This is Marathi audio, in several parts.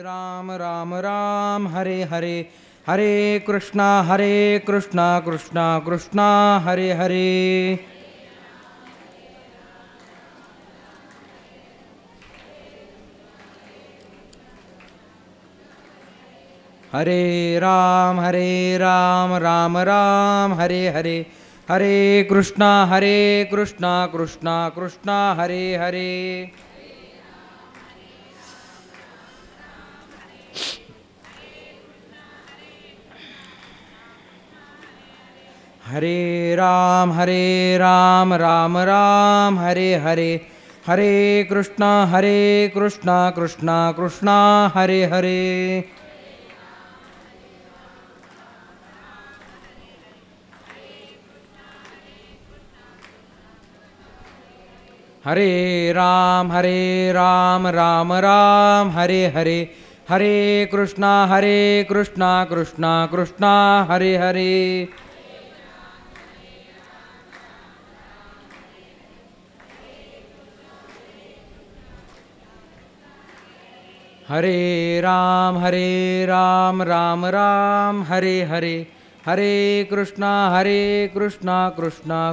राम राम राम हरे हरे, हरे कृष्णा कृष्णा कृष्णा हरे हरे. हरे राम राम राम हरे हरे, हरे कृष्णा कृष्णा कृष्णा हरे हरे. हरे राम राम राम हरे हरे, हरे कृष्णा कृष्णा हरे हरे. हरे राम राम राम हरे हरे, हरे कृष्णा कृष्णा हरे हरे. हरे राम राम राम हरे हरे, हरे कृष्णा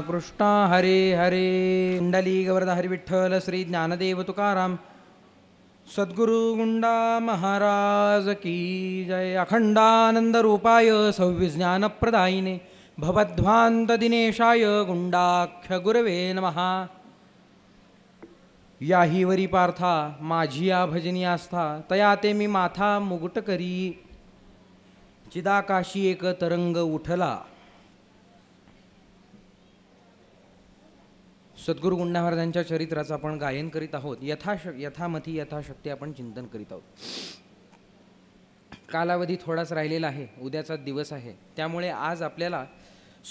कृष्णा हरे हरे. कुंडली गवरदा हरी विठ्ठल श्री ज्ञानदेव तुकाराम सद्गुरु गुंडा महाराज की जय. अखंडानंद रूपाय सौविज्ञान प्रदायिने भवध्वांत दिनेशाय गुंडाख्य गुरवे नमः. याही वरी पार्था माझी या भजनी आस्था, तया ते मी माथा मुकुट करी. चिदाकाशी एक तरंग उठला. सद्गुरु गुंडा महाराजांच्या चरित्राचं आपण गायन करीत आहोत. यथामथी यथाशक्ती आपण चिंतन करीत आहोत. कालावधी थोडाच राहिलेला आहे, उद्याचा दिवस आहे. त्यामुळे आज आपल्याला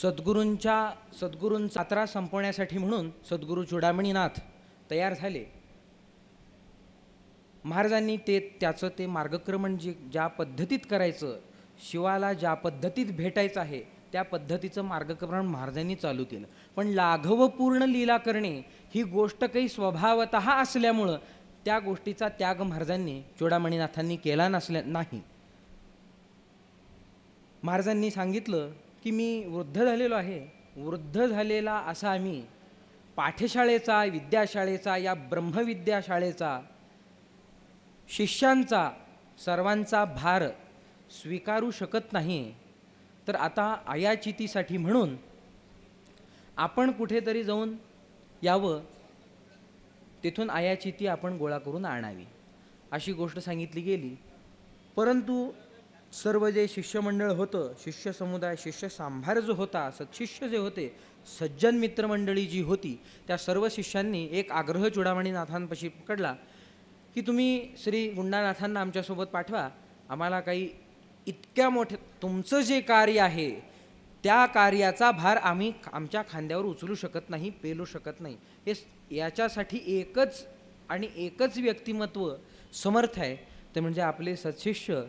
सद्गुरूंचा यात्रा संपवण्यासाठी म्हणून सद्गुरू चूडामणीनाथ तयार झाले. महाराजांनी त्याचं ते मार्गक्रमण ज्या पद्धतीत करायचं, शिवाला ज्या पद्धतीत भेटायचं आहे त्या पद्धतीचं मार्गक्रमण महाराजांनी चालू केलं. पण लाघवपूर्ण लीला करणे ही गोष्ट काही स्वभावतः असल्यामुळं त्या गोष्टीचा त्याग महाराजांनी चूडामणीनाथांनी केला नाही. महाराजांनी सांगितलं की मी वृद्ध झालेलो आहे. वृद्ध झालेला असा आम्ही पाठशाळेचा, विद्याशाळेचा, या ब्रह्मविद्याशाळेचा, शिष्यांचा सर्वांचा भार स्वीकारू शकत नाही. तर आता आयाचितीसाठी म्हणून आपण कुठेतरी जाऊन यावं, तिथून आयाचिती आपण गोळा करून आणावी अशी गोष्ट सांगितली गेली. परंतु सर्व जे शिष्यमंडळ होतं, शिष्य समुदाय, शिष्य सांभार जो होता, सत्शिष्य जे होते, सज्जन मित्रमंडळी जी होती, त्या सर्व शिष्यांनी एक आग्रह चूडामणीनाथांपाशी पकडला की तुम्ही श्री गुंडानाथांना आमच्यासोबत पाठवा. आम्हाला काही इतक्या मोठे तुमचं जे कार्य आहे त्या कार्याचा भार आम्ही आमच्या खांद्यावर उचलू शकत नाही, पेलू शकत नाही. याच्यासाठी एकच व्यक्तिमत्व समर्थ आहे, ते म्हणजे आपले सत्शिष्य,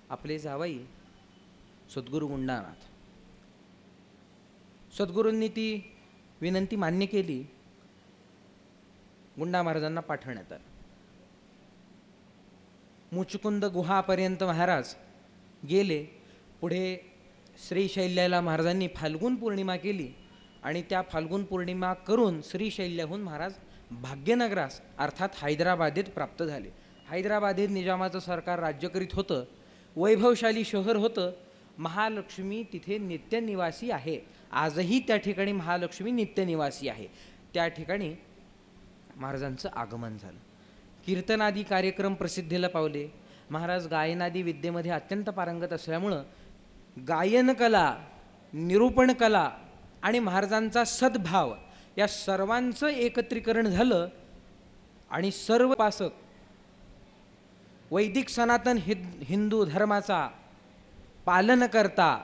आपले जावई सद्गुरू गुंडानाथ. सद्गुरूंनी ती विनंती मान्य केली. गुंडा महाराजांना पाठवण्यात आलं. मुचकुंद गुहापर्यंत महाराज गेले. पुढे श्रीशैल्याला महाराजांनी फाल्गुन पौर्णिमा केली आणि त्या फाल्गुन पौर्णिमा करून श्रीशैल्याहून महाराज भाग्यनगरास अर्थात हैदराबादेत प्राप्त झाले. हैदराबादेत निजामाचं सरकार राज्य करीत होतं. वैभवशाली शहर होतं. महालक्ष्मी तिथे नित्यनिवासी आहे. आजही त्या ठिकाणी महालक्ष्मी नित्यनिवासी आहे. त्या ठिकाणी महाराजांचं आगमन झालं. कीर्तनादी कार्यक्रम प्रसिद्धीला पावले. महाराज गायनादी विद्येमध्ये अत्यंत पारंगत असल्यामुळं गायनकला, निरूपणकला आणि महाराजांचा सद्भाव या सर्वांचं एकत्रीकरण झालं आणि सर्व उपासक, वैदिक सनातन हिंदू धर्माचा पालन करता,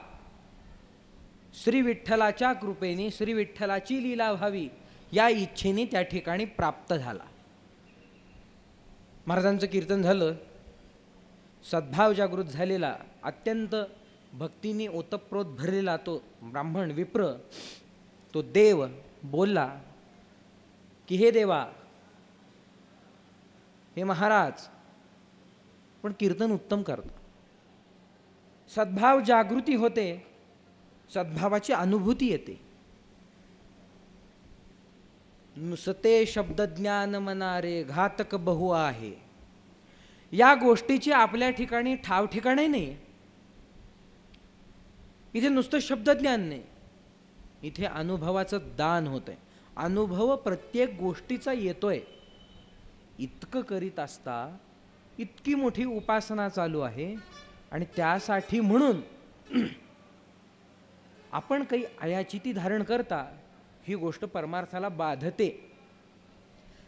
श्री विठ्ठलाच्या कृपेने श्री विठ्ठलाची लीला व्हावी या इच्छेने त्या ठिकाणी प्राप्त झाला. महाराजांचं कीर्तन झालं. सद्भाव जागृत झालेला, अत्यंत भक्तीने ओतप्रोत भरलेला तो ब्राह्मण विप्र, तो देव बोलला की हे देवा, हे महाराज, पण कीर्तन उत्तम करतात. सद्भाव जागृती होते, सद्भावाची अनुभूती येते. नुसते शब्दज्ञान मनारे घातक बहु आहे, या गोष्टीची आपल्या ठिकाणी ठाव ठिकाणी नाही. इथे नुसतं शब्दज्ञान नाही, इथे अनुभवाचं दान होतंय. अनुभव प्रत्येक गोष्टीचा येतोय. इतकं करीत असता इतकी मोठी उपासना चालू आहे, आणि त्यासाठी म्हणून आपण काही आयाचिती धारण करता, ही गोष्ट परमार्थाला बाधते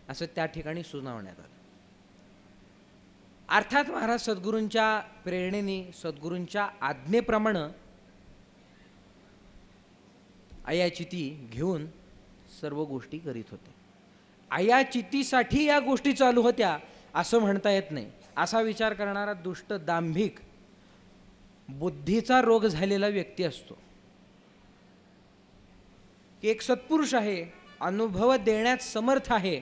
असं त्या ठिकाणी सुनावण्यात आलं. अर्थात महाराज सद्गुरूंच्या प्रेरणेने, सद्गुरूंच्या आज्ञेप्रमाणे आयाचिती घेऊन सर्व गोष्टी करीत होते. आयाचितीसाठी या गोष्टी चालू होत्या असं म्हणता येत नाही. असा विचार करणारा दुष्ट, दांभिक, बुद्धीचा रोग झालेला व्यक्ती असतो. एक सत्पुरुष आहे, अनुभव देण्यात समर्थ आहे,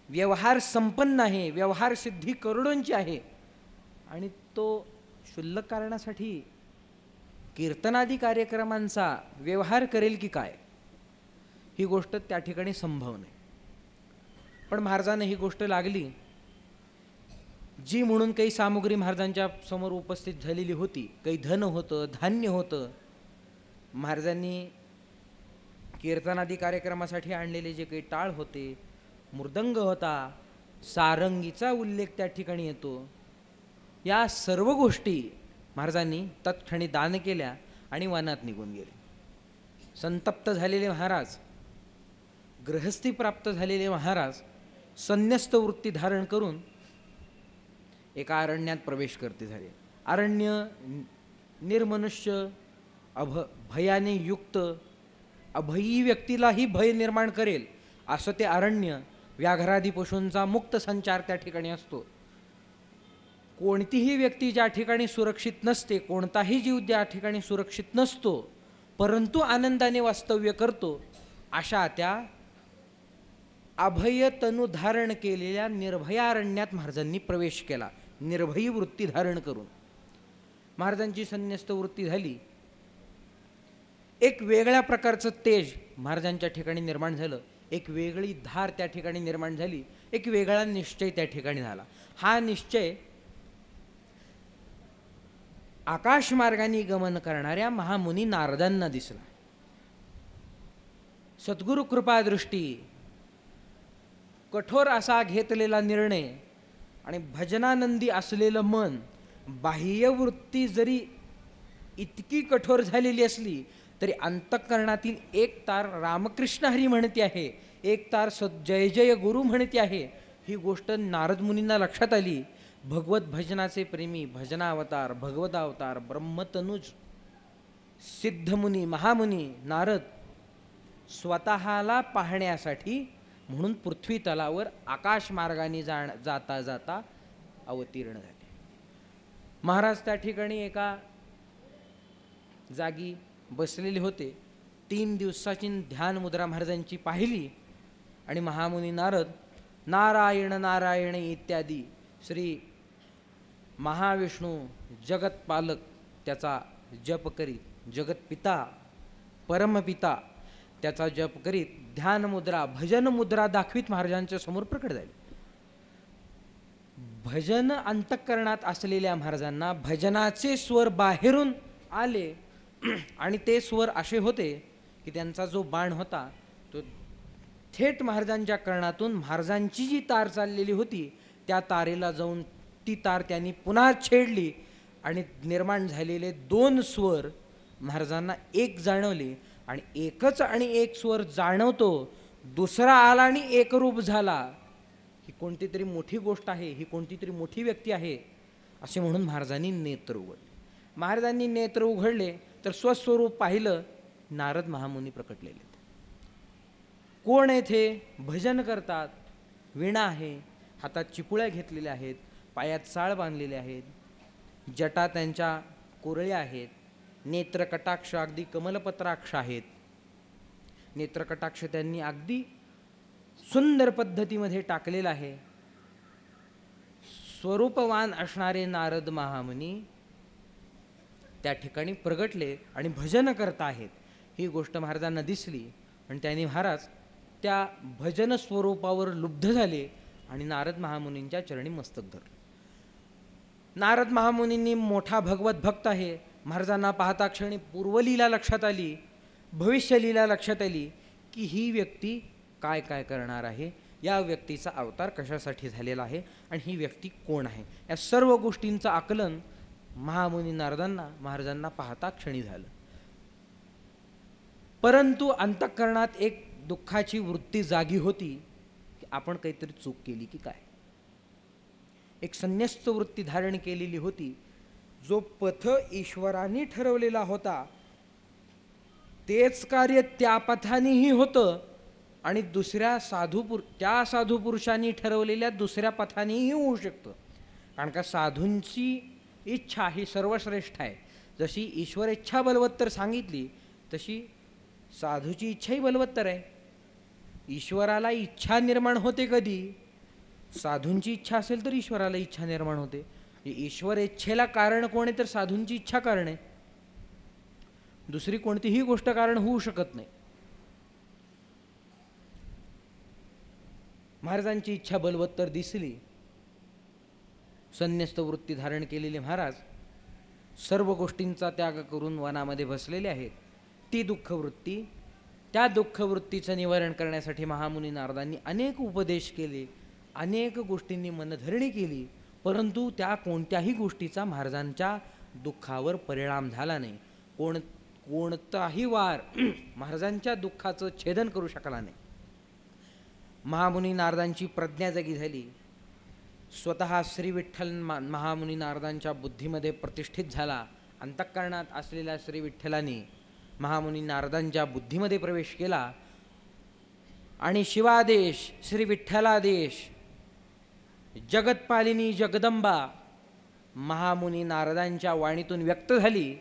व्यवहार संपन्न आहे, व्यवहार सिद्धी करोडोंची आहे, आणि तो क्षुल्लक कारणासाठी कीर्तनादी कार्यक्रमांचा व्यवहार करेल की काय, ही गोष्ट त्या ठिकाणी संभव नाही. पण महाराजांना ही गोष्ट लागली, जी म्हणून काही सामुग्री महाराजांच्या समोर उपस्थित झालेली होती. काही धन होतं, धान्य होतं. महाराजांनी कीर्तनादी कार्यक्रमासाठी आणलेले जे काही टाळ होते, मृदंग होता, सारंगीचा उल्लेख त्या ठिकाणी येतो. या सर्व गोष्टी महाराजांनी तत्क्षणी दान केल्या आणि वनात निघून गेले. संतप्त झालेले महाराज, गृहस्थी प्राप्त झालेले महाराज संन्यस्त वृत्ती धारण करून एका अरण्यात प्रवेश करते झाले. अरण्य निर्मनुष्य, भयाने युक्त, अभयी व्यक्तीलाही भय निर्माण करेल असं ते अरण्य. व्याघ्रादी पशूंचा मुक्त संचार त्या ठिकाणी असतो. कोणतीही व्यक्ती ज्या ठिकाणी सुरक्षित नसते, कोणताही जीव त्या ठिकाणी सुरक्षित नसतो, परंतु आनंदाने वास्तव्य करतो, अशा त्या अभय तनु धारण केलेल्या निर्भयारण्यात महाराजांनी प्रवेश केला. निर्भयी वृत्ती धारण करून महाराजांची संन्यस्त वृत्ती झाली. एक वेगळ्या प्रकारचं तेज महाराजांच्या ठिकाणी निर्माण झालं. एक वेगळी धार त्या ठिकाणी निर्माण झाली. एक वेगळा निश्चय त्या ठिकाणी झाला. हा निश्चय आकाशमार्गाने गमन करणाऱ्या महामुनी नारदांना दिसला. सद्गुरु कृपादृष्टी, कठोर असा घेतलेला निर्णय आणि भजनानंदी असलेलं मन, बाह्यवृत्ती जरी इतकी कठोर झालेली असली तरी अंतःकरणातील एक तार रामकृष्ण हरी म्हणते आहे, एक तार जय जय गुरु म्हणते आहे. ही गोष्ट नारद मुनींना लक्षात आली. भगवत भजनाचे प्रेमी, भजनावतार, भगवतावतार, ब्रह्मतनुज सिद्धमुनी, महामुनी नारद स्वतःला पाहण्यासाठी म्हणून पृथ्वी तलावर आकाश मार्गाने जाता जाता अवतीर्ण झाले. महाराज त्या ठिकाणी एका जागी बसलेले होते. 3 दिवसाची ध्यान मुद्रा महाराजांची पाहिली आणि महामुनी नारद नारायण नारायण इत्यादी श्री महाविष्णू जगतपालक त्याचा जप करीत, जगतपिता परमपिता त्याचा जप करीत ध्यान मुद्रा, भजन मुद्रा दाखवीत महाराजांच्या समोर प्रकट झाले. भजन अंतःकरणात असलेल्या महाराजांना भजनाचे स्वर बाहेरून आले आणि ते स्वर असे होते की त्यांचा जो बाण होता तो थेट महाराजांच्या कर्णातून महाराजांची जी तार चाललेली होती त्या तारेला जाऊन ती तार त्यांनी पुन्हा छेडली आणि निर्माण झालेले 2 स्वर महाराजांना एक जाणवले. आणि एकच आणि एक स्वर जाणवतो, दुसरा आला आणि एकरूप झाला. ही कोणती तरी मोठी गोष्ट आहे, ही कोणती तरी मोठी व्यक्ती आहे असे म्हणून महाराजांनी नेत्र उघडले. महाराजांनी नेत्र उघडले तर स्वस्वरूप पाहिलं, नारद महामुनी प्रकटलेले. कोण येथे भजन करतात, वीणा आहे, हातात चिपुळ्या घेतलेल्या आहेत, पायात साळ बांधलेले आहेत, जटा त्यांच्या कोरळ्या आहेत, नेत्रकटाक्ष अगदी कमलपत्राक्ष आहेत. नेत्रकटाक्ष त्यांनी अगदी सुंदर पद्धतीमध्ये टाकलेला आहे. स्वरूपवान असणारे नारद महामुनी त्या ठिकाणी प्रगटले आणि भजन करत आहेत ही गोष्ट महाराजांना दिसली आणि त्यांनी महाराज त्या भजन स्वरूपावर लुब्ध झाले आणि नारद महामुनींच्या चरणी मस्तक धरले. नारद महामुनींनी मोठा भगवत भक्त आहे. महाराजांना पाहता क्षणी पूर्वलीला लक्षात आली, भविष्यलीला लक्षात आली की ही व्यक्ती काय काय करणार आहे, या व्यक्तीचा अवतार कशासाठी झालेला आहे आणि ही व्यक्ती कोण आहे, या सर्व गोष्टींचं आकलन महामुनी नारदांना महाराजांना पाहता क्षणी झालं. परंतु अंतःकरणात एक दुःखाची वृत्ती जागी होती की आपण काहीतरी चूक केली की काय. एक संन्यस्त वृत्ती धारण केलेली होती. जो पथ ईश्वराने ठरवलेला होता तेच कार्य त्या पथानेही होतं आणि दुसऱ्या त्या साधू पुरुषांनी ठरवलेल्या दुसऱ्या पथानेही होऊ शकतं. कारण का साधूंची इच्छा ही सर्वश्रेष्ठ आहे. जशी ईश्वर इच्छा बलवत्तर सांगितली तशी साधूची इच्छाही बलवत्तर आहे. ईश्वराला इच्छा निर्माण होते कधी, साधूंची इच्छा असेल तर ईश्वराला इच्छा निर्माण होते. ईश्वर इच्छेला कारण कोण आहे तर साधूंची इच्छा कारण आहे. दुसरी कोणतीही गोष्ट कारण होऊ शकत नाही. महाराजांची इच्छा बलवत्तर दिसली. संन्यस्त वृत्ती धारण केलेले महाराज सर्व गोष्टींचा त्याग करून वनामध्ये बसलेले आहेत. ती दुःखवृत्ती, त्या दुःखवृत्तीचं निवारण करण्यासाठी महामुनी नारदांनी अनेक उपदेश केले, अनेक गोष्टींनी मनधरणी केली, परंतु त्या कोणत्याही गोष्टीचा महाराजांच्या दुःखावर परिणाम झाला नाही. कोणताही वार महाराजांच्या दुःखाचं छेदन करू शकला नाही. महामुनी नारदांची प्रज्ञा जागी झाली. स्वतः श्री विठ्ठल महामुनी नारदांच्या बुद्धीमध्ये प्रतिष्ठित झाला. अंतःकरणात असलेल्या श्री विठ्ठलाने महामुनी नारदांच्या बुद्धीमध्ये प्रवेश केला आणि शिवादेश, श्री विठ्ठलादेश, जगतपालिनी जगदंबा महामुनी नारदांच्या वाणीतून व्यक्त झाली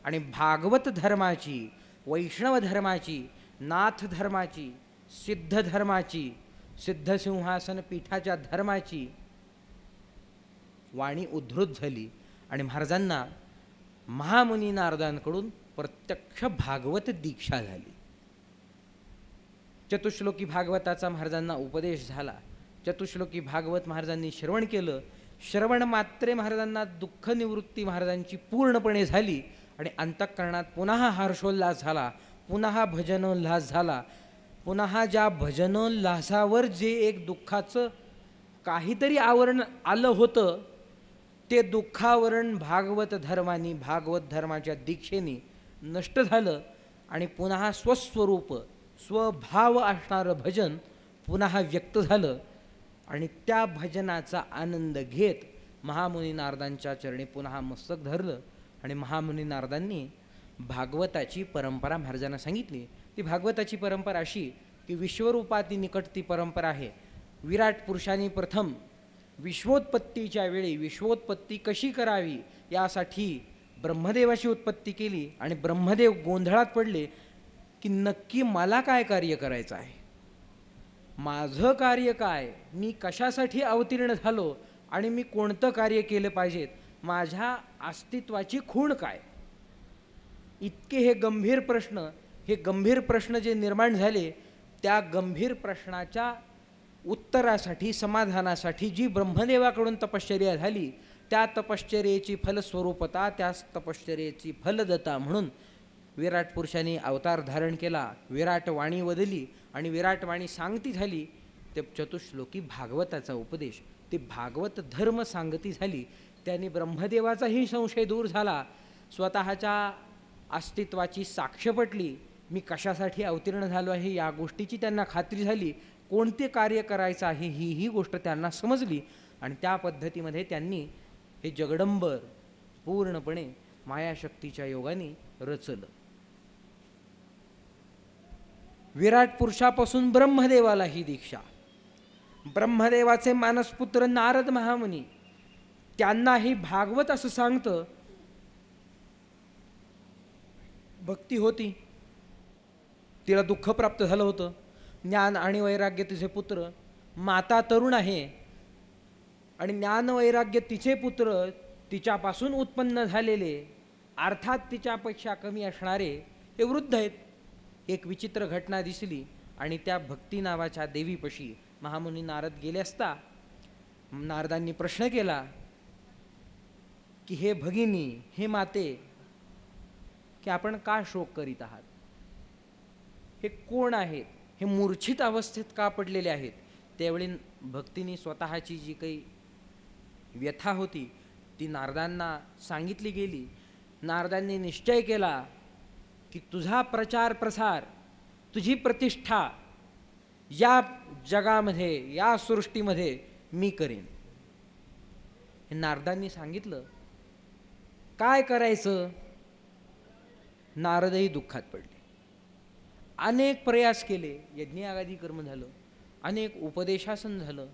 आणि भागवत धर्माची, वैष्णव धर्माची, नाथ धर्माची, सिद्ध धर्माची, सिद्ध सिंहासन पीठाच्या धर्माची वाणी उद्धृत झाली आणि महाराजांना महामुनी नारदांकडून प्रत्यक्ष भागवत दीक्षा झाली. चतुश्लोकी भागवताचा महाराजांना उपदेश झाला. चतुश्लोकी भागवत महाराजांनी श्रवण केलं. श्रवण मात्रे महाराजांना दुःख निवृत्ती महाराजांची पूर्णपणे झाली आणि अंतःकरणात पुन्हा हर्षोल्लास झाला, पुन्हा भजनोल्लास झाला. पुन्हा ज्या भजनोल्लासावर जे एक दुःखाचं काहीतरी आवरण आलं होतं ते दुःखावरण भागवत धर्मानी, भागवत धर्माच्या दीक्षेने नष्ट झालं आणि पुन्हा स्वस्वरूप, स्वभाव असणारं भजन पुन्हा व्यक्त झालं आणि त्या भजनाचा आनंद घेत महामुनी नारदांच्या चरणी पुन्हा मस्तक धरलं आणि महामुनी नारदांनी भागवताची परंपरा महाराजांना सांगितली. ती भागवताची परंपरा अशी की विश्वरूपाती निकट ती परंपरा आहे. विराट पुरुषांनी प्रथम विश्वोत्पत्तीच्या वेळी विश्वोत्पत्ती कशी करावी यासाठी ब्रह्मदेवाची उत्पत्ती केली आणि ब्रह्मदेव गोंधळात पडले की नक्की मला काय कार्य करायचं आहे, माझं कार्य काय, मी कशासाठी अवतीर्ण झालो आणि मी कोणतं कार्य केलं पाहिजेत, माझ्या अस्तित्वाची खूण काय. इतके हे गंभीर प्रश्न जे निर्माण झाले त्या गंभीर प्रश्नाच्या उत्तरासाठी, समाधानासाठी जी ब्रह्मदेवाकडून तपश्चर्या झाली त्या तपश्चर्येची फलस्वरूपता, त्या तपश्चर्येची फलदता म्हणून विराट पुरुषांनी अवतार धारण केला. विराट वाणी वदली आणि विराट वाणी सांगती झाली ते चतुश्लोकी भागवताचा उपदेश, ते भागवत धर्म सांगती झाली. त्यांनी ब्रह्मदेवाचाही संशय दूर झाला, स्वतःच्या अस्तित्वाची साक्ष पटली, मी कशासाठी अवतीर्ण झालो आहे या गोष्टीची त्यांना खात्री झाली, कोणते कार्य करायचं आहे ही गोष्ट त्यांना समजली आणि त्या पद्धतीमध्ये त्यांनी हे जगडंबर पूर्णपणे मायाशक्तीच्या योगाने रचलं. विराट पुरुषापासून ब्रह्मदेवाला ही दीक्षा. ब्रह्मदेवाचे मानसपुत्र नारद महामुनी त्यांनाही भागवत असं सांगतं. भक्ती होती, तिला दुःख प्राप्त झालं होतं, ज्ञान आणि वैराग्य तिचे पुत्र, माता तरुण आहे, आणि ज्ञानवैराग्य तिचे पुत्र तिच्यापासून उत्पन्न झालेले, अर्थात तिच्यापेक्षा कमी असणारे हे वृद्ध आहेत. एक विचित्र घटना दिसली आणि त्या भक्ती नावाच्या देवीपाशी महामुनी नारद गेले असता नारदांनी प्रश्न केला की हे भगिनी, हे माते, की आपण का शोक करीत आहात? हे कोण आहेत? हे मूर्छित अवस्थेत का पडलेले आहेत? त्यावेळी भक्तीने स्वतःची जी काही व्यथा होती ती नारदांना सांगितली गेली. नारदांनी निश्चय केला की तुझा प्रचार प्रसार, तुझी प्रतिष्ठा या जगामध्ये, या सृष्टीमध्ये मी करेन. हे नारदांनी सांगितलं. काय करायचं? नारदही दुःखात पडले. अनेक प्रयास केले, यज्ञयागादी कर्म झालं, अनेक उपदेशासन झालं,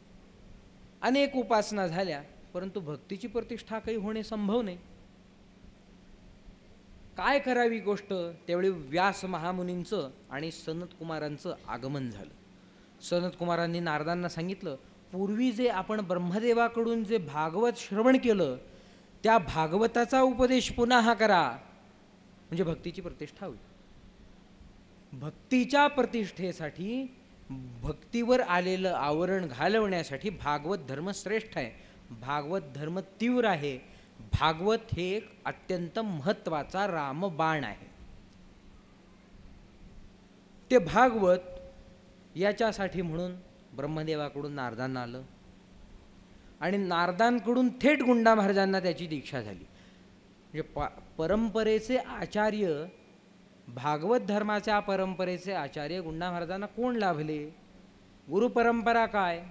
अनेक उपासना झाल्या, परंतु भक्तीची प्रतिष्ठा काही होणे संभव नाही. काय करावी गोष्ट? त्यावेळी व्यास महामुनींचं आणि सनत कुमारांचं आगमन झालं. सनत कुमारांनी नारदांना सांगितलं, पूर्वी जे आपण ब्रह्मदेवाकडून जे भागवत श्रवण केलं त्या भागवताचा उपदेश पुन्हा करा, म्हणजे भक्तीची प्रतिष्ठा होईल. भक्तीच्या प्रतिष्ठेसाठी, भक्तीवर आलेलं आवरण घालवण्यासाठी भागवत धर्म श्रेष्ठ आहे, भागवत धर्म तीव्र आहे. भागवत हे एक अत्यंत महत्त्वाचा रामबाण आहे. ते भागवत याच्यासाठी म्हणून ब्रह्मदेवाकडून नारदांना आलं आणि नारदांकडून थेट गुंडा महाराजांना त्याची दीक्षा झाली. म्हणजे परंपरेचे आचार्य, भागवत धर्माच्या परंपरेचे आचार्य गुंडा महाराजांना कोण लाभले? गुरुपरंपरा काय?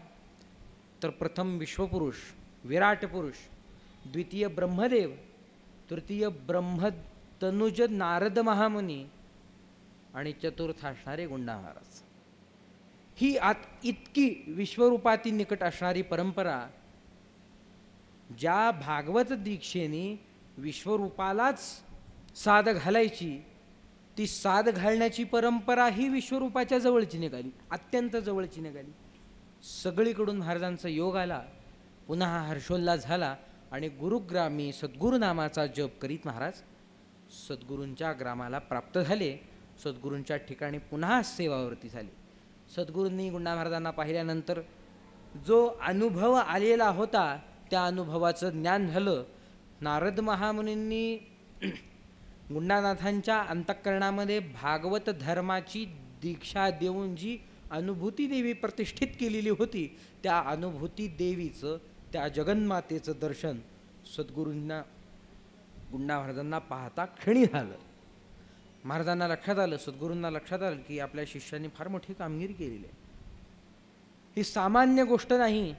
तर प्रथम विश्वपुरुष विराट पुरुष, द्वितीय ब्रह्मदेव, तृतीय ब्रह्मतनुज नारद महामुनी आणि चतुर्थ असणारे गुंडा महाराज. ही इतकी विश्वरूपाती निकट असणारी परंपरा, ज्या भागवत दीक्षेने विश्वरूपालाच साद घालायची, ती साद घालण्याची परंपरा ही विश्वरूपाच्या जवळची निघाली, अत्यंत जवळची निघाली. सगळीकडून महाराजांचा योग आला, पुन्हा हर्षोल्लास झाला आणि गुरुग्रामी सद्गुरु नामाचा जप करीत महाराज सद्गुरूंच्या ग्रामाला प्राप्त झाले. सद्गुरूंच्या ठिकाणी पुन्हा सेवावरती झाले. सद्गुरूंनी गुंडा महाराजांना पाहिल्यानंतर जो अनुभव आलेला होता त्या अनुभवाचं ज्ञान झालं. नारद महामुनींनी गुंडानाथांच्या अंतःकरणामध्ये भागवत धर्माची दीक्षा देऊन जी अनुभूती देवी प्रतिष्ठित केलेली होती, त्या अनुभूती देवीचं, त्या जगन्मातेचं दर्शन सद्गुरूंना गुंडा महाराजांना पाहता क्षणी झालं. महाराजांना लक्षात आलं, सद्गुरूंना लक्षात आलं की आपल्या शिष्यांनी फार मोठी कामगिरी केलेली आहे. ही सामान्य गोष्ट नाही.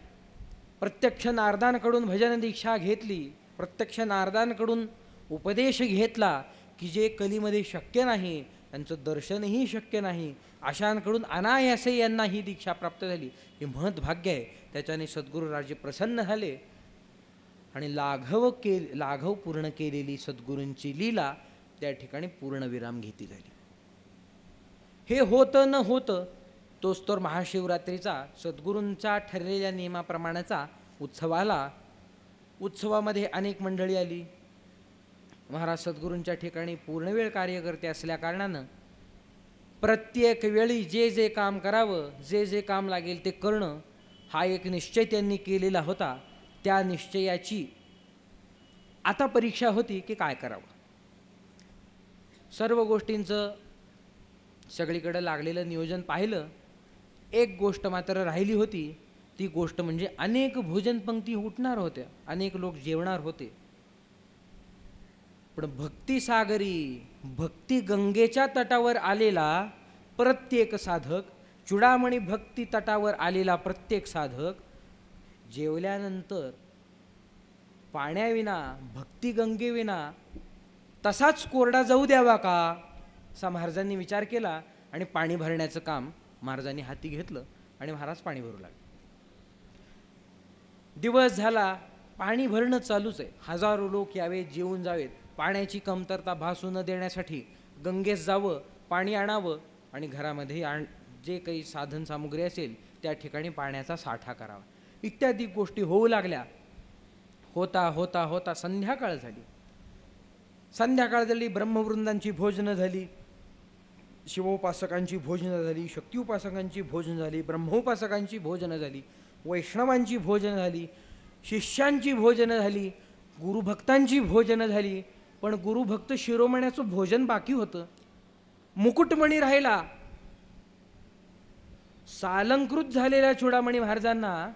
प्रत्यक्ष नारदांकडून भजन दीक्षा घेतली, प्रत्यक्ष नारदांकडून उपदेश घेतला की जे कलीमध्ये शक्य नाही, त्यांचं दर्शनही शक्य नाही, अशांकडून अनायासे यांना ही दीक्षा प्राप्त झाली. हे महत् भाग्य आहे. त्याच्याने सद्गुरूराजे प्रसन्न झाले आणि लाघव पूर्ण केलेली सद्गुरूंची लीला त्या ठिकाणी पूर्णविराम घेती झाली. हे होतं न होतं तोच तर महाशिवरात्रीचा सद्गुरूंचा ठरलेल्या नियमाप्रमाणेचा उत्सव आला. उत्सवामध्ये अनेक मंडळी आली. महाराज सद्गुरूंच्या ठिकाणी पूर्णवेळ कार्यकर्ते असल्या कारणानं प्रत्येक वेळी जे जे काम करावं, जे जे काम लागेल ते करणं हा एक निश्चय त्यांनी केलेला होता. त्या निश्चयाची आता परीक्षा होती की काय करावं. सर्व गोष्टींचं सगळीकडे लागलेलं नियोजन पाहिलं. एक गोष्ट मात्र राहिली होती. ती गोष्ट म्हणजे अनेक भोजनपंक्ती उठणार होत्या, अनेक लोक जेवणार होते, पण भक्तिसागरी, भक्ती गंगेच्या तटावर आलेला प्रत्येक साधक, चुडामणी भक्ती तटावर आलेला प्रत्येक साधक जेवल्यानंतर पाण्याविना, भक्ती गंगेविना तसाच कोरडा जाऊ द्यावा का, असा महाराजांनी विचार केला आणि पाणी भरण्याचं काम महाराजांनी हाती घेतलं आणि महाराज पाणी भरू लागले. दिवस झाला, पाणी भरणं चालूच आहे. हजारो लोक यावेत, जेवून जावेत. पाण्याची कमतरता भासू न देण्यासाठी गंगेस जावं, पाणी आणावं आणि घरामध्ये जे काही साधन सामुग्री असेल त्या ठिकाणी पाण्याचा साठा करावा. इत्यादी गोष्टी होऊ लागल्या. होता होता होता संध्याकाळ झाली. संध्याकाळ झाली, ब्रह्मवृंदांची भोजनं झाली, शिवोपासकांची भोजनं झाली, शक्तिउपासकांची भोजनं झाली, ब्रह्मोपासकांची भोजनं झाली, वैष्णवांची भोजनं झाली, शिष्यांची भोजनं झाली, गुरुभक्तांची भोजनं झाली. पण गुरुभक्त शिरोमण्याचं भोजन बाकी होतं. मुकुटमणी राहिला. सालंकृत झालेल्या चूडामणी महाराजांना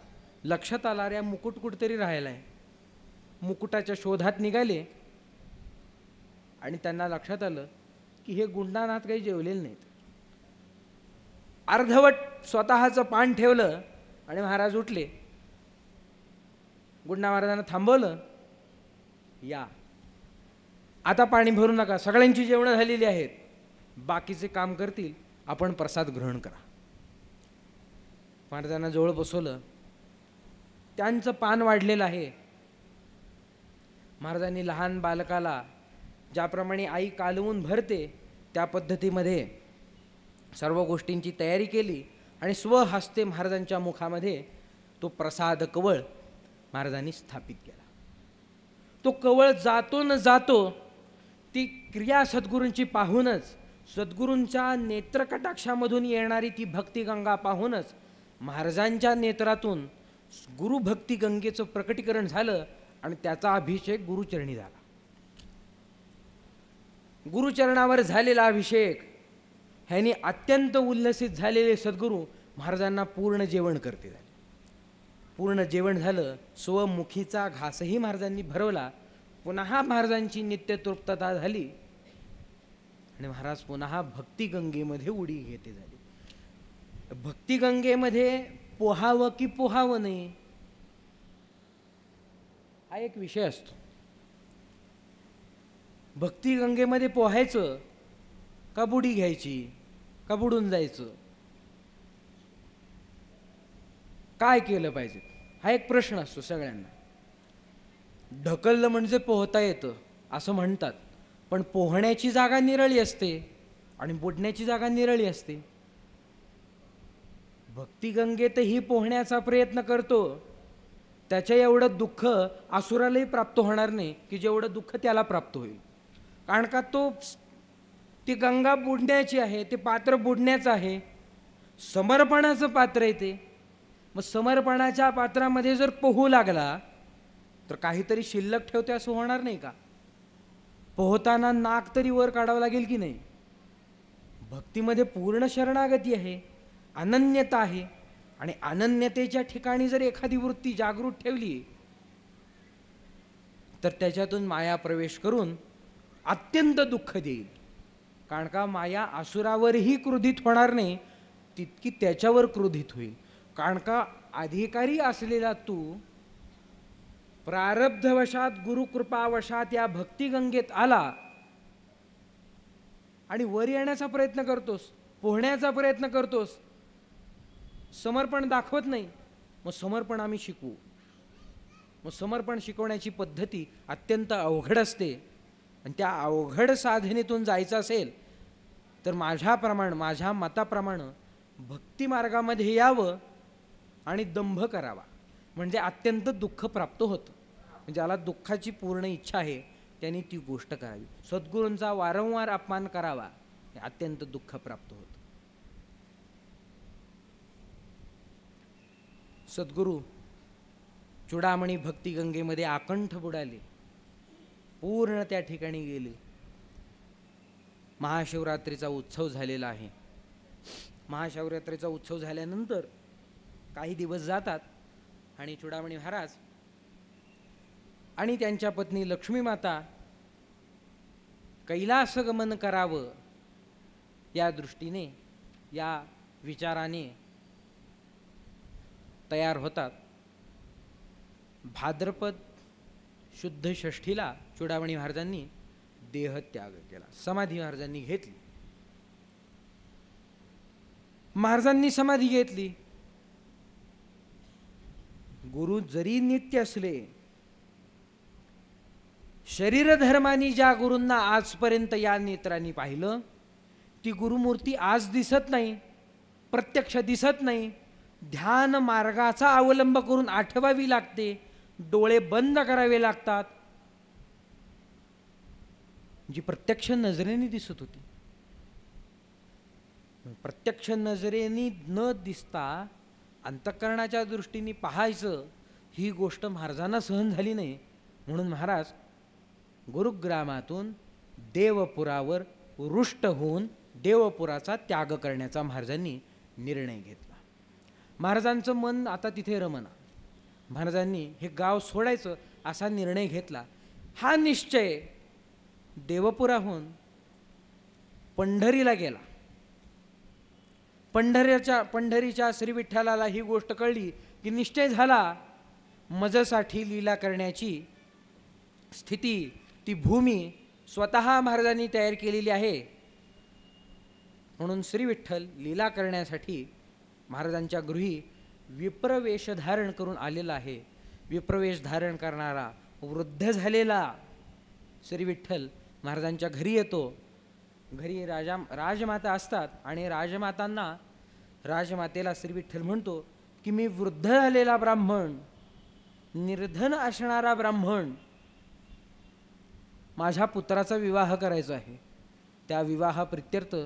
लक्षात आला, रे मुकुट कुठतरी राहिलाय. मुकुटाच्या शोधात निघाले आणि त्यांना लक्षात आलं की हे गुंडानाथ काही जेवलेले नाहीत. अर्धवट स्वतःचं पान ठेवलं आणि महाराज उठले. गुंडा महाराजांना थांबवलं, या आता पाणी भरू नका, सगळ्यांची जेवणं झालेली आहेत, बाकीचे काम करतील, आपण प्रसाद ग्रहण करा. महाराजांना जवळ बसवलं. त्यांचं पान वाढलेलं आहे. महाराजांनी लहान बालकाला ज्याप्रमाणे आई कालवून भरते त्या पद्धतीमध्ये सर्व गोष्टींची तयारी केली आणि स्वहस्ते महाराजांच्या मुखामध्ये तो प्रसाद कवळ महाराजांनी स्थापित केला. तो कवळ जातो न जातो ती क्रिया सद्गुरूंची पाहूनच, सद्गुरूंच्या नेत्रकटाक्षामधून येणारी ती भक्तिगंगा पाहूनच महाराजांच्या नेत्रातून गुरुभक्ती गंगेचं प्रकटीकरण झालं आणि त्याचा अभिषेक गुरुचरणी झाला. गुरुचरणावर झालेला अभिषेक ह्यांनी अत्यंत उल्लसित झालेले सद्गुरू महाराजांना पूर्ण जेवण करते झाले. पूर्ण जेवण झालं. स्वमुखीचा घासही महाराजांनी भरवला. पुन्हा महाराजांची नित्य तृप्तता झाली आणि महाराज पुन्हा भक्तिगंगेमध्ये उडी घेते झाली. भक्तिगंगेमध्ये पोहावं की पोहावं नाही हा एक विषय असतो. भक्तिगंगेमध्ये पोहायचं का बुडी घ्यायची का बुडून जायचं, काय केलं पाहिजे हा एक प्रश्न असतो सगळ्यांना. ढकललं म्हणजे पोहता येतं असं म्हणतात, पण पोहण्याची जागा निरळी असते आणि बुडण्याची जागा निरळी असते. भक्तिगंगेतही पोहण्याचा प्रयत्न करतो, त्याच्या एवढं दुःख असुरालाही प्राप्त होणार नाही की जेवढं दुःख त्याला प्राप्त होईल. कारण का ती गंगा बुडण्याची आहे, ते पात्र बुडण्याचं आहे, समर्पणाचं पात्र आहे ते. मग समर्पणाच्या पात्रामध्ये जर पोहू लागला तर काहीतरी शिल्लक ठेवते असं होणार नाही का? पोहताना नाक तरी वर काढावं लागेल की नाही? भक्तीमध्ये पूर्ण शरणागती आहे, अनन्यता आहे आणि अनन्यतेच्या ठिकाणी जर एखादी वृत्ती जागृत ठेवली तर त्याच्यातून माया प्रवेश करून अत्यंत दुःख देईल. कारण का माया असुरावरही क्रोधित होणार नाही तितकी त्याच्यावर क्रोधित होईल. कारण का अधिकारी असलेला तू प्रारब्धवशात गुरुकृपावशात या भक्तिगंगेत आला आणि वर येण्याचा प्रयत्न करतोस, पोहण्याचा प्रयत्न करतोस, समर्पण दाखवत नाही. मग समर्पण आम्ही शिकवू. मग समर्पण शिकवण्याची पद्धती अत्यंत अवघड असते आणि त्या अवघड साधनेतून जायचं असेल तर माझ्या मताप्रमाणे भक्ती मार्गामध्ये यावं आणि दंभ करावा, म्हणजे अत्यंत दुःख प्राप्त होतं. ज्याला दुःखाची पूर्ण इच्छा आहे त्यांनी ती गोष्ट करावी. सद्गुरूंचा वारंवार अपमान करावा, अत्यंत दुःख प्राप्त होतं. सद्गुरू चूडामणी भक्तिगंगेमध्ये आकंठ बुडाले, पूर्ण त्या ठिकाणी गेले. महाशिवरात्रीचा उत्सव झालेला आहे. महाशिवरात्रीचा उत्सव झाल्यानंतर काही दिवस जातात आणि चूडामणी महाराज आणि त्यांच्या पत्नी लक्ष्मी माता कैलासगमन करावं या दृष्टीने, या विचाराने तयार होतात. भाद्रपद शुद्ध षष्ठीला चूडामणी महाराजांनी देहत्याग केला, समाधी महाराजांनी घेतली. महाराजांनी समाधी घेतली. गुरु जरी नित्य असले, शरीर धर्मानी ज्या गुरूंना आजपर्यंत या नेत्रांनी पाहिलं ती गुरुमूर्ती आज दिसत नाही, प्रत्यक्ष दिसत नाही, ध्यान मार्गाचा अवलंब करून आठवावी लागते, डोळे बंद करावे लागतात, जी प्रत्यक्ष नजरेने दिसत होती. प्रत्यक्ष नजरेने न दिसता अंतःकरणाच्या दृष्टीने पाहायचं, ही गोष्ट महाराजांना सहन झाली नाही. म्हणून महाराज गुरुग्रामातून देवपुरावर रुष्ट होऊन देवपुराचा त्याग करण्याचा महाराजांनी निर्णय घेतला. महाराजांचं मन आता तिथे रमना. महाराजांनी हे गाव सोडायचं असा निर्णय घेतला. हा निश्चय देवपुराहून पंढरीला गेला. पंढरीच्या श्री विठ्ठलाला ही गोष्ट कळली की निश्चय झाला, मजसाठी लीला करण्याची स्थिती, ती भूमी स्वतः महाराजांनी तयार केलेली आहे. म्हणून श्री विठ्ठल लीला करण्यासाठी महाराजांच्या गृही विप्रवेश धारण करून आलेला आहे. विप्रवेश धारण करणारा वृद्ध झालेला श्री विठ्ठल महाराजांच्या घरी येतो. घरी राजमाता असतात आणि राजमातेला श्री विठ्ठल म्हणतो की मी वृद्ध झालेला ब्राह्मण, निर्धन असणारा ब्राह्मण, माझ्या पुत्राचा विवाह करायचा आहे. त्या विवाह प्रित्यर्थ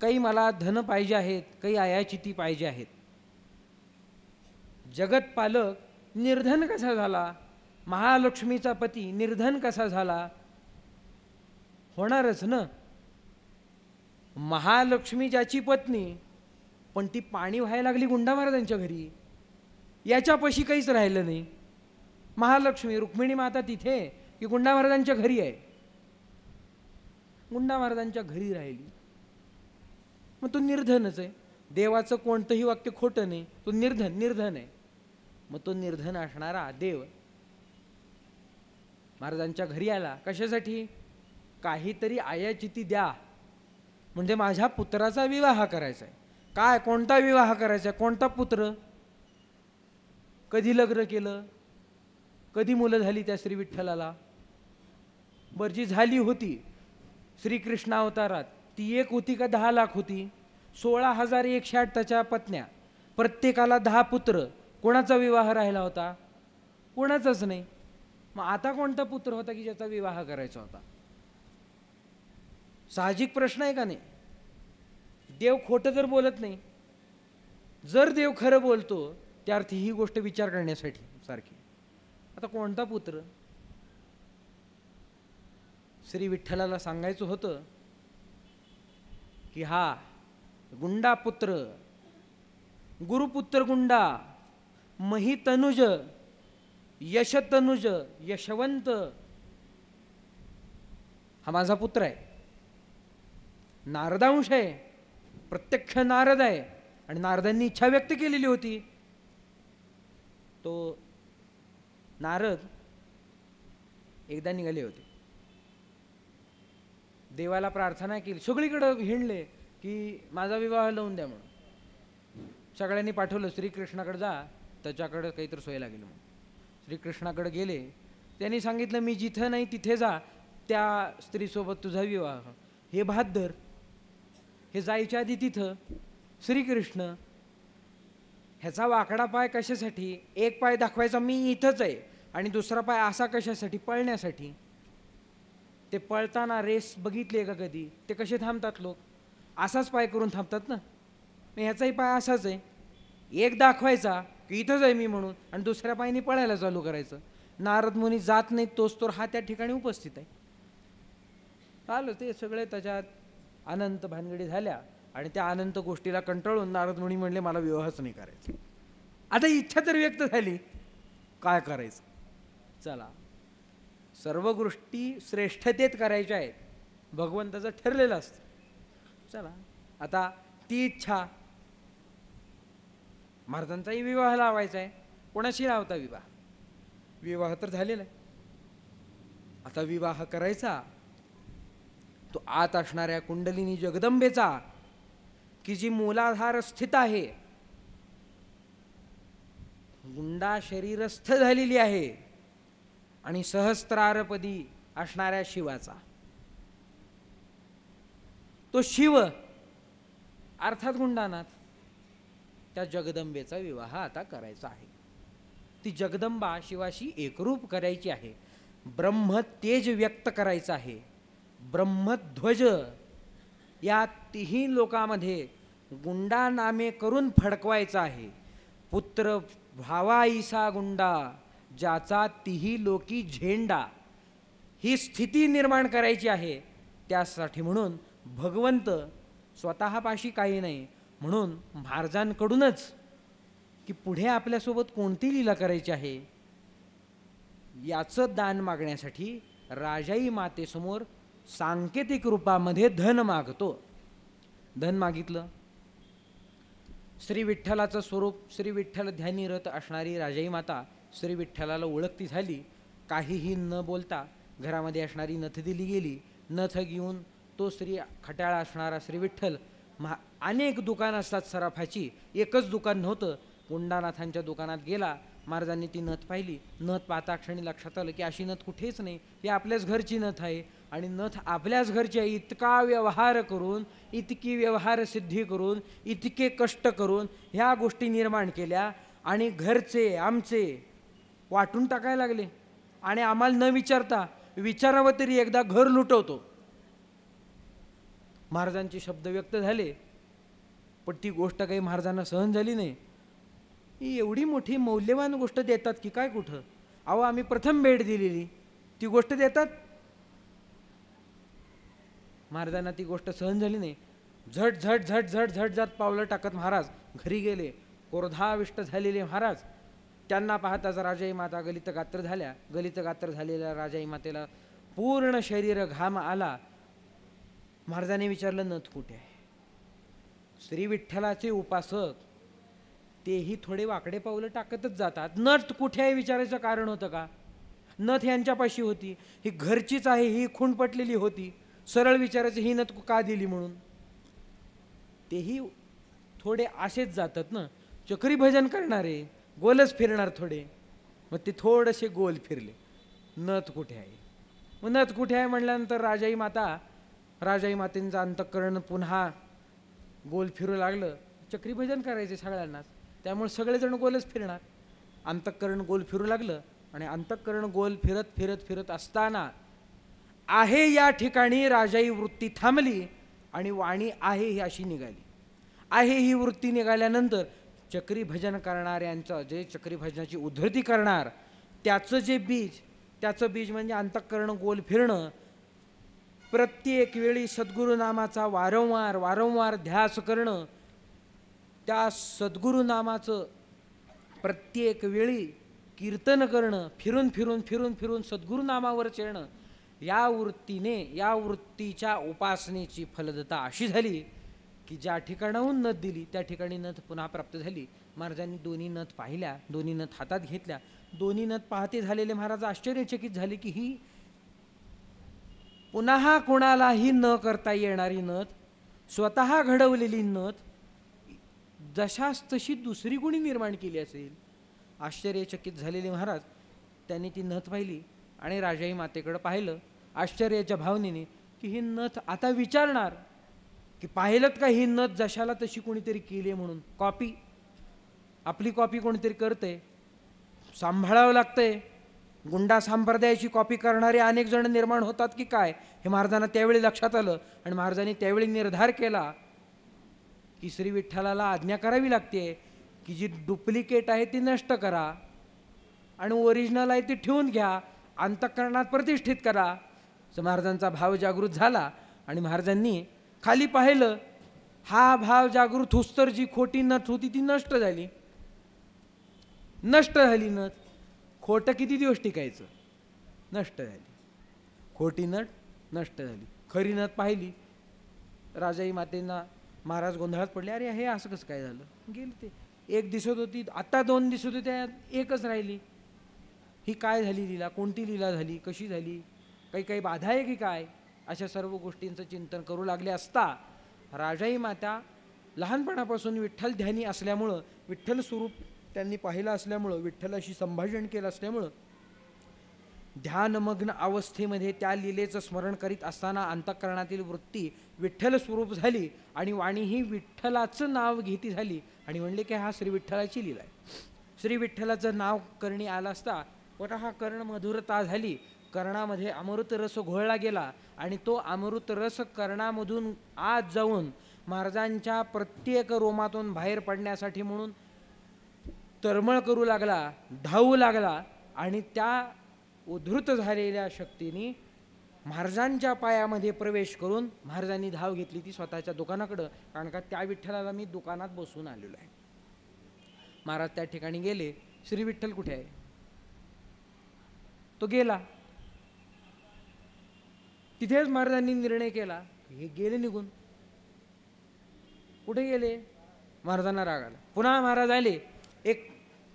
काही मला धन पाहिजे आहेत, काही आयाचिती पाहिजे आहेत. जगतपालक निर्धन कसा झाला, महालक्ष्मीचा पती निर्धन कसा झाला? होणारच ना. महालक्ष्मी ज्याची पत्नी, पण ती पाणी व्हायला लागली गुंडा महाराजांच्या घरी, याच्यापाशी काहीच राहिलं नाही. महालक्ष्मी रुक्मिणी माता तिथे की गुंडा महाराजांच्या घरी आहे? गुंडा महाराजांच्या घरी राहिली. मग तो निर्धनच आहे. देवाचं कोणतंही वाक्य खोटं नाही. तो निर्धन आहे. मग तो निर्धन असणारा देव महाराजांच्या घरी आला. कशासाठी? काहीतरी आयाचिती द्या, म्हणजे माझ्या पुत्राचा विवाह करायचा आहे. काय, कोणता विवाह करायचा आहे? कोणता पुत्र? कधी लग्न केलं? कधी मुलं झाली त्या श्री विठ्ठलाला? बरजी झाली होती श्रीकृष्ण अवतारात, ती एक होती का 10 लाख होती? 16,108 त्याच्या पत्न्या, प्रत्येकाला 10 पुत्र. कोणाचा विवाह राहिला होता? कोणाचाच नाही. मग आता कोणता पुत्र होता की ज्याचा विवाह करायचा होता? साहजिक प्रश्न आहे का नाही? देव खोटं तर बोलत नाही. जर देव खरं बोलतो त्या अर्थी ही गोष्ट विचार करण्यासाठी सारखी. आता कोणता पुत्र? श्री विठ्ठलाला सांगायचं होतं की हा गुंडा पुत्र, गुरुपुत्र गुंडा, महितनुज, यशतनुज, यशवंत, हा माझा पुत्र आहे. नारदांश आहे, प्रत्यक्ष नारद आहे. आणि नारदांनी इच्छा व्यक्त केलेली होती. तो नारद एकदा निघाले होते, देवाला प्रार्थना केली, सगळीकडे हिंडले की माझा विवाह लावून द्या म्हणून. सगळ्यांनी पाठवलं श्रीकृष्णाकडे जा, त्याच्याकडे काहीतरी सोय लागेल म्हणून. श्रीकृष्णाकडे गेले. त्यांनी सांगितलं मी जिथं नाही तिथे जा, त्या स्त्रीसोबत तुझा विवाह. हे बहादर, हे जायच्या आधी तिथं श्रीकृष्ण, ह्याचा वाकडा पाय कशासाठी? एक पाय दाखवायचा मी इथंच आहे आणि दुसरा पाय असा कशासाठी? पळण्यासाठी. ते पळताना रेस बघितली का कधी? ते कसे थांबतात लोक? असाच पाय करून थांबतात ना. मग ह्याचाही पाय असाच आहे, एक दाखवायचा की इथंच आहे मी म्हणून, आणि दुसऱ्या पायाने पळायला चालू करायचं. नारद मुनी जात नाही तोच तर हा त्या ठिकाणी उपस्थित आहे. आलं ते सगळे त्याच्यात अनंत भानगडी झाल्या. आणि त्या अनंत गोष्टीला कंटाळून नारद मुनी म्हणले मला विवाहच नाही करायचा. आता इच्छा तर व्यक्त झाली, काय करायचं? चला, सर्व गोष्टी श्रेष्ठतेत करायच्या आहेत, भगवंताचं ठरलेलं असतं. चला, आता ती इच्छा, महाराजांचाही विवाह लावायचा आहे. कोणाशी लावता विवाह? विवाह तर झालेला आहे. आता विवाह करायचा तो आत असणाऱ्या कुंडलिनी जगदंबेचा, की जी मूलाधार स्थित आहे, गुंडा शरीरस्थ झालेली आहे, आणि सहस्त्रारपदी असणाऱ्या शिवाचा. तो शिव अर्थात गुंडानाथ. त्या जगदंबेचा विवाह आता करायचा आहे. ती जगदंबा शिवाशी एकरूप करायची आहे. ब्रह्मतेज व्यक्त करायचं आहे. ब्रह्मध्वज या तिही लोकांमध्ये गुंडा नामे करून फडकवायचा आहे. पुत्र भावाईसा गुंडा, ज्याचा तिही लोकी झेंडा, ही स्थिती निर्माण करायची आहे. त्यासाठी म्हणून भगवंत स्वतःपाशी काही नाही, म्हणून महाराजांकडूनच की पुढे आपल्यासोबत कोणती लीला करायची आहे याचं दान मागण्यासाठी राजाई मातेसमोर सांकेतिक रूपामध्ये धन मागतो. धन मागितलं. श्री विठ्ठलाचं स्वरूप, श्री विठ्ठल ध्यानी रत असणारी राजाई माता श्री विठ्ठलाला ओळखती झाली. काहीही न बोलता घरामध्ये असणारी नथ दिली गेली. नथ घेऊन तो श्री खट्याळा असणारा श्री विठ्ठल, अनेक दुकानं असतात सराफाची, एकच दुकान नव्हतं. गुंडानाथांच्या दुकानात गेला. महाराजांनी ती नथ पाहिली. नथ पाहता क्षणी लक्षात आलं की अशी नथ कुठेच नाही, ही आपल्याच घरची नथ आहे. आणि नथ आपल्याच घरची आहे. इतका व्यवहार करून, इतकी व्यवहार सिद्धी करून, इतके कष्ट करून ह्या गोष्टी निर्माण केल्या आणि घरचे आमचे वाटून टाकायला लागले. आणि आम्हाला न विचारता, विचारावं तरी एकदा घर लुटवतो. महाराजांचे शब्द व्यक्त झाले, पण ती गोष्ट काही महाराजांना सहन झाली नाही. ही एवढी मोठी मौल्यवान गोष्ट देतात की काय कुठं? अहो, आम्ही प्रथम भेट दिलेली, ती गोष्ट देतात? महाराजांना ती गोष्ट सहन झाली नाही. झट झट झट झट झट झट पावलं टाकत महाराज घरी गेले. क्रोधाविष्ट झालेले महाराज, त्यांना पाहताच राजाई माता गलित गात्र झाल्या. गलित गात्र झालेल्या राजाई मातेला पूर्ण शरीर घाम आला. महाराजांनी विचारलं, नथ कुठे आहे? श्री विठ्ठलाचे उपासक तेही थोडे वाकडे पावलं टाकतच जातात. नथ कुठे आहे विचारायचं कारण होतं का? नथ यांच्यापाशी होती, ही घरचीच आहे, ही खूण पटलेली होती. सरळ विचारायचं, ही नथ का दिली म्हणून? तेही थोडे असेच जातात ना, चक्री भजन करणारे गोलच फिरणार थोडे. मग ते थोडेसे गोल फिरले. नथ कुठे आहे? मग नथ कुठे आहे म्हणल्यानंतर राजाई मातेंचं अंतःकरण पुन्हा गोल फिरू लागलं. चक्री भजन करायचे सगळ्यांनाच, त्यामुळे सगळेजण गोलच फिरणार. अंतःकरण गोल फिरू लागलं आणि अंतःकरण गोल फिरत फिरत फिरत असताना आहे या ठिकाणी राजाई वृत्ती थांबली आणि वाणी आहे ही अशी निघाली. आहे ही वृत्ती निघाल्यानंतर चक्री भजन करणाऱ्यांचं, जे चक्री भजनाची उद्धृती करणार, त्याचं बीज म्हणजे अंतःकरण गोल फिरणं. प्रत्येक वेळी सद्गुरु नामाचा वारंवार वारंवार ध्यास करणं, त्या सद्गुरु नामाचं प्रत्येक वेळी कीर्तन करणं, फिरून फिरून फिरून फिरून सद्गुरु नामावर चेळणं, या वृत्तीच्या उपासनेची फलदता अशी झाली की ज्या ठिकाणाहून नथ दिली त्या ठिकाणी नथ पुन्हा प्राप्त झाली. महाराजांनी दोन्ही नथ पाहिल्या, दोन्ही नथ हातात घेतल्या. दोन्ही नथ पाहते झालेले महाराज आश्चर्यचकित झाले की ही पुन्हा कोणालाही न करता येणारी नथ, स्वतः घडवलेली नथ, जशास तशी दुसरी कोणी निर्माण केली असेल. आश्चर्यचकित झालेले महाराज त्यांनी ती नथ पाहिली आणि राजाई मातेकडे पाहिलं आश्चर्याच्या भावनेने की ही नथ आता विचारणार की पाहिलं का ही नथ जशाला तशी कोणीतरी केली म्हणून? कॉपी, आपली कॉपी कोणीतरी करते, सांभाळावं लागतंय. गुंडा संप्रदायाची कॉपी करणारे अनेक जण निर्माण होतात की काय, हे महाराजांना त्यावेळी लक्षात आलं. आणि महाराजांनी त्यावेळी निर्धार केला की श्री विठ्ठलाला आज्ञा करावी लागते की जी डुप्लिकेट आहे ती नष्ट करा आणि ओरिजिनल आहे ती ठेवून घ्या, अंतःकरणात प्रतिष्ठित करा. महाराजांचा भाव जागृत झाला आणि महाराजांनी खाली पाहिलं. हा भाव जागृत होस्तर जी खोटी नथ होती ती नष्ट झाली. नथ. खोटं किती दिवस टिकायचं? नष्ट झाली. खोटी नथ नष्ट झाली. खरी नथ पाहिली. राजाई मातेंना महाराज गोंधळात पडले, अरे हे असं कसं काय झालं? गेली ते एक दिसत होती, आता दोन दिसत होत्या, एकच राहिली. ही काय झाली लीला? कोणती लीला झाली? कशी झाली? काही बाधा आहे की काय? अशा सर्व गोष्टींचं चिंतन करू लागले असता राजाई माता लहानपणापासून विठ्ठल ध्यानी असल्यामुळं, विठ्ठल स्वरूप त्यांनी पाहिलं असल्यामुळं, विठ्ठलाशी संभाषण केलं असल्यामुळं ध्यानमग्न अवस्थेमध्ये त्या लीलेचं स्मरण करीत असताना अंतःकरणातील वृत्ती विठ्ठल स्वरूप झाली आणि वाणी ही विठ्ठलाचं नाव घेती झाली आणि म्हणले की हा श्री विठ्ठलाची लीला आहे. श्री विठ्ठलाचं नाव करणी आलं असता स्वतः कर्ण मधुरता झाली, कर्णामध्ये अमृत रस घोळला गेला आणि तो अमृत रस कर्णामधून आत जाऊन महाराजांच्या प्रत्येक रोमातून बाहेर पडण्यासाठी म्हणून तळमळ करू लागला, धावू लागला आणि त्या उद्धृत झालेल्या शक्तीने महाराजांच्या पायामध्ये प्रवेश करून महाराजांनी धाव घेतली ती स्वतःच्या दुकानाकडं. कारण का त्या विठ्ठलाला मी दुकानात बसून आलेलो आहे. महाराज त्या ठिकाणी गेले. श्री विठ्ठल कुठे आहे? तो गेला. तिथेच महाराजांनी निर्णय केला, हे गेले निघून. कुठे गेले? महाराजांना राग आला. पुन्हा महाराज आले. एक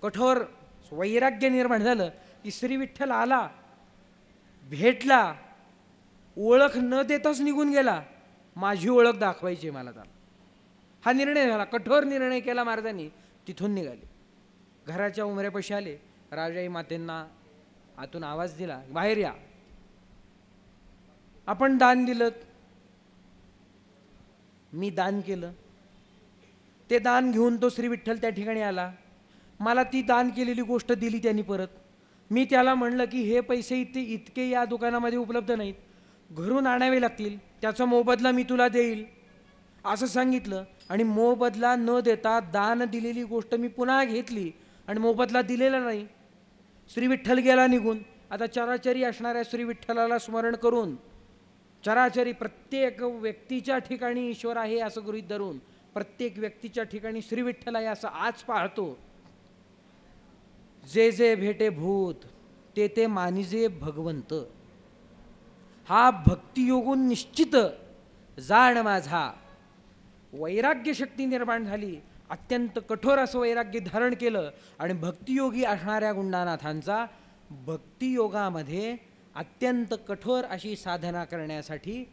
कठोर वैराग्य निर्माण झालं की श्री विठ्ठल आला, भेटला, ओळख न देताच निघून गेला, माझी ओळख दाखवायची मला त्याला. हा निर्णय झाला, कठोर निर्णय केला महाराजांनी. तिथून निघाले. घराच्या उमऱ्यापाशी आले. राजाई मातेंना आतून आवाज दिला, बाहेर या. आपण दान दिलं, मी दान केलं. ते दान घेऊन तो श्री विठ्ठल त्या ठिकाणी आला. मला ती दान केलेली गोष्ट दिली त्यांनी परत. मी त्याला म्हणलं की हे पैसे इतके या दुकानामध्ये उपलब्ध नाहीत, घरून आणावे लागतील, त्याचा मोबदला मी तुला देईल असं सांगितलं. आणि मोबदला न देता दान दिलेली गोष्ट मी पुन्हा घेतली आणि मोबदला दिलेला नाही. श्री विठ्ठल गेला निघून. आता चराचरी असणाऱ्या श्री विठ्ठलाला स्मरण करून, चराचरी प्रत्येक व्यक्तीच्या ठिकाणी ईश्वर आहे असं गृहीत धरून, प्रत्येक व्यक्तीच्या ठिकाणी श्री विठ्ठल आहे असं आज पाहतो. जे जे भेटे भूत ते ते मानिजे भगवंत, हा भक्तियोगून निश्चित जाण माझा. वैराग्य शक्ती निर्माण झाली. अत्यंत कठोर असं वैराग्य धारण केलं आणि भक्तियोगी असणाऱ्या गुंडानाथांचा भक्तियोगामध्ये अत्यंत कठोर अशी साधना करण्यासाठी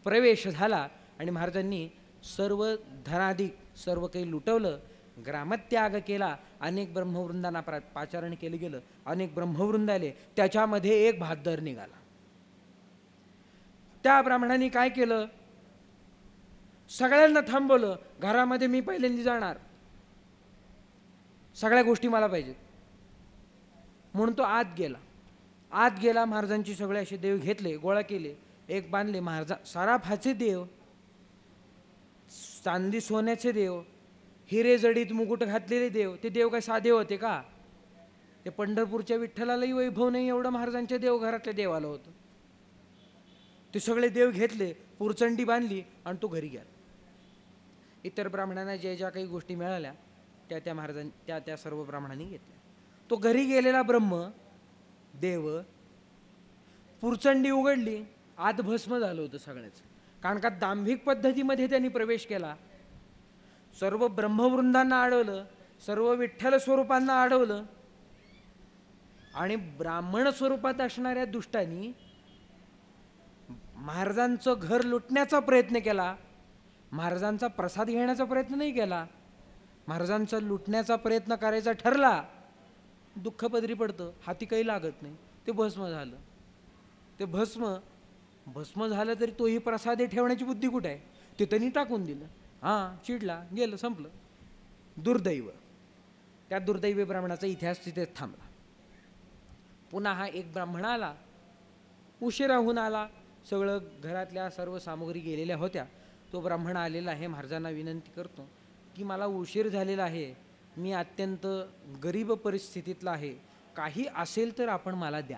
प्रवेश झाला. आणि महाराजांनी सर्व धनाधिक सर्व काही लुटवलं, ग्रामत्याग केला. अनेक ब्रह्मवृंदांना पाचारण केलं गेलं, अनेक ब्रह्मवृंद आले. त्याच्यामध्ये एक बहादर निघाला. त्या ब्राह्मणांनी काय केलं? सगळ्यांना थांबवलं. घरामध्ये मी पहिल्यांदा जाणार, सगळ्या गोष्टी मला पाहिजेत म्हणून तो आत गेला. आत गेला. महाराजांची सगळे असे देव घेतले, गोळा केले, एक बांधले. महाराजा सराफाचे देव, चांदी सोन्याचे देव, हिरे जडीत मुकुट घातलेले देव. ते देव काय साधे होते का? ते पंढरपूरच्या विठ्ठलालाही वैभव नाही एवढं महाराजांच्या देवघरातल्या देवाला होतं. ते सगळे देव घेतले, पुरचंडी बांधली आणि तो घरी गेला. इतर ब्राह्मणांना ज्या ज्या काही गोष्टी मिळाल्या त्या महाराजांनी त्या सर्व ब्राह्मणांनी घेतल्या. तो घरी गेलेला ब्रह्म देव, पुरचंडी उघडली, आत भस्म झालं होतं सगळ्याच. कारण का दांभिक पद्धतीमध्ये त्यांनी प्रवेश केला. सर्व ब्रह्मवृंदांना अडवलं, सर्व विठ्ठल स्वरूपांना अडवलं आणि ब्राह्मण स्वरूपात असणाऱ्या दुष्टांनी महाराजांचं घर लुटण्याचा प्रयत्न केला. महाराजांचा प्रसाद घेण्याचा प्रयत्न नाही केला, महाराजांचा लुटण्याचा प्रयत्न करायचा ठरला. दुःख पदरी पडतं, हाती काही लागत नाही, ते भस्म झालं. ते भस्म झालं तरी तोही प्रसादे ठेवण्याची बुद्धी कुठे आहे? ते त्यांनी टाकून दिलं. हां, चिडला, गेलं, संपलं. दुर्दैव. त्या दुर्दैवी ब्राह्मणाचा इतिहास तिथेच थांबला. पुन्हा हा एक ब्राह्मण आला, उशिराहून आला. सगळं घरातल्या सर्व सामुग्री गेलेल्या होत्या. तो ब्राह्मण आलेला आहे. महाराजांना विनंती करतो की मला उशीर झालेला आहे, मी अत्यंत गरीब परिस्थितीतला आहे, काही असेल तर आपण मला द्या.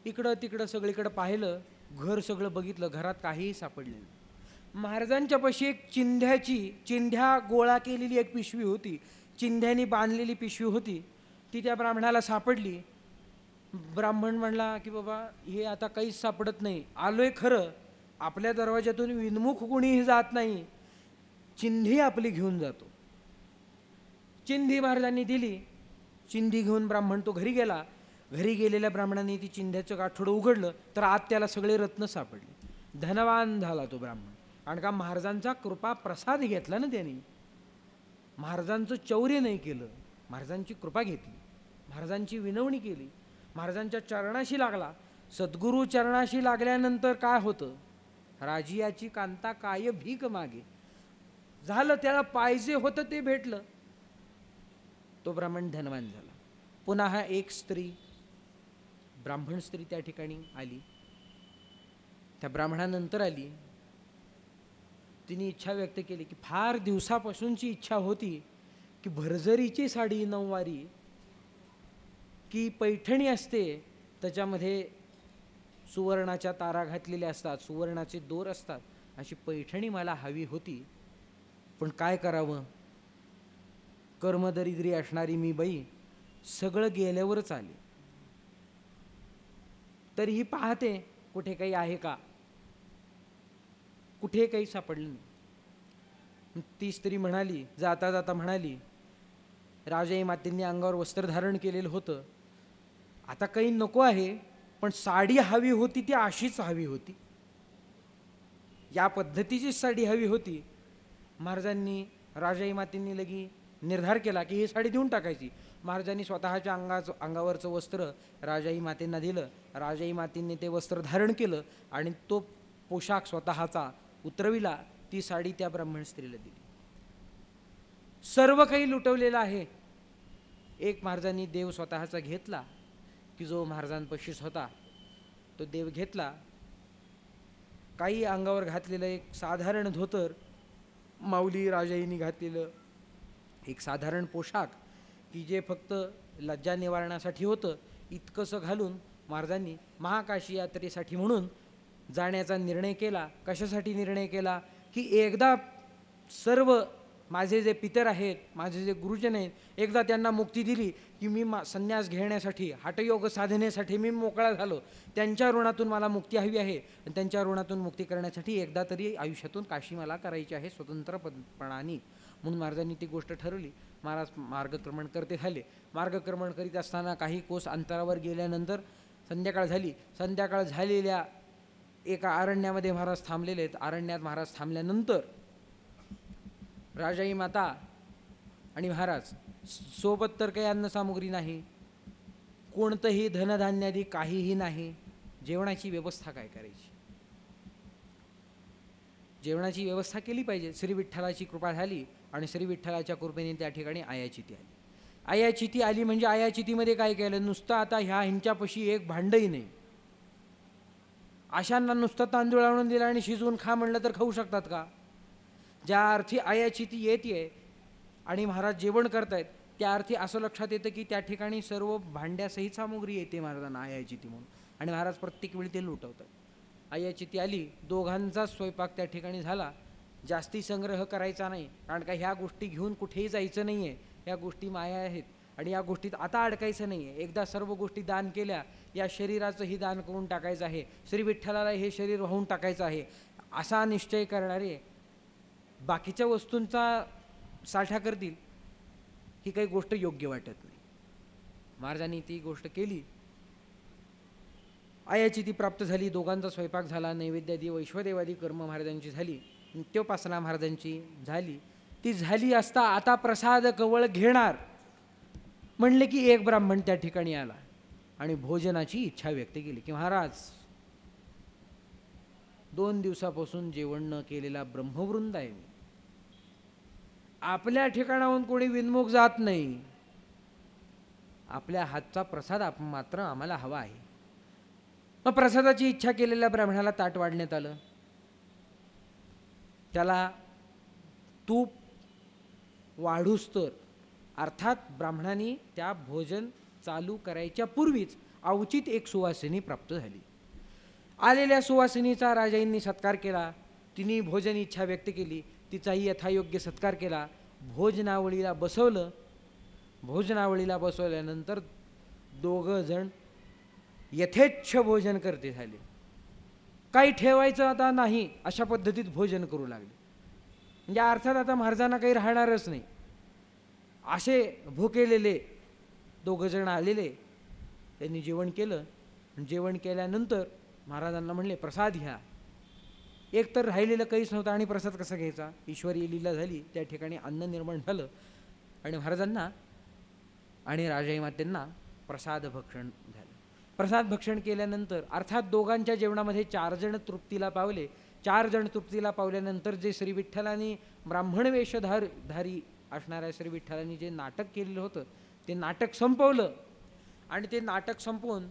इकडं तिकडं सगळीकडं पाहिलं, घर सगळं बघितलं, घरात काहीही सापडलेलं. महाराजांच्या पाशी एक चिंध्या गोळा केलेली एक पिशवी होती, चिंध्यानी बांधलेली पिशवी होती. ती त्या ब्राह्मणाला सापडली. ब्राह्मण म्हणला की बाबा हे आता काहीच सापडत नाही, आलोय खरं, आपल्या दरवाजातून विनमुख कोणीही जात नाही, चिंधी आपली घेऊन जातो. चिंधी महाराजांनी दिली. चिंधी घेऊन ब्राह्मण तो घरी गेला. घरी गेलेल्या ब्राह्मणांनी ती चिंध्याचं गाठोडं उघडलं तर आत त्याला सगळे रत्न सापडले. धनवान झाला तो ब्राह्मण. कारण का महाराजांचा कृपा प्रसाद घेतला ना त्यांनी, महाराजांचं चौर्य नाही केलं, महाराजांची कृपा घेतली. महाराजांची विनवणी केली, महाराजांच्या चरणाशी लागला. सद्गुरू चरणाशी लागल्यानंतर काय होतं? राजियाची कांता काय भीक मागे. झालं, त्याला पाहिजे होतं ते भेटलं. तो ब्राह्मण धनवान झाला. पुन्हा एक स्त्री, ब्राह्मण स्त्री त्या ठिकाणी आली. त्या ब्राह्मणानंतर आली. तिने इच्छा व्यक्त केली की फार दिवसापासूनची इच्छा होती की भरजरीची साडी नऊवारी, की पैठणी असते त्याच्यामध्ये सुवर्णाच्या तारा घातलेल्या असतात, सुवर्णाचे दोर असतात, अशी पैठणी मला हवी होती. पण काय करावं, कर्मदरिद्री असणारी मी बाई सगळं गेल्यावरच आले. तरीही पाहते कुठे काही आहे का, कुठे काही सापडलं नाही. ती स्त्री म्हणाली, जाता जाता म्हणाली, राजाई मातेंनी अंगावर वस्त्र धारण केलेलं होतं, आता काही नको आहे, पण साडी हवी होती ती अशीच हवी होती, या पद्धतीची साडी हवी होती. महाराजांनी, राजाई मातेंनी लगी निर्धार केला की ही साडी देऊन टाकायची. महाराजांनी स्वतःच्या अंगावरचं वस्त्र राजाई मातेंना दिलं. राजाई मातेंनी ते वस्त्र धारण केलं आणि तो पोशाख स्वतःचा उतरविला. ती साडी त्या ब्राह्मण स्त्रीला दिली. सर्व काही लुटवलेलं आहे. एक महाराजांनी देव स्वतःचा घेतला, की जो महाराजांपाशीच होता तो देव घेतला. काही अंगावर घातलेलं एक साधारण धोतर, माऊली राजाईनी घातलेलं एक साधारण पोशाख, की जे फक्त लज्जा निवारणासाठी होतं, इतकंसं घालून महाराजांनी महाकाशी यात्रेसाठी म्हणून जाण्याचा निर्णय केला. कशासाठी निर्णय केला? की एकदा सर्व माझे जे पितर आहेत, माझे जे गुरुजन आहेत, एकदा त्यांना मुक्ती दिली की मी संन्यास घेण्यासाठी, हठयोग साधनेसाठी मी मोकळा झालो. त्यांच्या ऋणातून मला मुक्ती हवी आहे आणि त्यांच्या ऋणातून मुक्ती करण्यासाठी एकदा तरी आयुष्यातून काशी मला करायची आहे स्वतंत्रपणाने. म्हणून महाराजांनी ती गोष्ट ठरवली. महाराज मार्गक्रमण करते झाले. मार्गक्रमण करीत असताना काही कोस अंतरावर गेल्यानंतर संध्याकाळ झाली. संध्याकाळ झालेल्या एका अरण्यामध्ये महाराज थांबलेले आहेत. अरण्यात महाराज थांबल्यानंतर राजाई माता आणि महाराज सोबत तर काही अन्नसामुग्री नाही, कोणतंही धनधान्यादी काहीही नाही. जेवणाची व्यवस्था काय करायची? जेवणाची व्यवस्था केली पाहिजे. श्री विठ्ठलाची कृपा झाली आणि श्री विठ्ठलाच्या कृपेने त्या ठिकाणी आयाचिती आली. आयाचिती आली म्हणजे आयाचितीमध्ये काय केलं? नुसतं आता ह्यांच्यापाशी एक भांडही नाही. अशांना नुसतं तांदूळ आणून दिला आणि शिजवून खा म्हणलं तर खाऊ शकतात का? ज्या अर्थी आयाचिती येते आणि महाराज जेवण करतायत त्या अर्थी असं लक्षात येतं की त्या ठिकाणी सर्व भांड्यासहित सामुग्री येते महाराजांना आयाचिती म्हणून, आणि महाराज प्रत्येक वेळी ते लुटवतात. आयाचिती आली, दोघांचा स्वयंपाक त्या ठिकाणी झाला. जास्ती संग्रह करायचा नाही, कारण का ह्या गोष्टी घेऊन कुठेही जायचं नाही आहे. ह्या गोष्टी माया आहेत आणि या गोष्टीत आता अडकायचं नाही आहे. एकदा सर्व गोष्टी दान केल्या, या शरीराचंही दान करून टाकायचं आहे, श्री विठ्ठलाला हे शरीर वाहून टाकायचं आहे, असा निश्चय करणारे बाकीच्या वस्तूंचा साठा करतील, ही काही गोष्ट योग्य वाटत नाही. महाराजांनी ती गोष्ट केली. आयाची ती प्राप्त झाली. दोघांचा स्वयंपाक झाला. नैवेद्यादी वैश्वदेवादी कर्म महाराजांची झाली. नित्योपासना महाराजांची झाली. ती झाली असता आता प्रसाद कवळ घेणार म्हणले की एक ब्राह्मण त्या ठिकाणी आला आणि भोजनाची इच्छा व्यक्त केली की महाराज 2 दिवसापासून जेवण न केलेला ब्रह्मवृंद आहे मी. आपल्या ठिकाणाहून कोणी विनमुख जात नाही. आपल्या हातचा प्रसाद मात्र आम्हाला हवा आहे. मग प्रसादाची इच्छा केलेल्या ब्राह्मणाला ताट वाढण्यात आलं. त्याला तूप वाढूस तर, अर्थात ब्राह्मणांनी त्या भोजन चालू करायच्या पूर्वीच अवचित एक सुवासिनी प्राप्त झाली. आलेल्या सुवासिनीचा राजांनी सत्कार केला. तिने भोजन इच्छा व्यक्त केली. तिचाही यथायोग्य सत्कार केला. भोजनावळीला बसवलं. भोजनावळीला बसवल्यानंतर दोघं जण यथेच्छ भोजन करते झाले. काही ठेवायचं आता नाही अशा पद्धतीत भोजन करू लागले. म्हणजे अर्थात आता महाराजांना काही राहणारच नाही असे भुकेलेले दोघं जण आलेले. त्यांनी जेवण केलं. जेवण केल्यानंतर महाराजांना म्हणले प्रसाद घ्या. एक तर राहिलेलं काहीच नव्हतं आणि प्रसाद कसा घ्यायचा? ईश्वरी लीला झाली. त्या ठिकाणी अन्न निर्माण झालं आणि महाराजांना आणि राजाई मातेंना प्रसाद भक्षण झालं. प्रसाद भक्षण केल्यानंतर अर्थात दोघांच्या जेवणामध्ये 4 जण तृप्तीला पावले. 4 जण तृप्तीला पावल्यानंतर जे श्री विठ्ठलांनी ब्राह्मण वेशधारी असणाऱ्या श्री विठ्ठलांनी जे नाटक केलेलं होतं ते नाटक संपवलं. आणि ते नाटक संपवून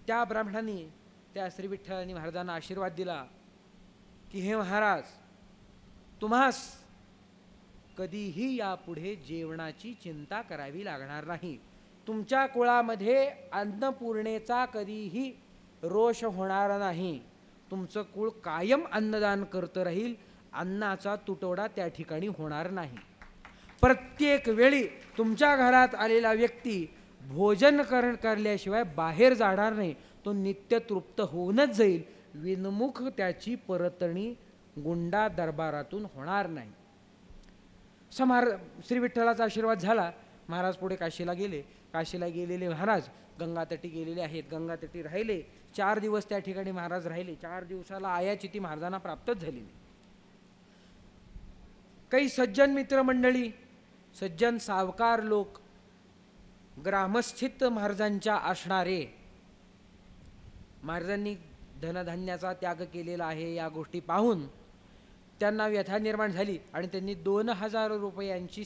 त्या ब्राह्मणांनी त्या श्री विठ्ठलांनी महाराजांना आशीर्वाद दिला की हे महाराज, तुम्हास कधीही यापुढे जेवणाची चिंता करावी लागणार नाही. तुमच्या कुळामध्ये अन्नपूर्णेचा कधीही रोष होणार नाही. तुमचं कुळ कायम अन्नदान करत राहील. अन्नाचा तुटवडा त्या ठिकाणी होणार नाही. प्रत्येक वेळी तुमच्या घरात आलेला व्यक्ती भोजन करल्याशिवाय बाहेर जाणार नाही. तो नित्य तृप्त होऊनच जाईल. विनमुख त्याची परतणी गुंडा दरबारातून होणार नाही. श्री विठ्ठलाचा आशीर्वाद झाला. महाराज पुढे काशीला गेले. काशीला गेलेले महाराज गंगातटी गेलेले आहेत. गंगातटी राहिले 4 दिवस त्या ठिकाणी महाराज राहिले. 4 दिवसाला आयाचिती महाराजांना प्राप्तच झाली नाही. काही सज्जन मित्रमंडळी, सज्जन सावकार लोक, ग्रामस्थित महाराजांच्या असणारे, महाराजांनी धनधान्याचा त्याग केलेला आहे या गोष्टी पाहून त्यांना व्यथा निर्माण झाली आणि त्यांनी 2000 रुपयांची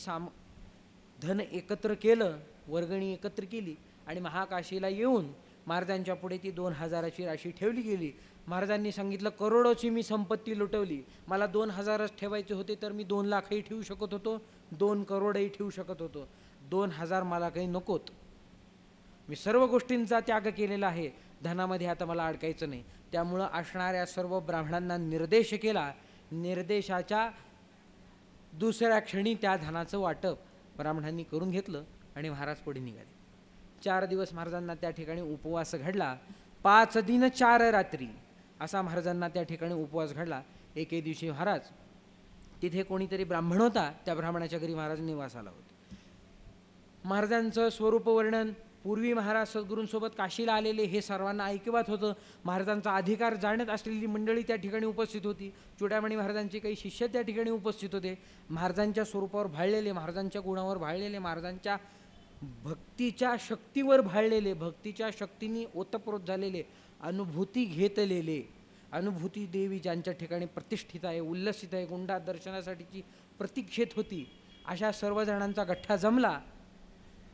धन एकत्र केलं, वर्गणी एकत्र केली आणि महाकाशीला येऊन महाराजांच्या पुढे ती 2000ची राशी ठेवली गेली. महाराजांनी सांगितलं, करोडोची मी संपत्ती लुटवली, मला 2000च ठेवायचे होते तर मी 2 लाखही ठेवू शकत होतो, 2 करोडही ठेवू शकत होतो. 2000 मला काही नकोत. मी सर्व गोष्टींचा त्याग केलेला आहे. धनामध्ये आता मला अडकायचं नाही. त्यामुळं असणाऱ्या सर्व ब्राह्मणांना निर्देश केला. निर्देशाच्या दुसऱ्या क्षणी त्या धनाचं वाटप ब्राह्मणांनी करून घेतलं आणि महाराज पुढे निघाले. 4 दिवस महाराजांना त्या ठिकाणी उपवास घडला. 5 दिन 4 रात्री असा महाराजांना त्या ठिकाणी उपवास घडला. एके दिवशी महाराज तिथे कोणीतरी ब्राह्मण होता, त्या ब्राह्मणाच्या घरी महाराज निवासाला होते. महाराजांचं स्वरूप वर्णन, पूर्वी महाराज सद्गुरूंसोबत काशीला आलेले हे सर्वांना ऐकवत होतं. महाराजांचा अधिकार जाणत असलेली मंडळी त्या ठिकाणी उपस्थित होती. चुडामणी महाराजांचे काही शिष्य त्या ठिकाणी उपस्थित होते. महाराजांच्या स्वरूपावर भाळलेले, महाराजांच्या गुणावर भाळलेले, महाराजांच्या भक्तीच्या शक्तीवर भाळलेले, भक्तीच्या शक्तीने ओतप्रोत झालेले, अनुभूती घेतलेले, अनुभूती देवी ज्यांच्या ठिकाणी प्रतिष्ठित आहे, उल्लसित आहे, गुंडा दर्शनासाठीची प्रतीक्षेत होती, अशा सर्वजणांचा गठ्ठा जमला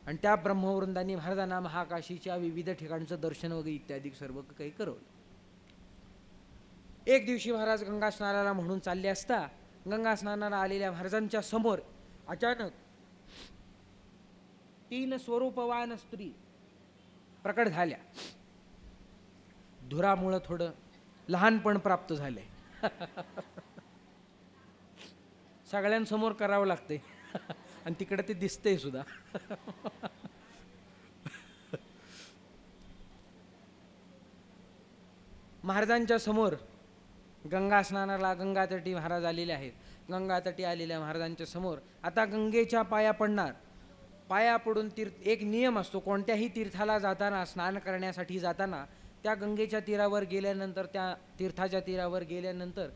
आणि त्या ब्रह्मवृंदांनी महाराजांना महाकाशीच्या विविध ठिकाणचं दर्शन वगैरे इत्यादी सर्व काही करवलं. एक दिवशी महाराज गंगा स्नानाला म्हणून चालले असता गंगा स्नानाला आलेल्या महाराजांच्या समोर अचानक 3 स्वरूपवान स्त्री प्रकट झाल्या. धुरामुळं थोडं लहानपण प्राप्त झाले. सगळ्यांसमोर करावं लागते आणि तिकडे ते दिसतंय सुद्धा. महाराजांच्या समोर गंगा स्नानाला गंगातटी महाराज आलेले आहेत. गंगातटी आलेल्या महाराजांच्या समोर आता गंगेच्या पाया पडणार. पाया पडून एक नियम असतो, कोणत्याही तीर्थाला जाताना, स्नान करण्यासाठी जाताना त्या गंगेच्या तीरावर गेल्यानंतर, त्या तीर्थाच्या तीरावर गेल्यानंतर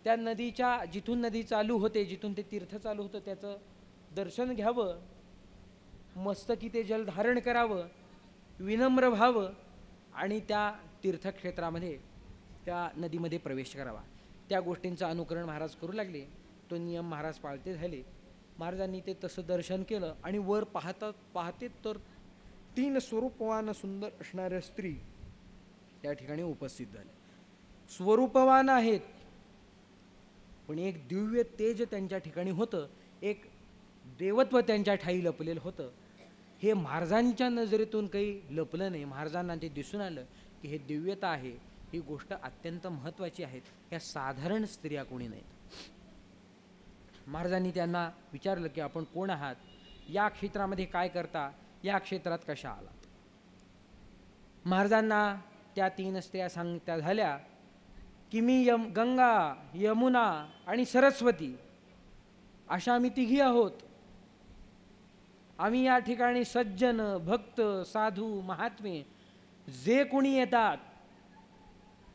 त्या नदीच्या, जिथून नदी चालू होते, जिथून ते तीर्थ चालू होतं त्याचं दर्शन घ्यावं, मस्तकी ते जल धारण करावं, विनम्र व्हावं आणि त्या तीर्थक्षेत्रामध्ये, त्या नदीमध्ये प्रवेश करावा. त्या गोष्टींचं अनुकरण महाराज करू लागले. तो नियम महाराज पाळते झाले. महाराजांनी ते तसं दर्शन केलं आणि वर पाहते तर 3 स्वरूपवान सुंदर असणाऱ्या स्त्री त्या ठिकाणी उपस्थित झाल्या. स्वरूपवान आहेत पण एक दिव्य तेज त्यांच्या ठिकाणी होतं, एक देवत्व त्यांच्या ठाई लपलेलं होतं. हे महाराजांच्या नजरेतून काही लपलं नाही. महाराजांना ते दिसून आलं की हे दिव्यता आहे, ही गोष्ट अत्यंत महत्त्वाची आहे. ह्या साधारण स्त्रिया कोणी नाहीत. महाराजांनी त्यांना विचारलं की आपण कोण आहात, या क्षेत्रामध्ये काय करता, या क्षेत्रात कशा आलात. महाराजांना त्या 3 स्त्रिया सांगत्या झाल्या की मी गंगा, यमुना आणि सरस्वती अशा आम्ही 3 आहोत. आम्ही या ठिकाणी सज्जन, भक्त, साधू, महात्मे जे कोणी येतात,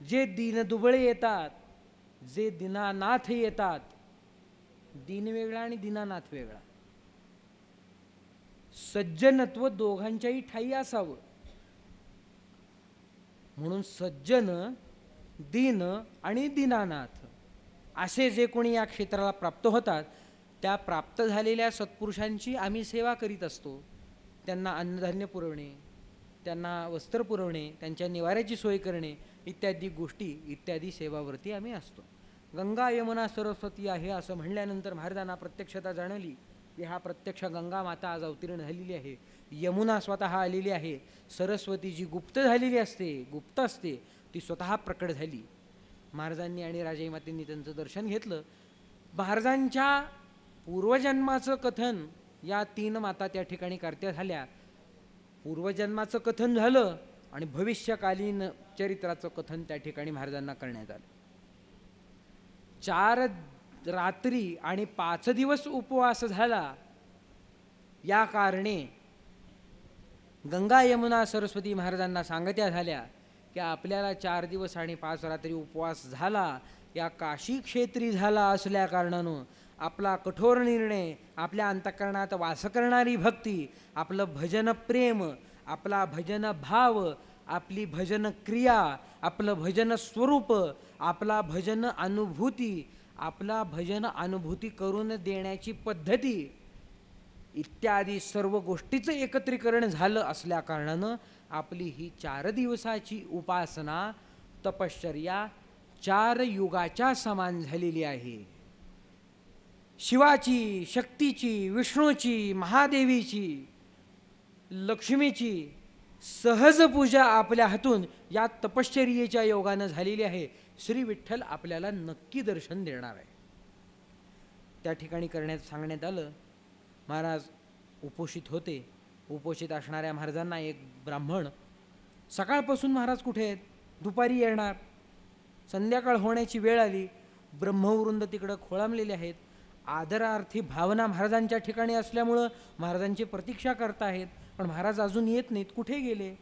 जे दीनदुबळे येतात, जे दीनानाथ येतात, दीन वेगळा आणि दीनानाथ वेगळा, सज्जनत्व दोघांच्याही ठायी असावं. म्हणून सज्जन, दीन आणि दीनानाथ असे जे कोणी या क्षेत्राला प्राप्त होतात, त्या प्राप्त झालेल्या सत्पुरुषांची आम्ही सेवा करीत असतो. त्यांना अन्नधान्य पुरवणे, त्यांना वस्त्र पुरवणे, त्यांच्या निवाऱ्याची सोय करणे इत्यादी गोष्टी, इत्यादी सेवावरती आम्ही असतो. गंगा यमुना सरस्वती आहे असं म्हणल्यानंतर महाराजांना प्रत्यक्षता जाणवली की हा प्रत्यक्ष गंगा माता आज अवतीर्ण झालेली आहे. यमुना स्वतः आलेली आहे. सरस्वती जी गुप्त झालेली असते, गुप्त असते, ती स्वतः प्रकट झाली. महाराजांनी आणि राजाई मातेंनी त्यांचं दर्शन घेतलं. महाराजांच्या पूर्वजन्माचं कथन या तीन माता त्या ठिकाणी करत्या झाल्या. पूर्वजन्माचं कथन झालं आणि भविष्यकालीन चरित्राचं कथन त्या ठिकाणी महाराजांना करण्यात आलं. 4 रात्री आणि 5 दिवस उपवास झाला. या कारणे गंगा यमुना सरस्वती महाराजांना सांगत्या झाल्या की आपल्याला 4 दिवस आणि 5 रात्री उपवास झाला, या काशी क्षेत्री झाला असल्या कारणानं आपला कठोर निर्णय, आपल्या अंतःकरणात वास करणारी भक्ती, आपलं भजन प्रेम, आपला भजन भाव, आपली भजन क्रिया, आपलं भजन स्वरूप, आपला भजन अनुभूती, आपला भजन अनुभूती करून देण्याची पद्धती इत्यादी सर्व गोष्टीचं एकत्रीकरण झालं असल्या कारणानं आपली ही 4 दिवसाची उपासना, तपश्चर्या 4 युगाच्या समान झालेली आहे. शिवाची, शक्तीची, विष्णूची, महादेवीची, लक्ष्मीची सहज पूजा आपल्या हातून या तपश्चर्येच्या योगानं झालेली आहे. श्री विठ्ठल आपल्याला नक्की दर्शन देणार आहे. त्या ठिकाणी सांगण्यात आलं. महाराज उपोषित होते. उपोषित असणाऱ्या महाराजांना एक ब्राह्मण, सकाळपासून महाराज कुठे आहेत, दुपारी येणार, संध्याकाळ होण्याची वेळ आली, ब्रह्मवृंद तिकडं खोळंबलेले आहेत. आदरार्थी भावना महाराजांच्या ठिकाणी असल्यामुळं महाराजांची प्रतीक्षा करताहेत, पण महाराज अजून येत नाहीत, कुठे गेले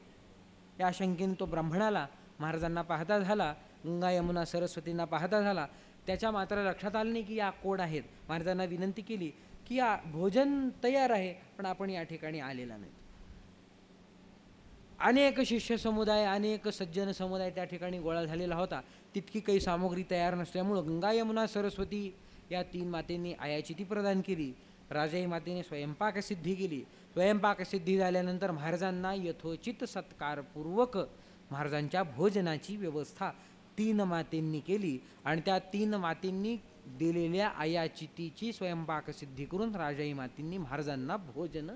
या शंकेने तो ब्राह्मणाला महाराजांना पाहता झाला, गंगा यमुना सरस्वतींना पाहता झाला. त्याच्या मात्र लक्षात आलं नाही की या कोण आहेत. महाराजांना विनंती केली की या भोजन तयार आहे, पण आपण या ठिकाणी आलेला नाही. अनेक शिष्य समुदाय, अनेक सज्जन समुदाय त्या ठिकाणी गोळा झालेला होता. तितकी काही सामग्री तयार नसल्यामुळं गंगा यमुना सरस्वती या 3 मातेंनी आयाचिती प्रदान केली. राजाई मातेने स्वयंपाक सिद्धी केली. स्वयंपाक सिद्धी झाल्यानंतर महाराजांना यथोचित सत्कारपूर्वक महाराजांच्या भोजनाची व्यवस्था 3 मातेंनी केली आणि त्या 3 मातेंनी दिलेल्या आयाचितीची स्वयंपाक सिद्धी करून राजाई मातेंनी महाराजांना भोजन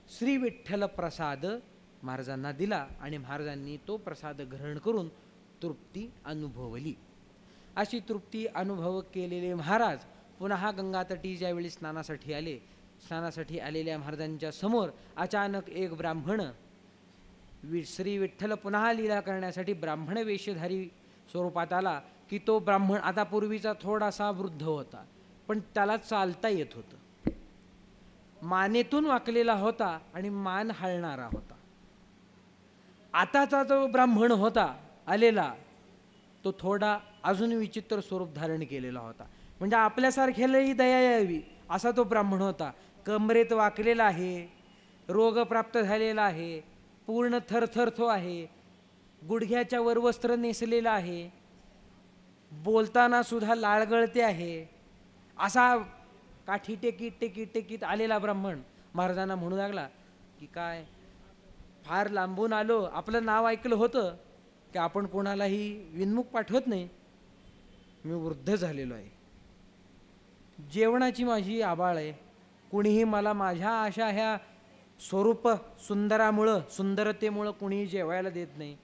श्री विठ्ठल प्रसाद महाराजांना दिला आणि महाराजांनी तो प्रसाद ग्रहण करून तृप्ती अनुभवली. अशी तृप्ती अनुभव केलेले महाराज पुन्हा गंगातटी ज्यावेळी स्नानासाठी आले, स्नानासाठी आलेल्या महाराजांच्या समोर अचानक एक ब्राह्मण श्री विठ्ठल पुन्हा लीला करण्यासाठी ब्राह्मण वेशधारी स्वरूपात आला की तो ब्राह्मण आता पूर्वीचा थोडासा वृद्ध होता, पण त्याला चालता येत होतं. मानेतून वाकलेला होता आणि मान हलणारा होता. आताचा जो ब्राह्मण होता आलेला, तो थोडा अजून विचित्र स्वरूप धारण केलेला होता. म्हणजे आपल्यासारख्यालाही दया यावी असा तो ब्राह्मण होता. कमरेत वाकलेला आहे, रोग प्राप्त झालेला आहे, पूर्ण थरथर तो आहे, गुडघ्याच्या वर वस्त्र नेसलेलं आहे, बोलताना सुद्धा लाळ गळते आहे. असा काठी टेकीत टेकीत टेकीत आलेला ब्राह्मण महाराजांना म्हणू लागला की काय फार लांबून आलो, आपलं नाव ऐकलं होतं की आपण कोणालाही विनमुख पाठवत नाही, मी वृद्ध झालेलो आहे, जेवणाची माझी आबाळ आहे, कुणीही मला माझ्या अशा ह्या स्वरूप सुंदरतेमुळं कुणीही जेवायला देत नाही,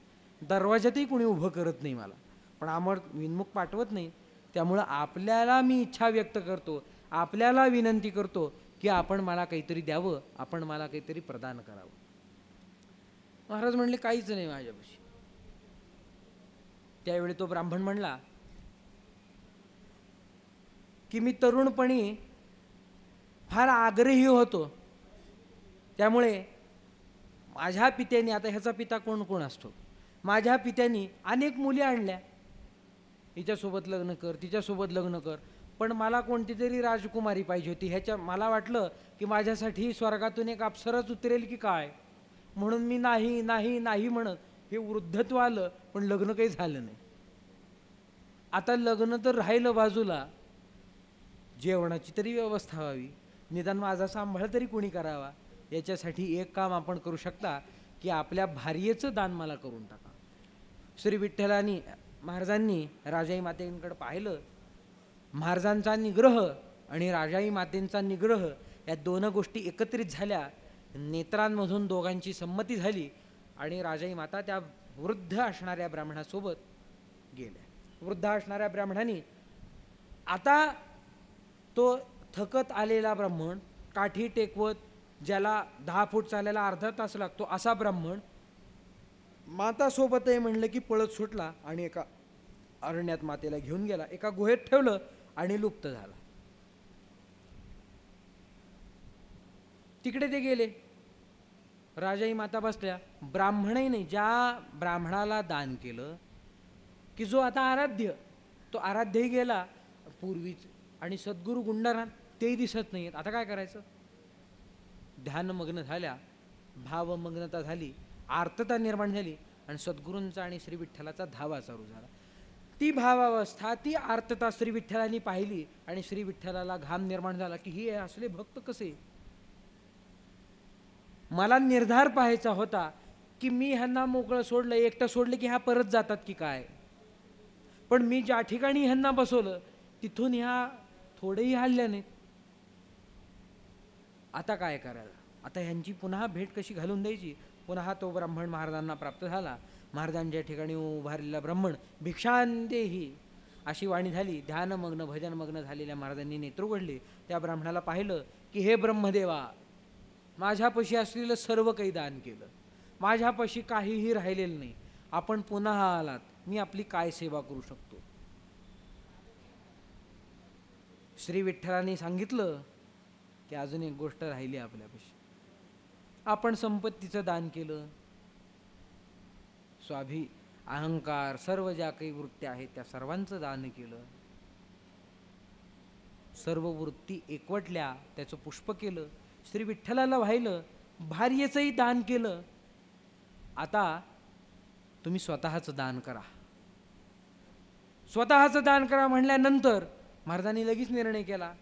दरवाजातही कुणी उभं करत नाही मला, पण आम्हाला विनमुख पाठवत नाही. त्यामुळं आपल्याला मी इच्छा व्यक्त करतो, आपल्याला विनंती करतो की आपण मला काहीतरी द्यावं, आपण मला काहीतरी प्रदान करावं. महाराज म्हणले काहीच नाही माझ्यापाशी. त्यावेळी तो ब्राह्मण म्हणला की मी तरुणपणी फार आग्रही होतो, त्यामुळे माझ्या पित्याने, आता ह्याचा पिता कोण कोण असतो, माझ्या पित्याने अनेक मुली आणल्या, हिच्यासोबत लग्न कर, तिच्यासोबत लग्न कर, पण मला कोणती तरी राजकुमारी पाहिजे होती. ह्याच्या मला वाटलं की माझ्यासाठी स्वर्गातून एक अप्सराच उतरेल की काय, म्हणून मी नाही नाही नाही म्हणत हे वृद्धत्व आलं, पण लग्न काही झालं नाही. आता लग्न तर राहिलं बाजूला, जेवणाची तरी व्यवस्था व्हावी, निदान माझा सांभाळ तरी कोणी करावा. याच्यासाठी एक काम आपण करू शकता की आपल्या भार्येचं दान मला करून टाका. श्री विठ्ठलानी महाराजांनी राजाई मातेकडे पाहिलं. महाराजांचा निग्रह आणि राजाई मातेंचा निग्रह या दोन गोष्टी एकत्रित झाल्या. नेत्रांमधून दोघांची संमती झाली आणि राजाई माता त्या वृद्ध असणाऱ्या ब्राह्मणासोबत गेल्या. वृद्ध असणाऱ्या ब्राह्मणाने, आता तो थकत आलेला ब्राह्मण, काठी टेकवत, ज्याला 10 फूट चालायला अर्धा तास लागतो असा ब्राह्मण, माता सोबत आहे म्हणलं की पळत सुटला आणि एका अरण्यात मातेला घेऊन गेला, एका गुहेत ठेवलं आणि लुप्त झाला. तिकडे ते गेले. राजाई माता बसल्या. ब्राह्मणही नाही, ज्या ब्राह्मणाला दान केलं की जो आता आराध्य, तो आराध्यही गेला पूर्वीच, आणि सद्गुरू गुंडाराम तेही दिसत नाहीत. आता काय करायचं? ध्यानमग्न झाल्या, भावमग्नता झाली, आर्तता निर्माण झाली आणि सद्गुरूंचा आणि श्री विठ्ठलाचा धावा चालू झाला. ती भावावस्था, ती आर्तता श्री विठ्ठलांनी पाहिली आणि श्री विठ्ठलाला घाम निर्माण झाला की हे असले भक्त कसे. मला निर्धार पाहायचा होता की मी ह्यांना मोकळं सोडलं, एकटं सोडलं की ह्या परत जातात की काय, पण मी ज्या ठिकाणी ह्यांना बसवलं तिथून ह्या थोडेही हल्ल्या नाहीत. आता काय करायला? आता ह्यांची पुन्हा भेट कशी घालून द्यायची? पुन्हा तो ब्राह्मण महाराजांना प्राप्त झाला. महाराजांच्या ठिकाणी उभारलेला ब्राह्मण भिक्षांदेही अशी वाणी झाली. ध्यानमग्न भजनमग्न झालेल्या महाराजांनी नेत्र उघडले. त्या ब्राह्मणाला पाहिलं की हे ब्रह्मदेवा, माझ्यापाशी असलेलं सर्व काही दान केलं, माझ्यापाशी काहीही राहिलेलं नाही, आपण पुन्हा आलात, मी आपली काय सेवा करू शकतो? श्री विठ्ठलांनी सांगितलं की अजून एक गोष्ट राहिली आपल्यापाशी. आपण संपत्तीचं दान केलं, स्वाभी अहंकार सर्व ज्या काही वृत्त्या आहेत त्या सर्वांचं दान केलं, सर्व वृत्ती एकवटल्या, त्याचं पुष्प केलं, श्री विठ्ठलाला वाहिलं, भार्येचंही दान केलं. आता तुम्ही स्वतःचं दान करा. स्वतःचं दान करा म्हणल्यानंतर महाराजांनी लगेच निर्णय केला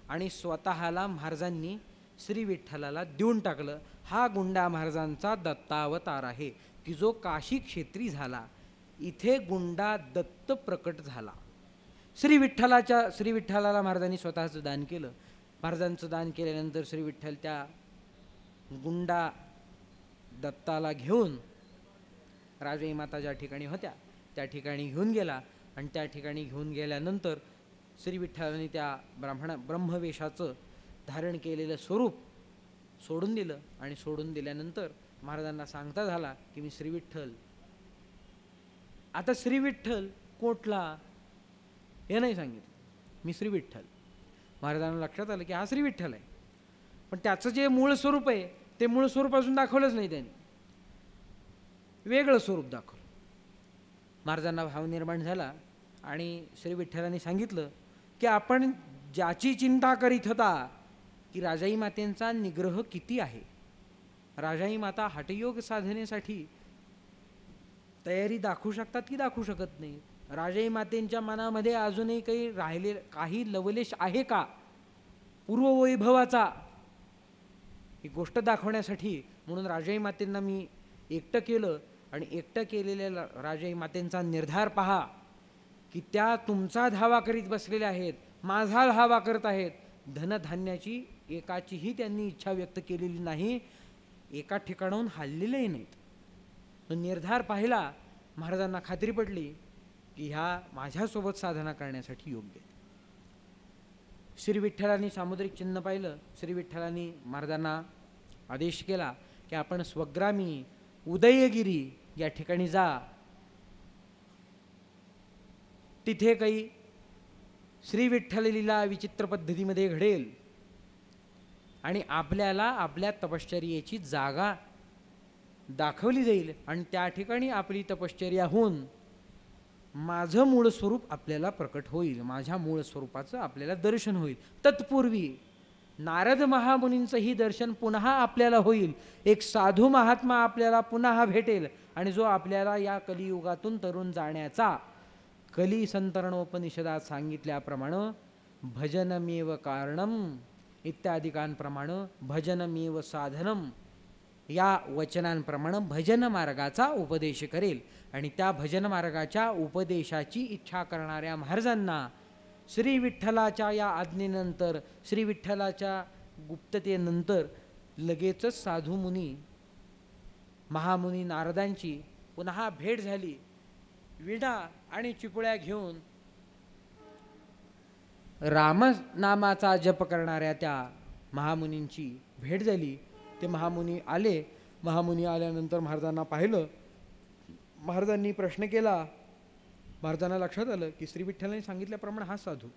आणि स्वतःला महाराजांनी श्री विठ्ठलाला देऊन टाकलं. हा गुंडा महाराजांचा दत्तावतार आहे की जो काशी क्षेत्री झाला. इथे गुंडा दत्त प्रकट झाला. श्री विठ्ठलाला महाराजांनी स्वतःचं दान केलं. महाराजांचं दान केल्यानंतर श्री विठ्ठल त्या गुंडा दत्ताला घेऊन राजाई माता ज्या ठिकाणी होत्या त्या ठिकाणी घेऊन गेला आणि त्या ठिकाणी घेऊन गेल्यानंतर श्री विठ्ठलाने त्या ब्रह्मवेशाचं धारण केलेलं स्वरूप सोडून दिलं आणि सोडून दिल्यानंतर महाराजांना सांगता झाला की मी श्री विठ्ठल. आता श्री विठ्ठल कोटला हे नाही सांगितलं, मी श्री विठ्ठल. महाराजांना लक्षात आलं की हा श्री विठ्ठल आहे, पण त्याचं जे मूळ स्वरूप आहे ते मूळ स्वरूप अजून दाखवलंच नाही त्यांनी, वेगळं स्वरूप दाखवलं. महाराजांना भाव निर्माण झाला आणि श्री विठ्ठलांनी सांगितलं की आपण ज्याची चिंता करीत होता की राजाई मातेंचा निग्रह किती आहे, राजाई माता हठयोग साधनेसाठी तयारी दाखवू शकतात की दाखवू शकत नाही, राजाई मातेंच्या मनामध्ये अजूनही काही लवलेश आहे का पूर्ववैभवाचा, ही गोष्ट दाखवण्यासाठी म्हणून राजाई मातेंना मी एकटं केलं आणि एकटं केलेल्या राजाई मातेंचा निर्धार पहा की त्या तुमचा धावा करीत बसलेल्या आहेत, माझा धावा करत आहेत. धनधान्याची एकाचीही त्यांनी इच्छा व्यक्त केलेली नाही, एका ठिकाणाहून हललेलेही नाहीत. तो निर्धार पाहिला, महाराजांना खात्री पडली की ह्या माझ्यासोबत साधना करण्यासाठी योग्य आहे. श्री विठ्ठलांनी सामुद्रिक चिन्ह पाहिलं. श्री विठ्ठलांनी महाराजांना आदेश केला की आपण स्वग्रामी उदयगिरी या ठिकाणी जा, तिथे काही श्री विठ्ठल लीला विचित्र पद्धतीमध्ये घडेल आणि आपल्याला आपल्या तपश्चर्येची जागा दाखवली जाईल आणि त्या ठिकाणी आपली तपश्चर्या होऊन माझं मूळ स्वरूप आपल्याला प्रकट होईल, माझ्या मूळ स्वरूपाचं आपल्याला दर्शन होईल. तत्पूर्वी नारद महामुनींचंही दर्शन पुन्हा आपल्याला होईल. एक साधू महात्मा आपल्याला पुन्हा भेटेल आणि जो आपल्याला या कलियुगातून तरुण जाण्याचा, कली संतरणोपनिषदात सांगितल्याप्रमाणे भजनमेव कारणम इत्यादिकांप्रमाणे भजनमेव साधनम या वचनांप्रमाणे भजन मार्गाचा उपदेश करेल. आणि त्या भजन मार्गाच्या उपदेशाची इच्छा करणाऱ्या महाराजांना श्री विठ्ठलाच्या या आज्ञेनंतर, श्री विठ्ठलाच्या गुप्ततेनंतर लगेचच साधू मुनी महामुनी नारदांची पुन्हा भेट झाली. विणा आणि चिपुळ्या घेऊन रामनामाचा जप करणाऱ्या त्या महामुनींची भेट झाली. ते महामुनी आले. महामुनी आल्यानंतर महाराजांना पाहिलं. महाराजांनी प्रश्न केला. महाराजांना लक्षात आलं की श्री विठ्ठलांनी सांगितल्याप्रमाणे हा साधू,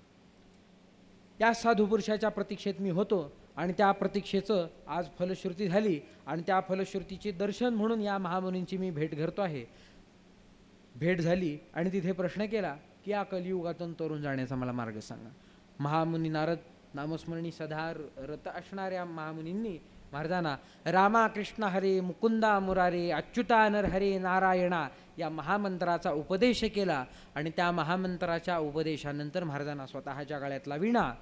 या साधू पुरुषाच्या प्रतीक्षेत मी होतो आणि त्या प्रतीक्षेचं आज फलश्रुती झाली आणि त्या फलश्रुतीचे दर्शन म्हणून या महामुनींची मी भेट करतो आहे. भेट झाली आणि तिथे प्रश्न केला की या कलियुगातून तरुण जाण्याचा मला मार्ग सांगा. महामुनी नारद नामस्मरणी सदा रत असणाऱ्या महामुनींनी महाराजांना रामा कृष्ण हरे मुकुंदा मुरारे अच्युता नर हरे नारायणा या महामंत्राचा उपदेश केला. आणि त्या महामंत्राच्या उपदेशानंतर महाराजांना स्वतःच्या गळ्यातला विणा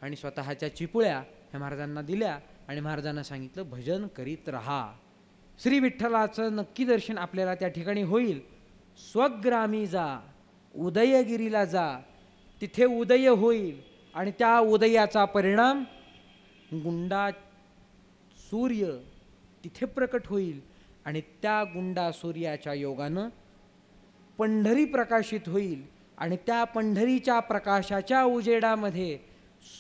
आणि स्वतःच्या चिपुळ्या ह्या महाराजांना दिल्या आणि महाराजांना सांगितलं भजन करीत राहा. श्री विठ्ठलाचं नक्की दर्शन आपल्याला त्या ठिकाणी होईल. स्वग्रामी जा, उदयगिरीला जा, तिथे उदय होईल आणि त्या उदयाचा परिणाम गुंडा सूर्य तिथे प्रकट होईल आणि त्या गुंडा सूर्याच्या योगानं पंढरी प्रकाशित होईल आणि त्या पंढरीच्या प्रकाशाच्या उजेडामध्ये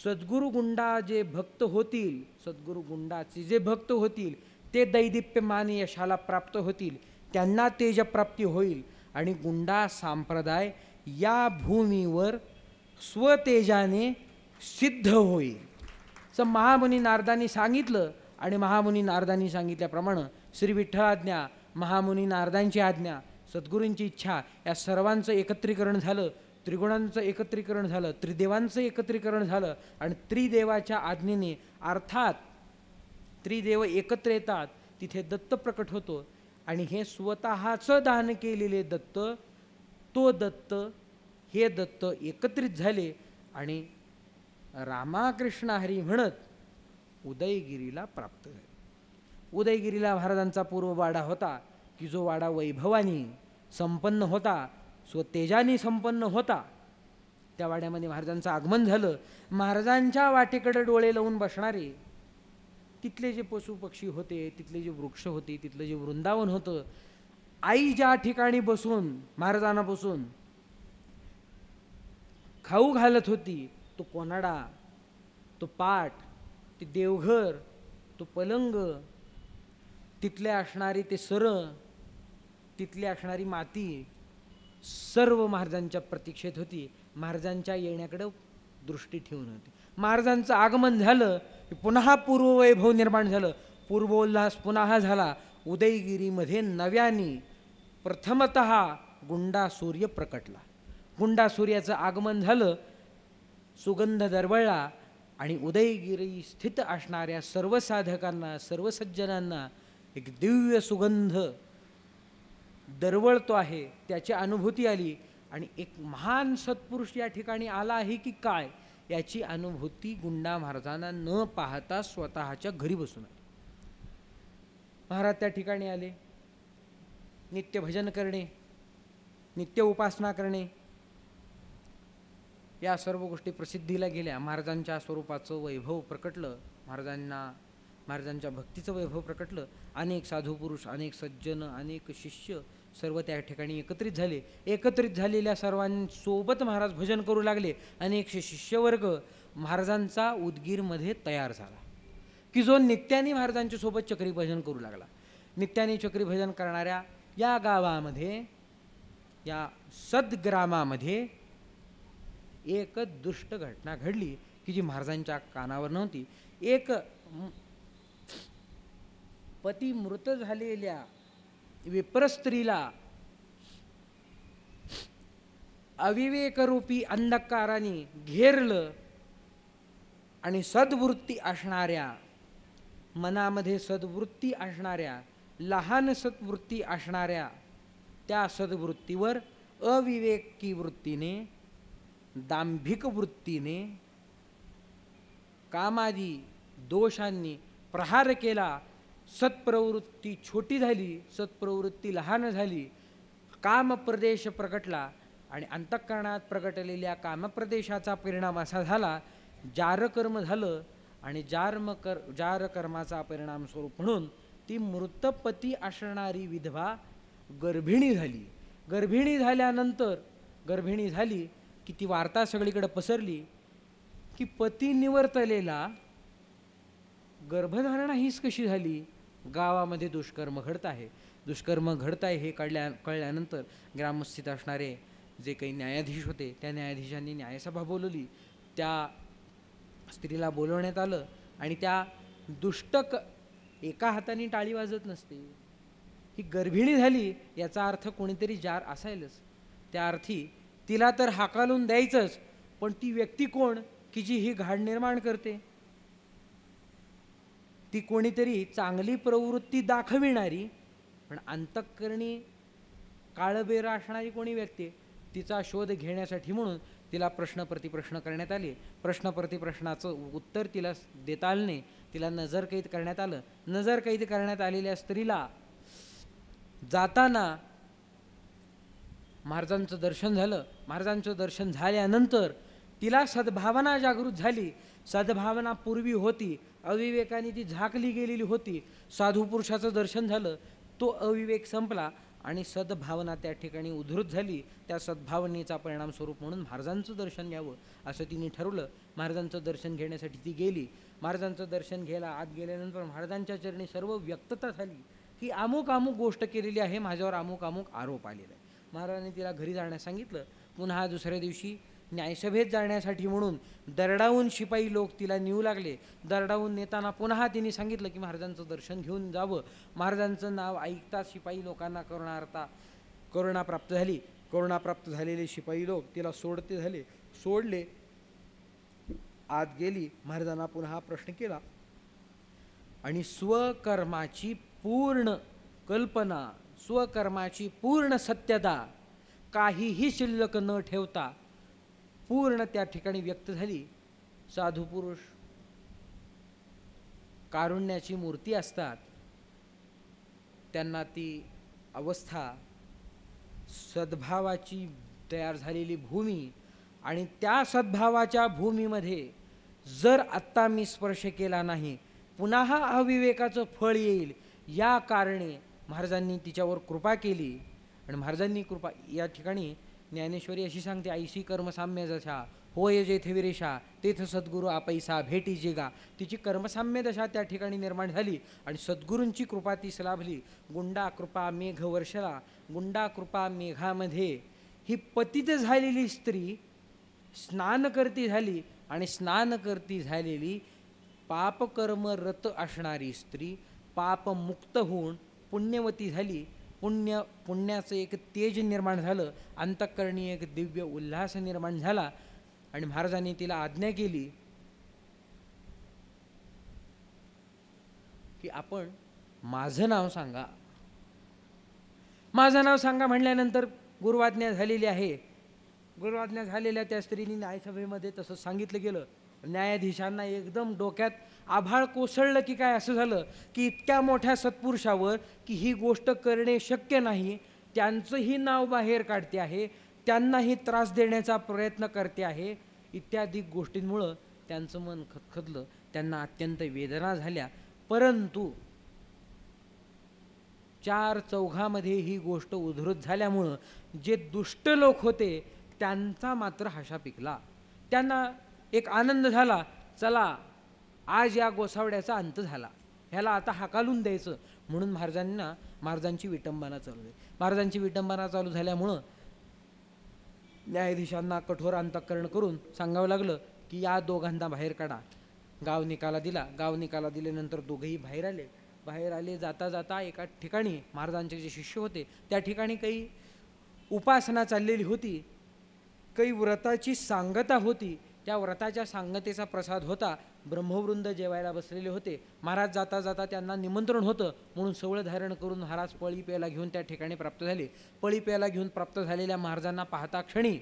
सद्गुरु गुंडा जे भक्त होतील, सद्गुरु गुंडाचे जे भक्त होतील ते दैदिप्यमान यशाला प्राप्त होतील, त्यांना तेजप्राप्ती होईल आणि गुंडा संप्रदाय या भूमीवर स्वतेजाने सिद्ध होईल. असं महामुनी नारदांनी सांगितलं. आणि महामुनी नारदांनी सांगितल्याप्रमाणे श्री विठ्ठलाज्ञा, महामुनी नारदांची आज्ञा, सद्गुरूंची इच्छा या सर्वांचं एकत्रीकरण झालं. त्रिगुणांचं एकत्रीकरण झालं, त्रिदेवांचं एकत्रीकरण झालं आणि त्रिदेवाच्या आज्ञेने अर्थात त्रिदेव एकत्र येतात तिथे दत्त प्रकट होतो. आणि हे स्वतःचं दान केलेले दत्त, तो दत्त, हे दत्त एकत्रित झाले आणि रामाकृष्ण हरी म्हणत उदयगिरीला प्राप्त झाले. उदयगिरीला महाराजांचा पूर्व वाडा होता की जो वाडा वैभवानी संपन्न होता, स्वतेजानी संपन्न होता. त्या वाड्यामध्ये महाराजांचं आगमन झालं. महाराजांच्या वाटेकडे डोळे लावून बसणारे तिथले जे पशु पक्षी होते, तिथले जे वृक्ष होते, तिथलं जे वृंदावन होतं, आई ज्या ठिकाणी बसून महाराजांना बसून खाऊ घालत होती, तो कोनाडा, तो पाट, ते देवघर, तो पलंग, तिथले असणारी ते सर, तिथली असणारी माती सर्व महाराजांच्या प्रतीक्षेत होती. महाराजांच्या येण्याकडे दृष्टी ठेवून होती. महाराजांचं आगमन झालं की पुन्हा पूर्ववैभव निर्माण झालं, पूर्वोल्हास पुन्हा झाला. उदयगिरीमध्ये नव्याने प्रथमतः गुंडा सूर्य प्रकटला. गुंडा सूर्याचं आगमन झालं, सुगंध दरवळला आणि उदयगिरी स्थित असणाऱ्या सर्व साधकांना, सर्व सज्जनांना एक दिव्य सुगंध दरवळतो आहे त्याची अनुभूती आली. आणि एक महान सत्पुरुष या ठिकाणी आला आहे की काय याची अनुभूती गुंडा महाराजांना न पाहता स्वतःच्या घरी बसून आली. महाराज त्या ठिकाणी आले. नित्य भजन करणे, नित्य उपासना करणे या सर्व गोष्टी प्रसिद्धीला गेल्या. महाराजांच्या स्वरूपाचं वैभव प्रकटलं, महाराजांच्या भक्तीचं वैभव प्रकटलं. अनेक साधू पुरुष, अनेक सज्जन, अनेक शिष्य सर्व त्या ठिकाणी एकत्रित झाले. एकत्रित झालेल्या सर्वांसोबत महाराज भजन करू लागले. अनेक शिष्यवर्ग महाराजांचा उदगीरमध्ये तयार झाला की जो नित्याने महाराजांच्या सोबत चक्री भजन करू लागला. नित्याने चक्री भजन करणाऱ्या या गावामध्ये, या सद्ग्रामामध्ये एक दुष्ट घटना घडली की जी महाराजांच्या कानावर नव्हती. एक पती मृत झालेल्या विप्र स्त्रीला अविवेकरूपी अंधकाराने घेरलं आणि सद्वृत्ती असणाऱ्या, मनामध्ये सद्वृत्ती असणाऱ्या, लहान सद्वृत्ती असणाऱ्या त्या सद्वृत्तीवर अविवेकी वृत्तीने, दांभिक वृत्तीने, कामादी दोषांनी प्रहार केला. सत्प्रवृत्ती छोटी झाली, सत्प्रवृत्ती लहान झाली, कामप्रदेश प्रगटला आणि अंतःकरणात प्रगटलेल्या कामप्रदेशाचा परिणाम असा झाला, जारकर्म झालं आणि जारकर्माचा परिणाम स्वरूप म्हणून ती मृतपती असणारी विधवा गर्भिणी झाली. गर्भिणी झाल्यानंतर गर्भिणी झाली की ती वार्ता सगळीकडे पसरली की पती निवर्तलेला गर्भधारणा हीच कशी झाली, गावामध्ये दुष्कर्म घडत आहे. दुष्कर्म घडत आहे हे कळल्यानंतर ग्रामस्थित असणारे जे काही न्यायाधीश होते त्या न्यायाधीशांनी न्यायसभा बोलवली. त्या स्त्रीला बोलवण्यात आलं आणि त्या एका हाताने टाळी वाजत नसते, ही गर्भिणी झाली याचा अर्थ कोणीतरी जार असायलच. त्या अर्थी तिला तर हाकालून द्यायचंच, पण ती व्यक्ती कोण की जी ही घाण निर्माण करते? ती कोणीतरी चांगली प्रवृत्ती दाखविणारी पण अंतःकरणी काळबेर असणारी कोणी व्यक्ती, तिचा शोध घेण्यासाठी म्हणून तिला प्रश्न प्रतिप्रश्न करण्यात आले. प्रश्न प्रतिप्रश्नाचं उत्तर तिला देता आलं नाही. तिला नजरकैद करण्यात आलं. नजरकैद करण्यात आलेल्या स्त्रीला जाताना महाराजांचं दर्शन झालं. महाराजांचं दर्शन झाल्यानंतर तिला सद्भावना जागृत झाली. सद्भावना पूर्वी होती, अविवेकाने ती झाकली गेलेली होती. साधू पुरुषाचं दर्शन झालं, तो अविवेक संपला आणि सद्भावना त्या ठिकाणी उद्धृत झाली. त्या सद्भावनेचा परिणाम स्वरूप म्हणून महाराजांचं दर्शन घ्यावं असं तिने ठरवलं. महाराजांचं दर्शन घेण्यासाठी ती गेली. महाराजांचं दर्शन घ्यायला आत गेल्यानंतर महाराजांच्या चरणी सर्व व्यक्तता झाली की अमुक अमुक गोष्ट केलेली आहे, माझ्यावर अमुक अमुक आरोप आलेला आहे. महाराजांनी तिला घरी जाण्यास सांगितलं. पुन्हा दुसऱ्या दिवशी न्यायसभेत जाण्यासाठी म्हणून दरडावून शिपाई लोक तिला नेऊ लागले. दरडावून नेताना पुन्हा तिने सांगितलं की महाराजांचं दर्शन घेऊन जावं. महाराजांचं नाव ऐकताच शिपाई लोकांना करुणा प्राप्त झाली. करुणा प्राप्त झालेले शिपाई लोक तिला सोडले, आत गेली. महाराजांना पुन्हा प्रश्न केला आणि स्वकर्माची पूर्ण कल्पना, स्वकर्माची पूर्ण सत्यता काहीही शिल्लक न ठेवता पूर्ण त्या ठिकाणी व्यक्त झाली. साधू पुरुष कारुण्याची मूर्ती असतात, त्यांना ती अवस्था सद्भावाची तयार झालेली भूमी आणि त्या सद्भावाच्या भूमीमध्ये जर आत्ता मी स्पर्श केला नाही पुन्हा हा अविवेकाचं फळ येईल, या कारणे महाराजांनी तिच्यावर कृपा केली. आणि महाराजांनी कृपा, या ठिकाणी ज्ञानेश्वरी अशी सांगते, ऐशी कर्मसाम्य दशा होय जेथे विरेशा तेथ सद्गुरू आपैसा भेटी जिगा. तिची कर्मसाम्य दशा त्या ठिकाणी निर्माण झाली आणि सद्गुरूंची कृपा तीस लाभली. गुंडा कृपा मेघ वर्षला, गुंडा कृपा मेघामध्ये ही पतित झालेली स्त्री स्नानकर्ती झाली आणि स्नानकर्ती झालेली पापकर्मरत असणारी स्त्री पापमुक्त होऊन पुण्यवती झाली. पुण्याचं एक तेज निर्माण झालं, अंतःकरणी एक दिव्य उल्हास निर्माण झाला आणि महाराजांनी तिला आज्ञा केली की आपण माझं नाव सांगा. माझं नाव सांगा म्हणल्यानंतर गुरुआज्ञा झालेली आहे. गुरुआज्ञा झालेल्या त्या स्त्रीने न्यायसभेमध्ये तसं सांगितलं गेलं. न्यायाधीशांना एकदम डोक्यात आभाळ कोसळलं की काय, असं झालं की इतक्या मोठ्या सत्पुरुषावर की ही गोष्ट करणे शक्य नाही, त्यांचंही नाव बाहेर काढते आहे, त्यांनाही त्रास देण्याचा प्रयत्न करते आहे, इत्यादी गोष्टींमुळं त्यांचं मन खदखदलं. त्यांना अत्यंत वेदना झाल्या. परंतु चार चौघामध्ये ही गोष्ट उद्धृत झाल्यामुळं जे दुष्ट लोक होते त्यांचा मात्र हशा पिकला. त्यांना एक आनंद झाला, चला आज या गोसावड्याचा अंत झाला, ह्याला आता हाकालून द्यायचं. म्हणून महाराजांची विटंबना चालू आहे. महाराजांची विटंबना चालू झाल्यामुळं न्यायाधीशांना कठोर अंतःकरण करून सांगावं लागलं की या दोघांना बाहेर काढा. गाव निकाला दिला. गाव निकाला दिल्यानंतर दोघंही बाहेर आले. जाता जाता एका ठिकाणी महाराजांचे जे शिष्य होते त्या ठिकाणी काही उपासना चाललेली होती. काही व्रताची सांगता होती. त्या व्रताच्या सांगतेचा प्रसाद होता. ब्रह्मवृंद जेवायला बसलेले होते. महाराज जाता जाता त्यांना निमंत्रण होतं म्हणून सवळ धारण करून महाराज पळी प्यायला घेऊन त्या ठिकाणी प्राप्त झाले. पळी प्यायला घेऊन प्राप्त झालेल्या महाराजांना पाहता क्षणी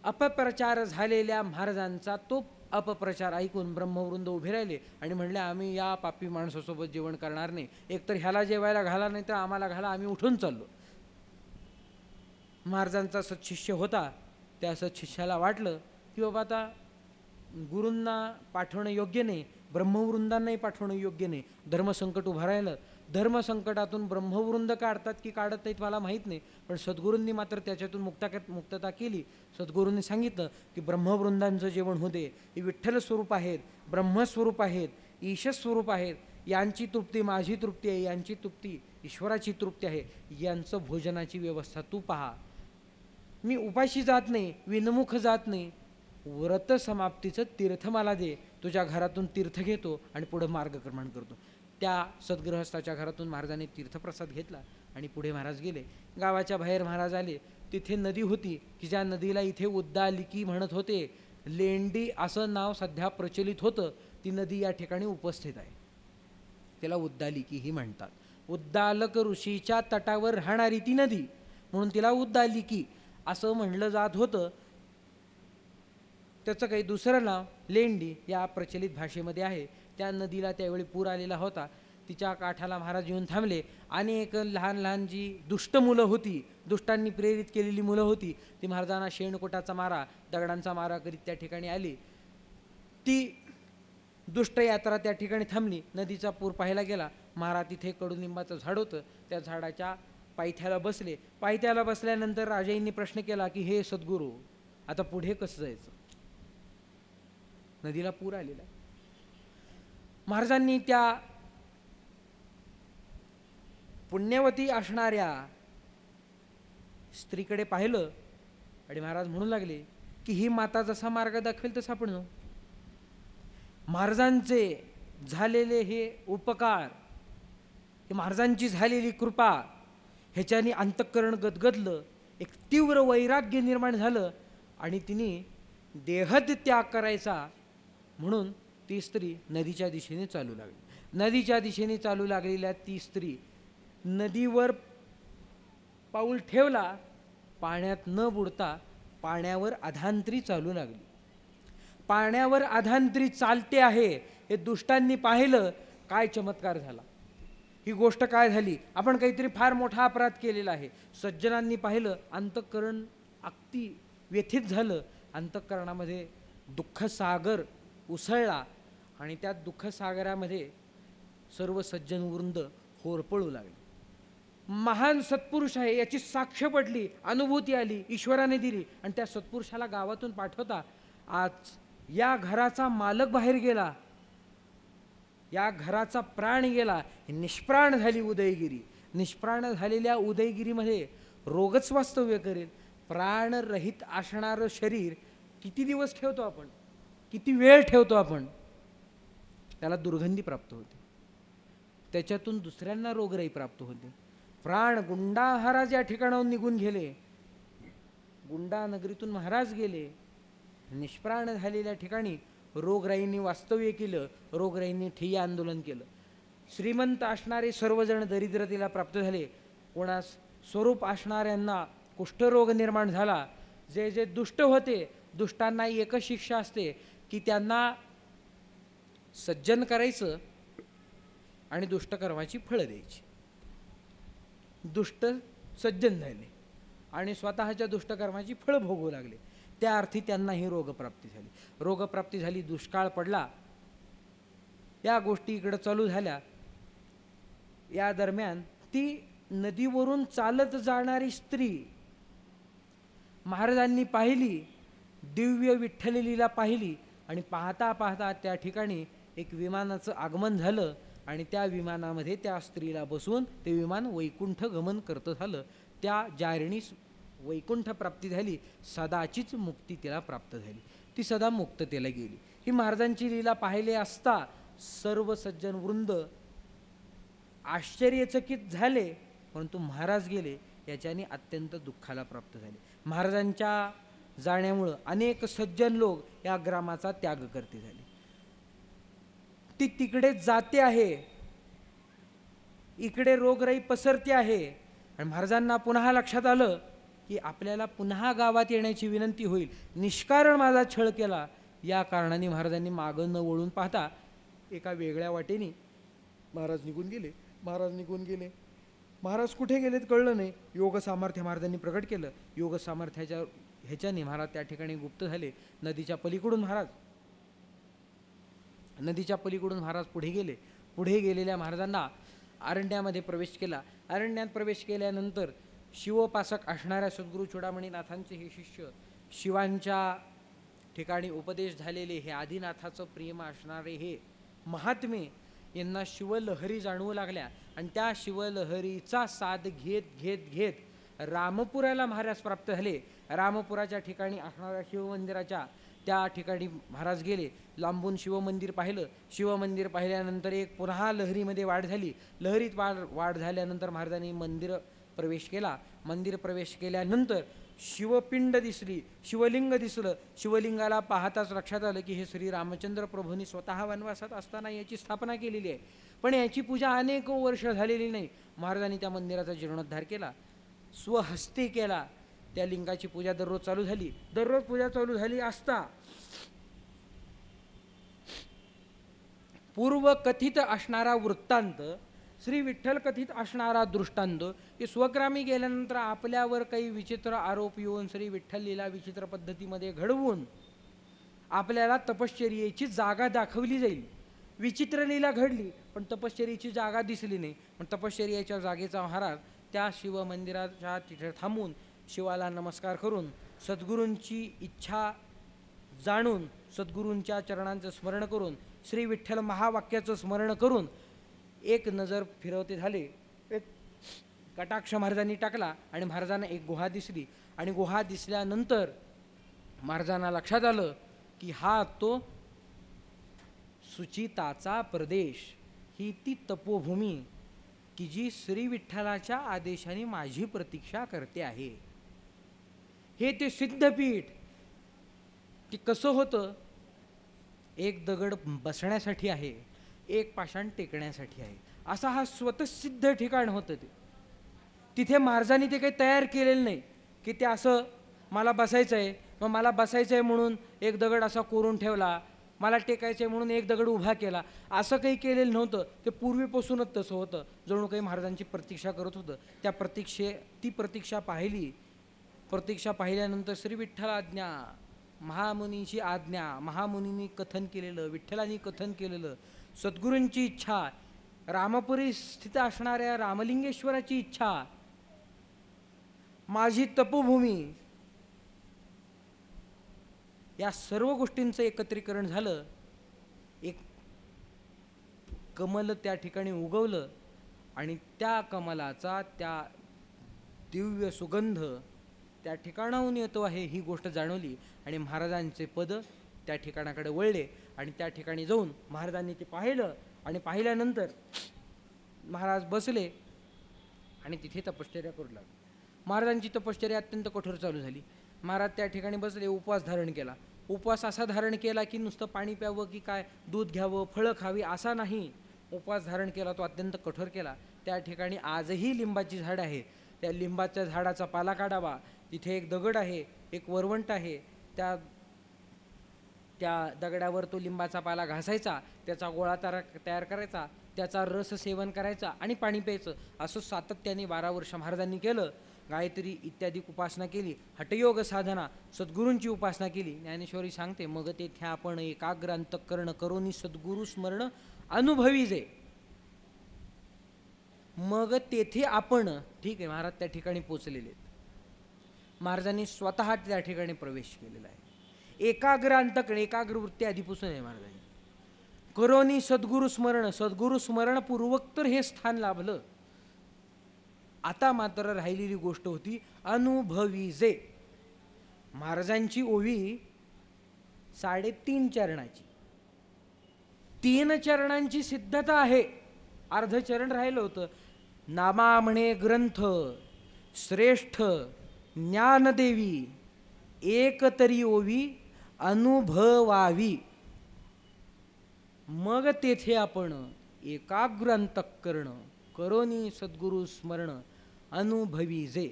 अपप्रचार झालेल्या महाराजांचा तो अपप्रचार ऐकून ब्रह्मवृंद उभे राहिले आणि म्हणले, आम्ही या पापी माणसासोबत जेवण करणार नाही. एकतर ह्याला जेवायला घाला नाही तर आम्हाला घाला, आम्ही उठून चाललो. महाराजांचा सत्शिष्य होता. त्या सत्शिष्याला वाटलं की बाबा आता गुरूंना पाठवणं योग्य नाही, ब्रह्मवृंदांनाही पाठवणं योग्य नाही. धर्मसंकट उभं राहिलं. धर्मसंकटातून ब्रह्मवृंद काढतात की काढत नाहीत मला माहीत नाही, पण सद्गुरूंनी मात्र त्याच्यातून मुक्तता केली. सद्गुरूंनी सांगितलं की ब्रह्मवृंदांचं जेवण होते, हे विठ्ठल स्वरूप आहेत, ब्रह्मस्वरूप आहेत, ईशस्वरूप आहेत. यांची तृप्ती माझी तृप्ती आहे, यांची तृप्ती ईश्वराची तृप्ती आहे. यांचं भोजनाची व्यवस्था तू पहा. मी उपाशी जात नाही, विनमुख जात नाही. व्रत समाप्तीचं तीर्थ मला दे. तुझ्या घरातून तीर्थ घेतो आणि पुढं मार्गक्रमण करतो. त्या सद्गृहस्थाच्या घरातून महाराजांनी तीर्थप्रसाद घेतला आणि पुढे महाराज गेले. गावाच्या बाहेर महाराज आले. तिथे नदी होती की ज्या नदीला इथे उद्दालिकी म्हणत होते. लेंडी असं नाव सध्या प्रचलित होतं. ती नदी या ठिकाणी उपस्थित आहे. तिला उद्दालिकीही म्हणतात. उद्दालक ऋषीच्या तटावर राहणारी ती नदी म्हणून तिला उद्दालिकी असं म्हणलं जात होतं. त्याचं काही दुसरं नाव लेंडी या प्रचलित भाषेमध्ये आहे. त्या नदीला त्यावेळी पूर आलेला होता. तिच्या काठाला महाराज येऊन थांबले. अनेक लहान लहान जी दुष्ट मुलं होती, दुष्टांनी प्रेरित केलेली मुलं होती, ती महाराजांना शेणकोटाचा मारा, दगडांचा मारा करीत त्या ठिकाणी आली. ती दुष्ट यात्रा त्या ठिकाणी थांबली. नदीचा पूर पाहायला गेला. महाराज तिथे कडुलिंबाचं झाड होतं, त्या झाडाच्या पायथ्याला बसले. पायथ्याला बसल्यानंतर राजाईंनी प्रश्न केला की हे सद्गुरू, आता पुढे कसं जायचं? नदीला पूर आलेला. महाराजांनी त्या पुण्यवती असणाऱ्या स्त्रीकडे पाहिलं आणि महाराज म्हणू लागले की ही माता जसा मार्ग दाखवेल तसा आपण जाऊ. महाराजांचे झालेले हे उपकार, हे महाराजांची झालेली कृपा, ह्याच्याने अंतःकरण गदगदलं. एक तीव्र वैराग्य निर्माण झालं आणि तिने देहत्याग करायचा म्हणून ती स्त्री नदीच्या दिशेने चालू लागली. नदीच्या दिशेने चालू लागलेल्या ती स्त्री नदीवर पाऊल ठेवला, पाण्यात न बुडता पाण्यावर अधांतरी चालू लागली. पाण्यावर अधांतरी चालते आहे हे दुष्टांनी पाहिलं. काय चमत्कार झाला, ही गोष्ट काय झाली? आपण काहीतरी फार मोठा अपराध केलेला आहे. सज्जनांनी पाहिलं, अंतःकरण अगदी व्यथित झालं. अंतःकरणामध्ये दुःखसागर उसळला आणि त्या दुःखसागरामध्ये सर्व सज्जन वृंद होरपळू लागले. महान सत्पुरुष आहे याची साक्ष पडली, अनुभूती आली, ईश्वराने दिली. आणि त्या सत्पुरुषाला गावातून पाठवता आज या घराचा मालक बाहेर गेला, या घराचा प्राण गेला. निष्प्राण झाली उदयगिरी. निष्प्राण झालेल्या उदयगिरीमध्ये रोगच वास्तव्य करेल. प्राणरहित असणारं शरीर किती दिवस ठेवतो आपण, किती वेळ ठेवतो आपण? त्याला दुर्गंधी प्राप्त होते, त्याच्यातून दुसऱ्यांना रोगराई प्राप्त होते. प्राण गुंडा महाराज या ठिकाणाहून निघून गेले. गुंडा नगरीतून महाराज गेले. निष्प्राण झालेल्या ठिकाणी रोगराईंनी वास्तव्य केलं. रोगराईंनी ठिय्या आंदोलन केलं. श्रीमंत असणारे सर्वजण दरिद्रतेला प्राप्त झाले. कोणास स्वरूप असणाऱ्यांना कुष्ठरोग निर्माण झाला. जे जे दुष्ट होते, दुष्टांना एकच शिक्षा असते की त्यांना सज्जन करायचं आणि दुष्टकर्माची फळं द्यायची. दुष्ट सज्जन झाले आणि स्वतःच्या दुष्टकर्माची फळं भोगू लागले. त्या अर्थी त्यांना ही रोगप्राप्ती झाली. रोगप्राप्ती झाली, दुष्काळ पडला. या गोष्टी इकडं चालू झाल्या. या दरम्यान ती नदीवरून चालत जाणारी स्त्री महाराजांनी पाहिली, दिव्य विठ्ठल लीला पाहिली आणि पाहता पाहता त्या ठिकाणी एक विमानाचं आगमन झालं आणि त्या विमानामध्ये त्या स्त्रीला बसवून ते विमान वैकुंठ गमन करतं झालं. त्या जारिणीस वैकुंठ प्राप्ती झाली. सदाचीच मुक्ती तिला प्राप्त झाली. ती सदा मुक्ततेला गेली. ही महाराजांची लीला पाहिले असता सर्व सज्जन वृंद आश्चर्यचकित झाले, परंतु महाराज गेले याच्याने अत्यंत दुःखाला प्राप्त झाले. महाराजांच्या जाण्यामुळं अनेक सज्जन लोक या ग्रामाचा त्याग करते झाले. ती तिकडे जाते आहे, इकडे रोगराई पसरते आहे. आणि महाराजांना पुन्हा लक्षात आलं की आपल्याला पुन्हा गावात येण्याची विनंती होईल. निष्कारण माझा छळ केला या कारणाने महाराजांनी मागं न वळून पाहता एका वेगळ्या वाटेने महाराज निघून गेले. महाराज कुठे गेलेत कळलं नाही. योग सामर्थ्य महाराजांनी प्रकट केलं. योग सामर्थ्याच्या ह्याच्याने महाराज त्या ठिकाणी गुप्त झाले. नदीच्या पलीकडून महाराज पुढे गेले. पुढे गेलेल्या महाराजांना अरण्यामध्ये प्रवेश केला. अरण्यात प्रवेश केल्यानंतर शिवोपासक असणाऱ्या सद्गुरू चूडामणीनाथांचे हे शिष्य, शिवांच्या ठिकाणी उपदेश झालेले हे आदिनाथाचं प्रेम असणारे हे महात्मे यांना शिवलहरी जाणवू लागल्या. आणि त्या शिवलहरीचा साथ घेत घेत घेत रामपुराला महाराज प्राप्त झाले. रामपुराच्या ठिकाणी असणाऱ्या शिवमंदिराच्या त्या ठिकाणी महाराज गेले. लांबून शिवमंदिर पाहिलं. शिवमंदिर पाहिल्यानंतर एक पुन्हा लहरीमध्ये वाढ झाली. लहरीत वाढ झाल्यानंतर महाराजांनी मंदिर प्रवेश केला. मंदिर प्रवेश केल्यानंतर शिवपिंड दिसली, शिवलिंग दिसलं. शिवलिंगाला पाहताच लक्षात आलं की हे श्री रामचंद्र प्रभूंनी स्वतः वनवासात असताना याची स्थापना केलेली आहे, पण याची पूजा अनेक वर्ष झालेली नाही. महाराजांनी त्या मंदिराचा जीर्णोद्धार केला, स्वहस्ते केला. त्या लिंगाची पूजा दररोज चालू झाली. दररोज पूजा चालू झाली असता पूर्व कथित असणारा वृत्तांत, श्री विठ्ठल कथित असणारा दृष्टांत की स्वग्रामी गेल्यानंतर आपल्यावर काही विचित्र आरोप येऊन श्री विठ्ठल लीला विचित्र पद्धतीमध्ये घडवून आपल्याला तपश्चर्येची जागा दाखवली जाईल. विचित्र लीला घडली पण तपश्चर्येची जागा दिसली नाही. पण तपश्चर्याच्या जागेचा महाराज त्या शिवमंदिराच्या तिथे थांबून शिवाला नमस्कार करून सद्गुरूंची इच्छा जाणून सद्गुरूंच्या चरणांचं स्मरण करून श्री विठ्ठल महावाक्याचं स्मरण करून एक नजर फिरवते झाले. एक कटाक्ष महाराजांनी टाकला आणि महाराजांना एक गुहा दिसली. आणि गुहा दिसल्यानंतर महाराजांना लक्षात आलं की हा तो सुचिताचा प्रदेश, ही ती तपोभूमी की जी श्री विठ्ठलाच्या आदेशाने माझी प्रतीक्षा करते आहे. हे ते सिद्धपीठ की कसं होतं, एक दगड बसण्यासाठी आहे, एक पाषाण टेकण्यासाठी आहे, असा हा स्वतःसिद्ध ठिकाण होतं. तिथे महाराजांनी ते काही तयार केलेलं नाही की ते असं मला बसायचं आहे, मग मला बसायचं आहे म्हणून एक दगड असा कोरून ठेवला, मला टेकायचं आहे म्हणून एक दगड उभा केला, असं काही केलेलं नव्हतं. ते पूर्वीपासूनच तसं होतं. जणू काही महाराजांची प्रतीक्षा करत होतं. त्या ती प्रतीक्षा पाहिली. प्रतीक्षा पाहिल्यानंतर श्री विठ्ठल आज्ञा, महामुनीची आज्ञा, महामुनींनी कथन केलेलं, विठ्ठलांनी कथन केलेलं, सद्गुरूंची इच्छा, रामपुरी स्थित असणाऱ्या रामलिंगेश्वराची इच्छा, माझी तपोभूमी, या सर्व गोष्टींचं एकत्रीकरण झालं. एक कमल त्या ठिकाणी उगवलं आणि त्या कमलाचा त्या दिव्य सुगंध त्या ठिकाणाहून येतो आहे ही गोष्ट जाणवली. आणि महाराजांचे पद त्या ठिकाणाकडे वळले आणि त्या ठिकाणी जाऊन महाराजांनी ते पाहिलं. आणि पाहिल्यानंतर महाराज बसले आणि तिथे तपश्चर्या करू लागले. महाराजांची तपश्चर्या अत्यंत कठोर चालू झाली. महाराज त्या ठिकाणी बसले, उपवास धारण केला. उपवास असा धारण केला की नुसतं पाणी प्यावं की काय, दूध घ्यावं, फळं खावी असा नाही. उपवास धारण केला तो अत्यंत कठोर केला. त्या ठिकाणी आजही लिंबाची झाड आहे, त्या लिंबाच्या झाडाचा पाला काढावा. तिथे एक दगड आहे, एक वरवंट आहे, त्या दगडावर तो लिंबाचा पाला घासायचा, त्याचा गोळा तयार करायचा, त्याचा रस सेवन करायचा आणि पाणी प्यायचं. असं सातत्याने 12 वर्ष महाराजांनी केलं. गायत्री इत्यादी उपासना केली, हठयोग साधना, सद्गुरूंची उपासना केली. ज्ञानेश्वरी सांगते, मग तेथे आपण एकाग्र अंतःकरण करून सद्गुरू स्मरण अनुभवी जे. मग तेथे आपण, ठीक आहे, महाराज त्या ठिकाणी पोचलेले आहेत. महाराजांनी स्वतः त्या ठिकाणी प्रवेश केलेला आहे. एकाग्र अंतःकरण, एकाग्र वृत्ती आधीपासून आहे महाराजांनी. करोनी सद्गुरू स्मरण, सद्गुरू स्मरण पूर्वक तर हे स्थान लाभलं. आता मात्र राहिलेली गोष्ट होती अनुभवी जे. महाराजांची ओवी 3.5 चरणाची, 3 चरणांची सिद्धता आहे. अर्ध चरण राहिलं होतं. नामा म्हणे ग्रंथ श्रेष्ठ ज्ञानदेवी, एक तरी ओवी अनुभवावी, मग तेथे आपण एकाग्र अंतःकरण करोनी सद्गुरु स्मरण अनुभवी जे.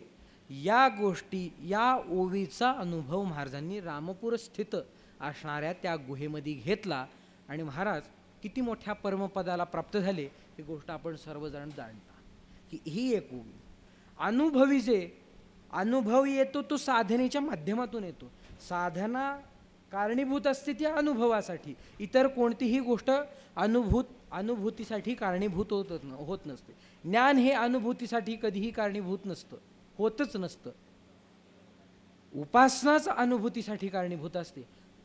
या गोष्टी, या ओवीचा अनुभव महाराजांनी रामपूर स्थित असणाऱ्या त्या गुहेमध्ये घेतला आणि महाराज किती मोठ्या परमपदाला प्राप्त झाले ही गोष्ट आपण सर्वजण जाणता की ही एक ओवी. अनुभवी जे, अनुभव येतो तो साधनेच्या माध्यमातून येतो. साधना कारणीभूत असते त्या अनुभवासाठी, इतर कोणतीही गोष्ट अनुभूतीसाठी कारणीभूत होत नसते. ज्ञान हे अनुभूतीसाठी कधीही कारणीभूत नसतं, होतच नसतं. उपासनाच अनुभूतीसाठी कारणीभूत असते.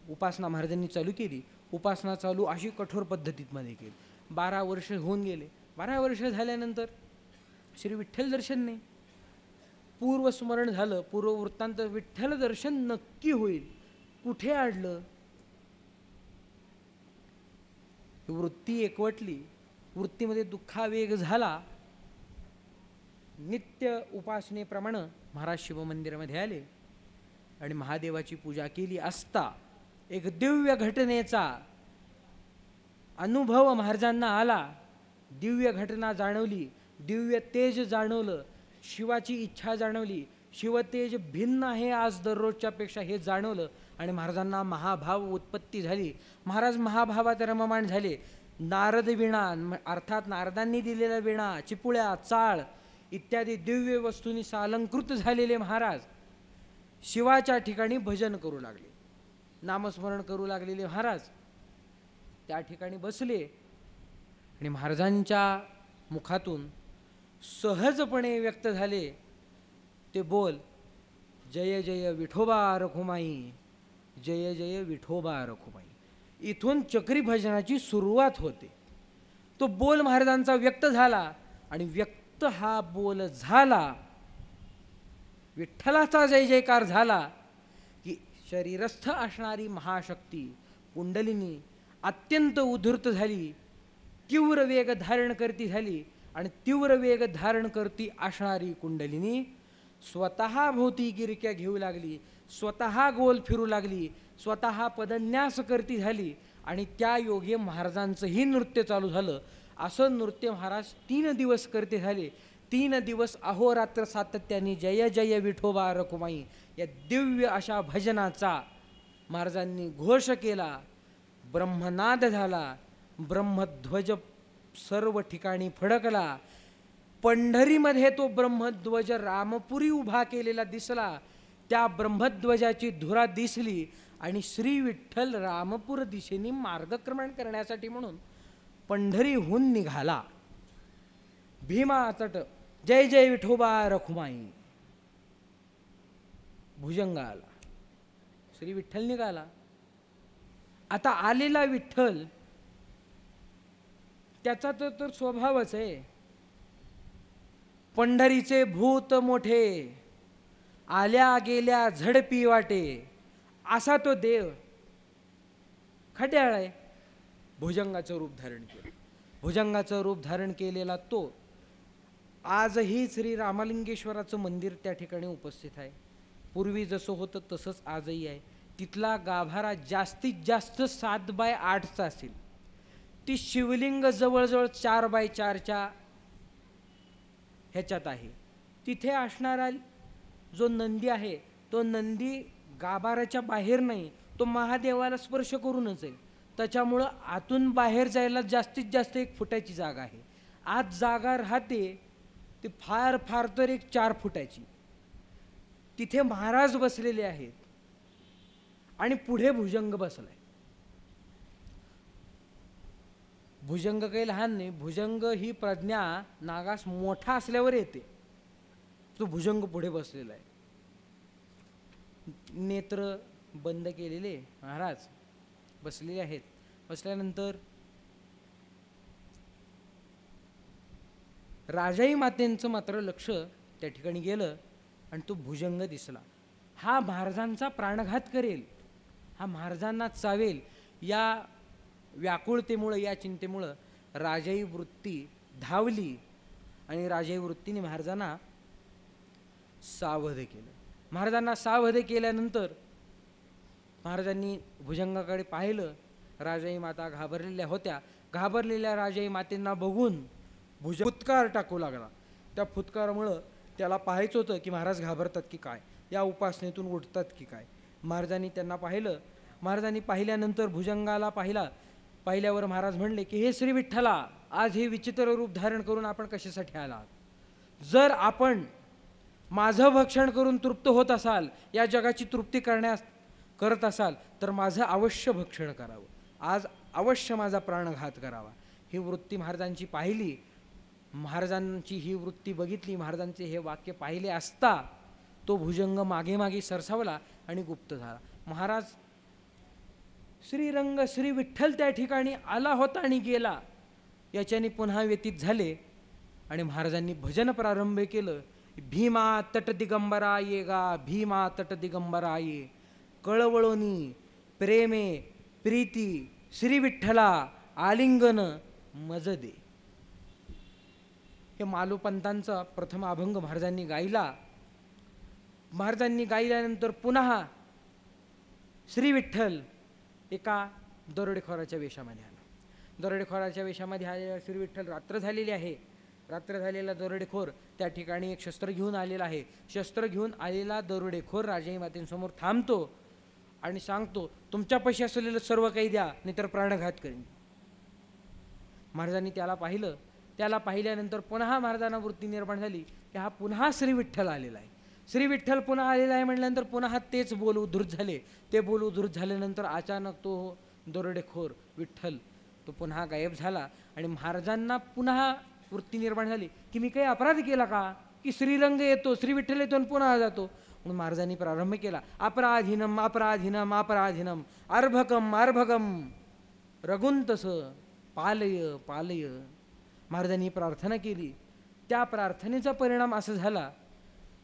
उपासना महाराजांनी चालू केली, उपासना चालू अशी कठोर पद्धतीमध्ये केली. 12 वर्ष होऊन गेले. 12 वर्ष झाल्यानंतर श्री विठ्ठल दर्शन नाही. पूर्वस्मरण झालं, पूर्ववृत्तांत, विठ्ठल दर्शन नक्की होईल. कुठे अडलं? वृत्ती एकवटली, वृत्तीमध्ये दुःखावेग झाला. नित्य उपासनेप्रमाणे महाराज शिवमंदिरामध्ये आले आणि महादेवाची पूजा केली असता एक दिव्य घटनेचा अनुभव महाराजांना आला. दिव्य घटना जाणवली, दिव्य तेज जाणवलं, शिवाची इच्छा जाणवली. शिवतेज भिन्न आहे आज दररोजच्या पेक्षा हे जाणवलं आणि महाराजांना महाभाव उत्पत्ती झाली. महाराज महाभावात रममाण झाले. नारद वीणा अर्थात नारदांनी दिलेल्या वीणा, चिपुळ्या, चाळ इत्यादी दिव्य वस्तूंनी सालंकृत झालेले महाराज शिवाच्या ठिकाणी भजन करू लागले, नामस्मरण करू लागलेले महाराज त्या ठिकाणी बसले आणि महाराजांच्या मुखातून सहजपणे व्यक्त झाले ते बोल, जय जय विठोबा रखुमाई, जय जय विठोबा रखुमाई. इथून चक्री भजनाची सुरुवात होते. तो बोल महाराजांचा व्यक्त झाला आणि व्यक्त हा बोल झाला, विठ्ठलाचा जय जयकार झाला की शरीरस्थ असणारी महाशक्ती कुंडलिनी अत्यंत उद्धृत झाली, तीव्र वेग धारण करती झाली आणि तीव्र वेग धारण करती असणारी कुंडलिनी स्वतः भोवती गिरक्या घेऊ लागली, स्वतः गोल फिरू लागली, स्वतः पदन्यास करती झाली आणि त्या योगे महाराजांचंही नृत्य चालू झालं. असं नृत्य महाराज 3 दिवस करते झाले. 3 दिवस अहोरात्र सातत्याने जय जय विठोबा रखुमाई या दिव्य अशा भजनाचा महाराजांनी घोष केला. ब्रह्मनाद झाला, ब्रह्मध्वज सर्व ठिकाणी फडकला. पंढरीमध्ये तो ब्रह्मध्वज रामपुरी उभा केलेला दिसला. त्या ब्रह्मध्वजाची धुरा दिसली आणि श्री विठ्ठल रामपूर दिशेने मार्गक्रमण करण्यासाठी म्हणून पंढरीहून निघाला. भीमा तट जय जय विठोबा रखुमाई, भुजंग आला, श्री विठ्ठल निघाला. आता आलेला विठ्ठल त्याचा तर स्वभावच आहे, पंढरीचे भूत मोठे आल्या गेल्या झडपी वाटे असा तो देव खट्याळ आहे. भुजंगाचं रूप धारण केलं. भुजंगाचं रूप धारण केलेला तो आजही श्री रामलिंगेश्वराचं मंदिर त्या ठिकाणी उपस्थित आहे. पूर्वी जसं होतं तसंच आजही आहे. तिथला गाभारा जास्तीत जास्त 7x8चा असेल. ती शिवलिंग जवळजवळ 4x4च्या ह्याच्यात आहे. तिथे असणारा जो नंदी आहे तो नंदी गाभाराच्या बाहेर नाही, तो महादेवाला स्पर्श करूनच आहे. त्याच्यामुळं आतून बाहेर जायला जास्तीत जास्त 1 फुटाची जागा आहे. आत जागा राहते ती फार फार तर 4 फुटाची. तिथे महाराज बसलेले आहेत आणि पुढे भुजंग बसलाय. भुजंग काही लहान नाही, भुजंग ही प्रज्ञा नागास मोठा असल्यावर येते. तो भुजंग पुढे बसलेला आहे, नेत्र बंद केलेले महाराज बसलेले आहेत. बसल्यानंतर राजाई मातेंचं मात्र लक्ष त्या ठिकाणी गेलं आणि तो भुजंग दिसला. हा महाराजांचा प्राणघात करेल, हा महाराजांना चावेल, या व्याकुळतेमुळं, या चिंतेमुळं राजाई वृत्ती धावली आणि राजाई वृत्तीने महाराजांना सावध केलं. महाराजांना सावध केल्यानंतर महाराजांनी भुजंगाकडे पाहिलं. राजाई माता घाबरलेल्या होत्या. घाबरलेल्या राजाई मातेंना बघून फुत्कार टाकू लागला. त्या फुत्कारामुळं त्याला पाहायचं होतं की महाराज घाबरतात की काय, या उपासनेतून उठतात की काय. महाराजांनी त्यांना पाहिलं. महाराजांनी पाहिल्यानंतर भुजंगाला पाहिल्यावर महाराज म्हणले की हे श्री विठ्ठला, आज हे विचित्र रूप धारण करून आपण कशासाठी आलात? जर आपण माझं भक्षण करून तृप्त होत असाल, या जगाची तृप्ती करत असाल, तर माझं अवश्य भक्षण करावं, आज अवश्य माझा प्राणघात करावा. ही वृत्ती महाराजांची पाहिली. महाराजांची ही वृत्ती बघितली, महाराजांचे हे वाक्य पाहिले असता तो भुजंग मागे मागे सरसावला आणि गुप्त झाला. महाराज श्रीरंग श्री विठ्ठल त्या ठिकाणी आला होता आणि गेला याच्याने पुन्हा व्यतीत झाले. आणि महाराजांनी भजन प्रारंभ केलं. भीमा तट दिगंबरा ये गा, भीमा तट दिगंबरा ये, कळवळोनी प्रेमे प्रीती श्री विठ्ठला आलिंगन मज दे. हे मालोपंतांचा प्रथम अभंग महाराजांनी गायला. महाराजांनी गायल्यानंतर पुन्हा श्री विठ्ठल एका दरोडेखोराच्या वेशामध्ये आला. दरोडेखोराच्या वेशामध्ये आलेला श्री विठ्ठल, रात्र झालेली आहे. रात्र झालेला दरोडेखोर त्या ठिकाणी एक शस्त्र घेऊन आलेला आहे. शस्त्र घेऊन आलेला दरोडेखोर राजाई मातेंसमोर थांबतो आणि सांगतो, तुमच्यापाशी असलेलं सर्व काही द्या, नाहीतर प्राणघात करीन. महाराजांनी त्याला पाहिलं. त्याला पाहिल्यानंतर पुन्हा महाराजांना वृत्ती निर्माण झाली की हा पुन्हा श्री विठ्ठल आलेला आहे. श्री विठ्ठल पुन्हा आलेला आहे म्हटल्यानंतर पुन्हा तेच बोल उद्धृत झाले. ते बोल उद्धृत झाल्यानंतर अचानक तो दरोडेखोर विठ्ठल तो पुन्हा गायब झाला. आणि महाराजांना पुन्हा वृत्ती निर्माण झाली की मी काही अपराध केला का, की श्रीरंग येतो, श्री विठ्ठल येतो आणि पुन्हा जातो. म्हणून महाराजांनी प्रारंभ केला, अपराधीनम अपराधीनम अपराधीनम अर्भकम अर्भगम रघुंतस पालय पालय. महाराजांनी प्रार्थना केली. त्या प्रार्थनेचा परिणाम असा झाला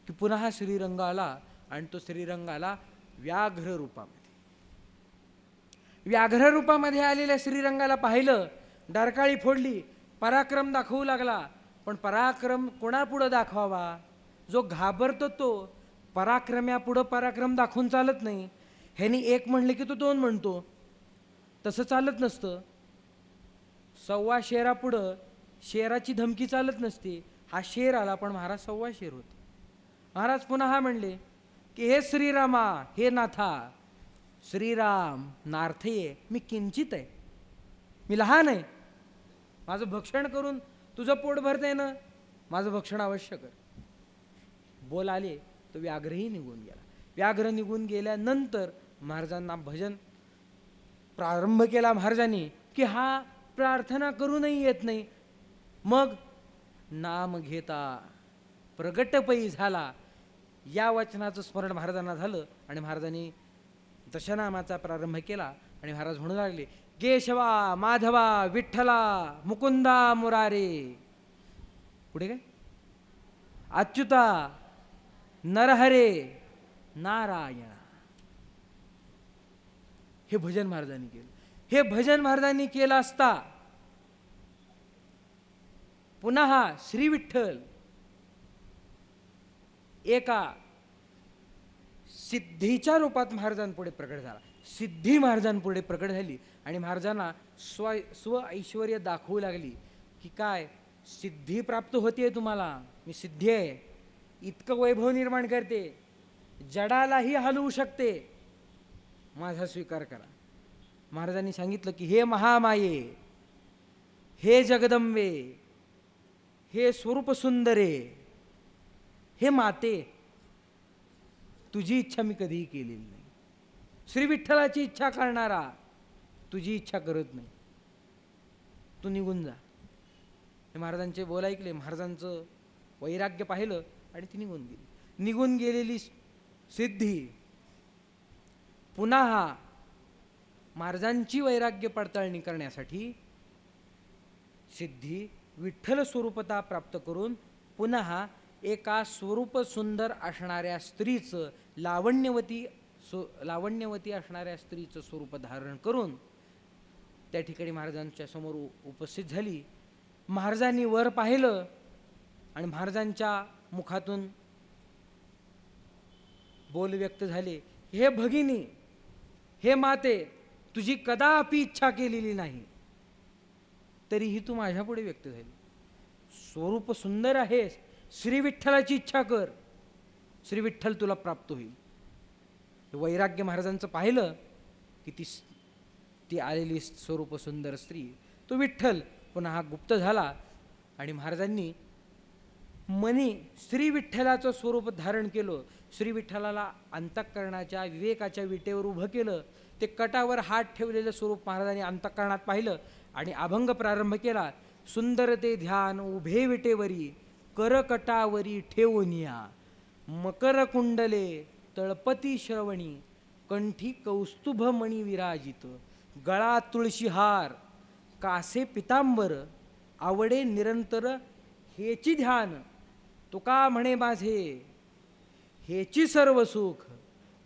की पुन्हा श्रीरंग आला आणि तो श्रीरंग आला व्याघ्र रूपामध्ये. व्याघ्र रूपामध्ये आलेल्या श्रीरंगाला पाहिलं, डरकाळी फोडली, पराक्रम दाखवू लागला. पण पराक्रम कोणापुढं दाखवावा? जो घाबरतो तो. पराक्रम्यापुढं पराक्रम दाखवून चालत नाही. ह्यानी एक म्हणले की तो दोन म्हणतो, तसं चालत नसतं. सव्वा शेरापुढं शेराची धमकी चालत नसते. हा शेर आला पण महाराज सव्वा शेर होते. महाराज पुन्हा म्हणले की हे श्रीरामा, हे नाथा. श्रीराम नार्थे, मी किंचित आहे, मी लहान आहे, माझं भक्षण करून तुझं पोट भरतंय ना, माझं भक्षण अवश्य कर. बोल आले तो व्याघ्रही निघून गेला. व्याघ्र निघून गेल्यानंतर महाराजांना भजन प्रारंभ केला महाराजांनी की हा प्रार्थना करूनही येत नाही. मग नाम घेता प्रगटपई झाला, या वचनाचं स्मरण महाराजांना झालं आणि महाराजांनी दशनामाचा प्रारंभ केला. आणि महाराज म्हणू लागले, केशवा माधवा विठ्ठला मुकुंदा मुरारे. पुढे काय, अच्युता नरहरे नारायणा. हे भजन महाराजांनी केलं. हे भजन महाराजांनी केलं असता पुन्हा श्री विठ्ठल एका सिद्धीच्या रूपात महाराजांपुढे प्रकट झाला. सिद्धी महाराजांपुढे प्रकट झाली आणि महाराजांना स्व ऐश्वर्य दाखवू लागली की काय सिद्धी प्राप्त होते तुम्हाला, मी सिद्धी आहे, इतकं वैभव निर्माण करते, जडालाही हलवू शकते, माझा स्वीकार करा. महाराजांनी सांगितलं की हे महामाये, हे जगदंबे, हे स्वरूप सुंदरे, हे माते, तुझी इच्छा मी कधीही केलेली नाही. श्री विठ्ठलाची इच्छा करणारा तुझी इच्छा करत नाही, तू निघून जा. हे महाराजांचे बोल ऐकले. महाराजांचं वैराग्य पाहिलं आणि ती निघून गेली. निघून गेलेली सिद्धी पुन्हा महाराजांची वैराग्य पडताळणी करण्यासाठी सिद्धी विठ्ठल स्वरूपता प्राप्त करून पुन्हा एका स्वरूप सुंदर असणाऱ्या स्त्रीचं लावण्यवती असणाऱ्या स्त्रीचं स्वरूप धारण करून त्या ठिकाणी महाराजांच्या समोर उपस्थित झाली. महाराजांनी वर पाहिलं आणि महाराजांच्या मुखातून बोल व्यक्त झाले, हे भगिनी, हे माते, तुझी कदापि इच्छा केलेली नाही, तरीही तू माझ्या पुढे व्यक्त झाली. स्वरूप सुंदर आहेस, श्री विठ्ठलाची इच्छा कर, श्री विठ्ठल तुला प्राप्त होईल. वैराग्य महाराजांचं पाहिलं की ती आलेली स्वरूप सुंदर स्त्री, तो विठ्ठल पुन्हा हा गुप्त झाला. आणि महाराजांनी मनी श्री विठ्ठलाचं स्वरूप धारण केलं. श्री विठ्ठलाला अंतःकरणाच्या विवेकाच्या विटेवर उभं केलं. ते कटावर हात ठेवलेलं स्वरूप महाराजांनी अंतःकरणात पाहिलं आणि अभंग प्रारंभ केला. सुंदर ते ध्यान उभे विटेवरी, करकटावरी ठेवूनिया, मकर कुंडले तळपती श्रवणी, कंठी कौस्तुभ मणी विराजित, गळा तुळशी हार, कासे पितांबर, आवडे निरंतर हेची ध्यान, तुका म्हणे माझे हेची सर्व सुख,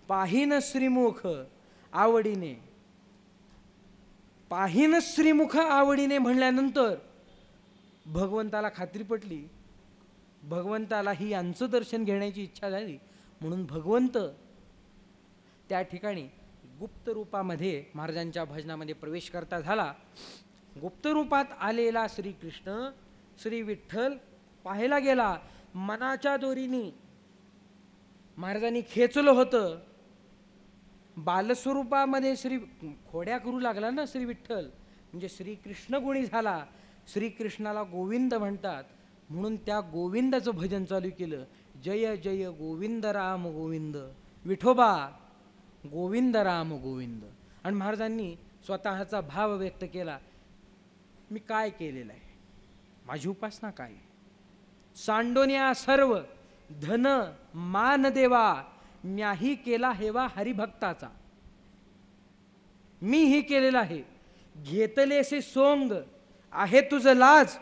पाहिन श्रीमुख आवडीने. पाहिन श्रीमुख आवडीने म्हणल्यानंतर भगवंताला खात्री पटली. भगवंताला ही यांचं दर्शन घेण्याची इच्छा झाली. म्हणून भगवंत त्या ठिकाणी गुप्त रूपामध्ये महाराजांच्या भजनामध्ये प्रवेश करता झाला. गुप्त रूपात आलेला श्रीकृष्ण, श्री विठ्ठल पाहायला गेला. मनाच्या दोरीने महाराजांनी खेचलं होतं. बालस्वरूपामध्ये खोड्या करू लागला ना श्री विठ्ठल, म्हणजे श्रीकृष्ण गुणी झाला. श्रीकृष्णाला गोविंद म्हणतात, म्हणून त्या गोविंदाचं भजन चालू केलं. जय जय गोविंद राम गोविंद, विठोबा गोविंद राम गोविंद. आणि महाराजांनी स्वतःचा भाव व्यक्त केला, मी काय केलेलं आहे, माझी उपासना काय. सांडोन्या सर्व धन मान देवा, म्याही केला हेवा हरिभक्ताचा. मी ही केलेलं आहे. घेतलेसे सोंग आहे तुझं लाज,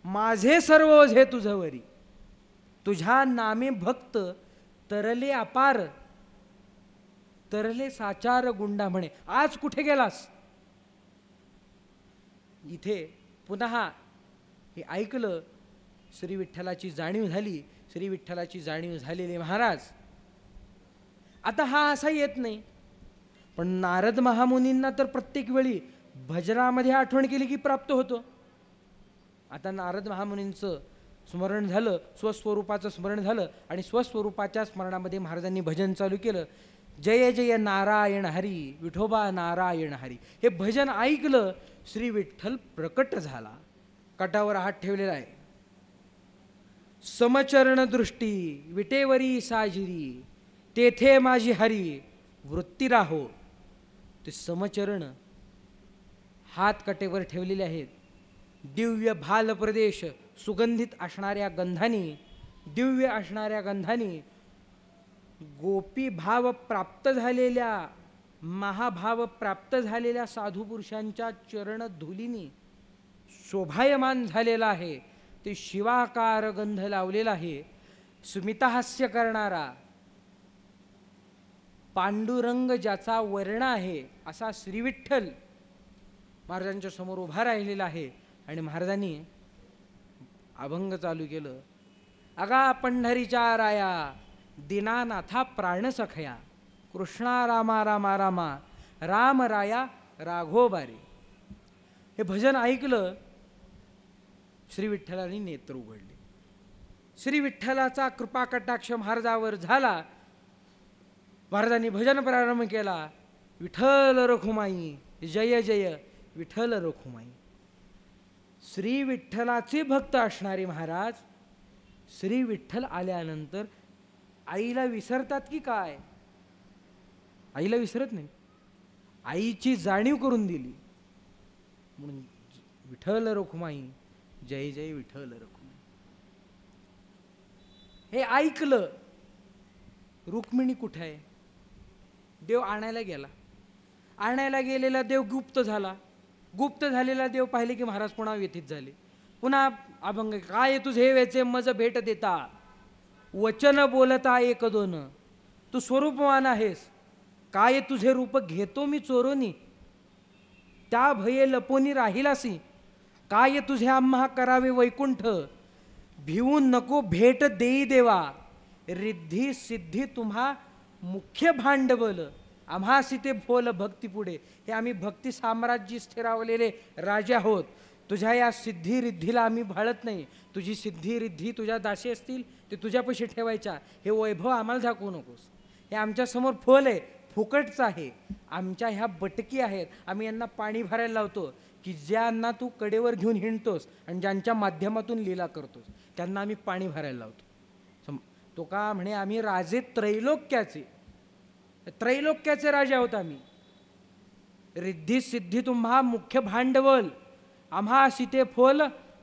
माझे सर्व ओझे तुझवरी. तुझ्या नामे भक्त तरले अपार, तरले साचार गुंडा म्हणे. आज कुठे गेलास. इथे पुन्हा हे ऐकलं, श्री विठ्ठलाची जाणीव झाली. श्री विठ्ठलाची जाणीव झालेले महाराज आता हा असा येत नाही, पण नारद महामुनींना तर प्रत्येक वेळी भजनामध्ये आठवण केली की प्राप्त होतो. आता नारद महामुनींचं स्मरण झालं, स्वस्वरूपाचं स्मरण झालं आणि स्वस्वरूपाच्या स्मरणामध्ये महाराजांनी भजन चालू केलं. जय जय नारायण हरी, विठोबा नारायण हरी. हे भजन ऐकलं, श्री विठ्ठल प्रकट झाला. कटावर हात ठेवलेला आहे. समचरण दृष्टी विटेवरी साजिरी, तेथे माझी हरी वृत्ती राहो. ते समचरण हात कटेवर ठेवलेले आहेत. दिव्य भाल प्रदेश सुगंधित असणाऱ्या गंधानी, दिव्य असणाऱ्या गंधानी गोपी भाव प्राप्त झालेल्या, महाभाव प्राप्त झालेल्या साधू पुरुषांच्या चरण धुलीनी शोभायमान झालेला आहे. ते शिवाकार गंध लावलेला आहे. स्मितहास्य करणारा पांडुरंग ज्याचा वर्ण आहे असा श्री विठ्ठल महाराजांच्या समोर उभा राहिलेला आहे. आणि महाराजांनी अभंग चालू केलं. अगा पंढरीच्या राया, दीनानाथा प्राण सखया, कृष्णा रामा रामा रामा, राम राया राघोबारी. हे भजन ऐकलं, श्री विठ्ठलांनी नेत्र उघडले. श्री विठ्ठलाचा कृपा कटाक्ष महाराजावर झाला. महाराजांनी भजन प्रारंभ केला. विठ्ठल रखुमाई, जय जय विठ्ठल रखुमाई. श्री विठ्ठलाचे भक्त असणारे महाराज श्री विठ्ठल आल्यानंतर आईला विसरतात की काय. आईला विसरत नाही, आईची जाणीव करून दिली. म्हणून विठ्ठल रखुमाई, जय जय विठ्ठल रखुमाई. हे ऐकलं. रुक्मिणी कुठे आहे. देव आणायला गेला. आणायला गेलेला देव गुप्त झाला. गुप्त झालेला देव पाहिले की महाराज पुन्हा व्यथित झाले. पुन्हा अभंग, काय तुझे वेचे मज भेट देता, वचन बोलता एक दोन, तू स्वरूपवान आहेस, काय तुझे रूप घेतो मी चोरोनी, त्या भये लपोनी राहिलासी, काय तुझे आम्हा करावे वैकुंठ, भिवून नको भेट देई देवा, रिद्धी सिद्धी तुम्हा मुख्य भांडवल, आम्हासी ते फोल भक्ती पुढे. हे आम्ही भक्ती साम्राज्य स्थिरावलेले राजे आहोत. तुझ्या या सिद्धी रिद्धीला आम्ही भाळत नाही. तुझी सिद्धी रिद्धी तुझ्या दासी असतील ते तुझ्यापाशी ठेवायच्या. हे वैभव आम्हाला दाखवू नकोस. हे आमच्यासमोर फल आहे, फुकटचं आहे. आमच्या ह्या बटकी आहेत, आम्ही यांना पाणी भरायला लावतो की ज्यांना तू कडेवर घेऊन हिंडतोस आणि ज्यांच्या माध्यमातून लीला करतोस त्यांना आम्ही पाणी भरायला लावतो. तो का म्हणे आम्ही राजे त्रैलोक्याचे राजे आहोत आम्ही. रिद्धी सिद्धी तुम्हा मुख्य भांडवल, आम्हा सीते फोल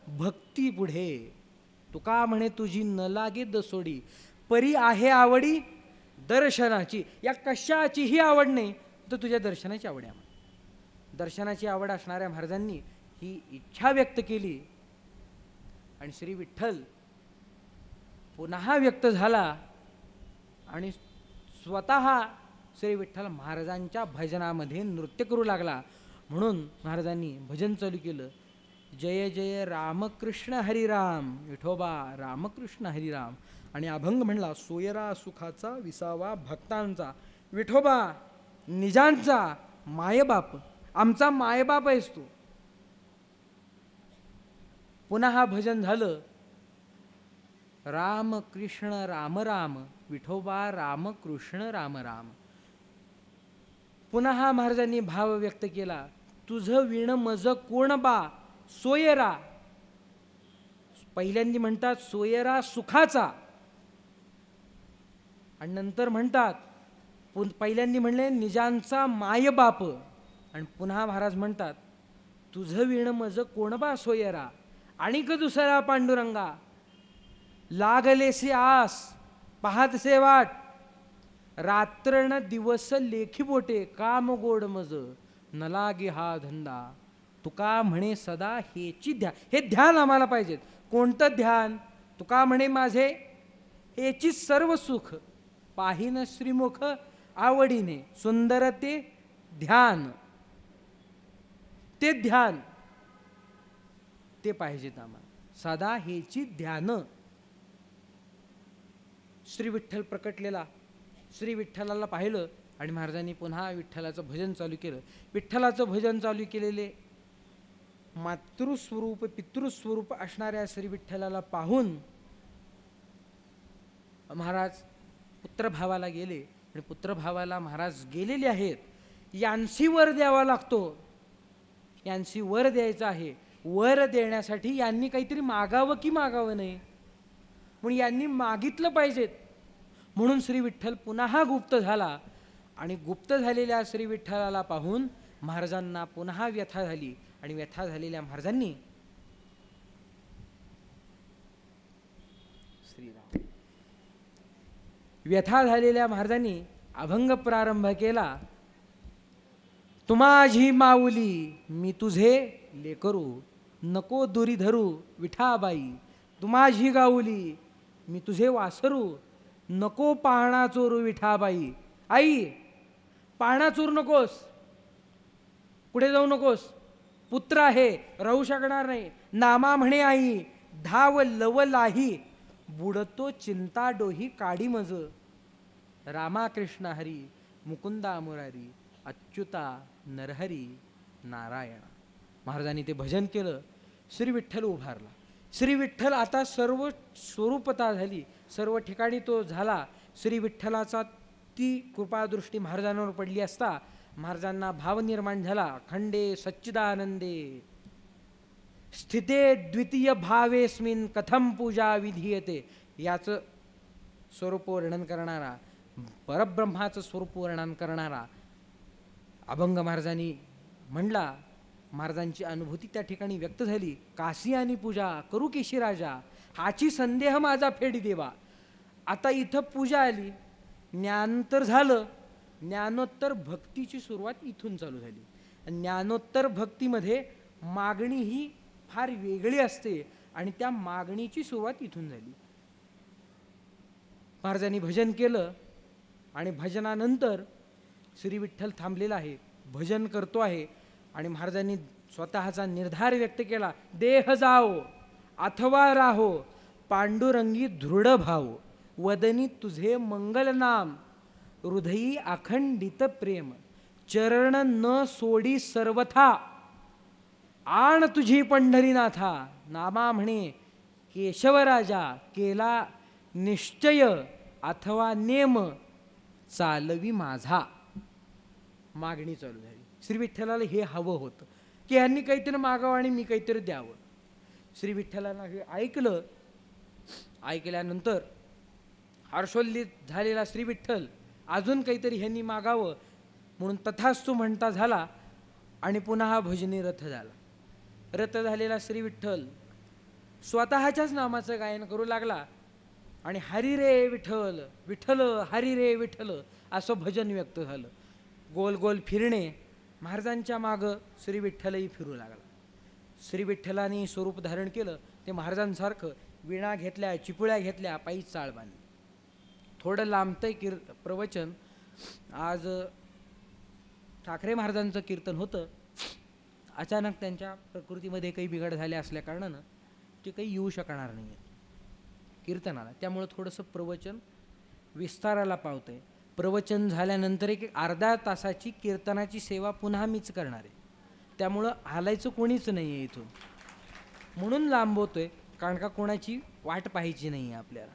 भक्ती पुढे. तुका म्हणे तुझी न लागे दसोडी, परी आहे आवडी दर्शनाची. या कशाचीही आवड नाही तर तुझ्या दर्शनाची आवड आहे. दर्शनाची आवड असणाऱ्या महाराजांनी ही इच्छा व्यक्त केली आणि श्री विठ्ठल पुन्हा व्यक्त झाला आणि स्वतः श्री विठ्ठल महाराजांच्या भजनामध्ये नृत्य करू लागला. म्हणून महाराजांनी भजन चालू केलं. जय जय रामकृष्ण हरिराम, विठोबा रामकृष्ण हरिराम. आणि अभंग म्हणला सोयरा सुखाचा विसावा भक्तांचा, विठोबा निजांचा मायबाप, आमचा मायबाप आहेस तू. पुन्हा हा भजन झालं. राम कृष्ण राम राम, विठोबा राम कृष्ण राम राम. पुन्हा महाराजांनी भाव व्यक्त केला. तुझं विण मज कोण बा सोयरा. पहिल्यांदा म्हणतात सोयरा सुखाचा आणि नंतर म्हणतात पहिल्यांदा म्हणले निजांचा मायबाप आणि पुन्हा महाराज म्हणतात तुझं विण मज कोण बा सोयरा. आणि क दुसरा पांडुरंगा लागलेसे आस पाहतसे वाट, रात्र दिवस लेखी बोटे काम गोड मज न लागे हा धंदा. तुका म्हणे सदा हेची ध्यान. हे ध्यान आम्हाला पाहिजेत. कोणतं ध्यान? तुका म्हणे माझे हेची सर्व सुख पाहिन श्रीमुख आवडीने सुंदर ते ध्यान. ते ध्यान ते पाहिजेत आम्हाला. सदा हेची ध्यान. श्री विठ्ठल प्रकटलेला. श्री विठ्ठलाला पाहिलं आणि महाराजांनी पुन्हा विठ्ठलाचं भजन चालू केलं. विठ्ठलाचं भजन चालू केलेले मातृस्वरूप पितृस्वरूप असणाऱ्या श्री विठ्ठलाला पाहून महाराज पुत्रभावाला गेले आणि पुत्रभावाला महाराज गेलेले आहेत. यांशी वर द्यावा लागतो, यांशी वर द्यायचा आहे. वर देण्यासाठी यांनी काहीतरी मागावं की मागावं नाही, म्हणून यांनी मागितलं पाहिजेत. म्हणून श्री विठ्ठल पुन्हा गुप्त झाला आणि गुप्त झालेल्या श्री विठ्ठलाला पाहून महाराजांना पुन्हा व्यथा झाली आणि व्यथा झालेल्या महाराजांनी व्यथा झालेल्या महाराजांनी अभंग प्रारंभ केला. तुम्हाझी माऊली मी तुझे लेकरू, नको दुरी धरू विठाबाई. तुम्हाझी गाऊली मी तुझे वासरू, नको पाहणा चोरू विठाबाई. आई पाहणा चोरू नकोस, पुढे जाऊ नकोस. पुत्र आहे, राहू शकणार नाही. नामा म्हणे आई धाव लवलाही, बुडतो चिंता डोही काडी मज. रामा कृष्ण हरी मुकुंदा मुरारी, अच्युता नरहरी नारायण. महाराजांनी ते भजन केलं. श्री विठ्ठल उभारला. श्री विठ्ठल आता सर्व स्वरूपता झाली, सर्व ठिकाणी तो झाला. श्री विठ्ठलाचा ती कृपादृष्टी महाराजांवर पडली असता महाराजांना भाव निर्माण झाला. खंडे सच्चिदानंदे स्थिते द्वितीय भावेस्मिन कथम पूजा विधीयते. याचं स्वरूप वर्णन करणारा, परब्रह्माचं स्वरूप वर्णन करणारा अभंग महाराजांनी म्हणला. महाराजांची अनुभूती त्या ठिकाणी व्यक्त झाली. काशी आणि पूजा करू केशी राजा, हाची संदेह माझा फेडी देवा. आता इथं पूजा आली, ज्ञान तर झालं. ज्ञानोत्तर भक्तीची सुरुवात इथून चालू झाली. ज्ञानोत्तर भक्तीमध्ये मागणी ही फार वेगळी असते आणि त्या मागणीची सुरुवात इथून झाली. महाराजांनी भजन केलं आणि भजनानंतर श्री विठ्ठल थांबलेला आहे, भजन करतो आहे. आणि महाराजांनी स्वतःचा निर्धार व्यक्त केला. देह जाओ अथवा राहो, पांडुरंगी दृढ भाव, वदनी तुझे मंगल नाम. हृदयी अखंडित प्रेम, चरण न सोडी सर्वथा, आण तुझी पंढरीनाथा, नामा म्हणे केशवराजा, केला निश्चय अथवा नेम, चालवी माझा. मागणी चालू झाली. श्री विठ्ठलाला हे हवं होतं की ह्यांनी काहीतरी मागावं आणि मी काहीतरी द्यावं. श्री विठ्ठलाला हे ऐकलं. ऐकल्यानंतर हर्षोल्लित झालेला श्री विठ्ठल अजून काहीतरी ह्यांनी मागावं म्हणून तथास्तु म्हणता झाला आणि पुन्हा हा भजनी रथ झाला. रथ झालेला श्री विठ्ठल स्वतःच्याच नामाचं गायन करू लागला आणि हरी रे विठ्ठल, विठ्ठल हरी रे विठ्ठल असं भजन व्यक्त झालं. गोल गोल फिरणे. महाराजांच्या मागं श्री विठ्ठलही फिरू लागला. श्री विठ्ठलाने स्वरूप धारण केलं ते महाराजांसारखं. विणा घेतल्या, चिपुळ्या घेतल्या, पायी चाळ बांधली. थोडं लांबतंय प्रवचन. आज ठाकरे महाराजांचं कीर्तन होतं. अचानक त्यांच्या प्रकृतीमध्ये काही बिघड झाले असल्याकारणानं ते काही येऊ शकणार नाही आहे कीर्तनाला. त्यामुळं थोडंसं प्रवचन विस्ताराला पावतंय. प्रवचन झाल्यानंतर एक अर्ध्या तासाची कीर्तनाची सेवा पुन्हा मीच करणार आहे. त्यामुळं हालायचं कोणीच नाही आहे इथून, म्हणून लांबवतोय. कारण का कोणाची वाट पाहायची नाही आहे आपल्याला.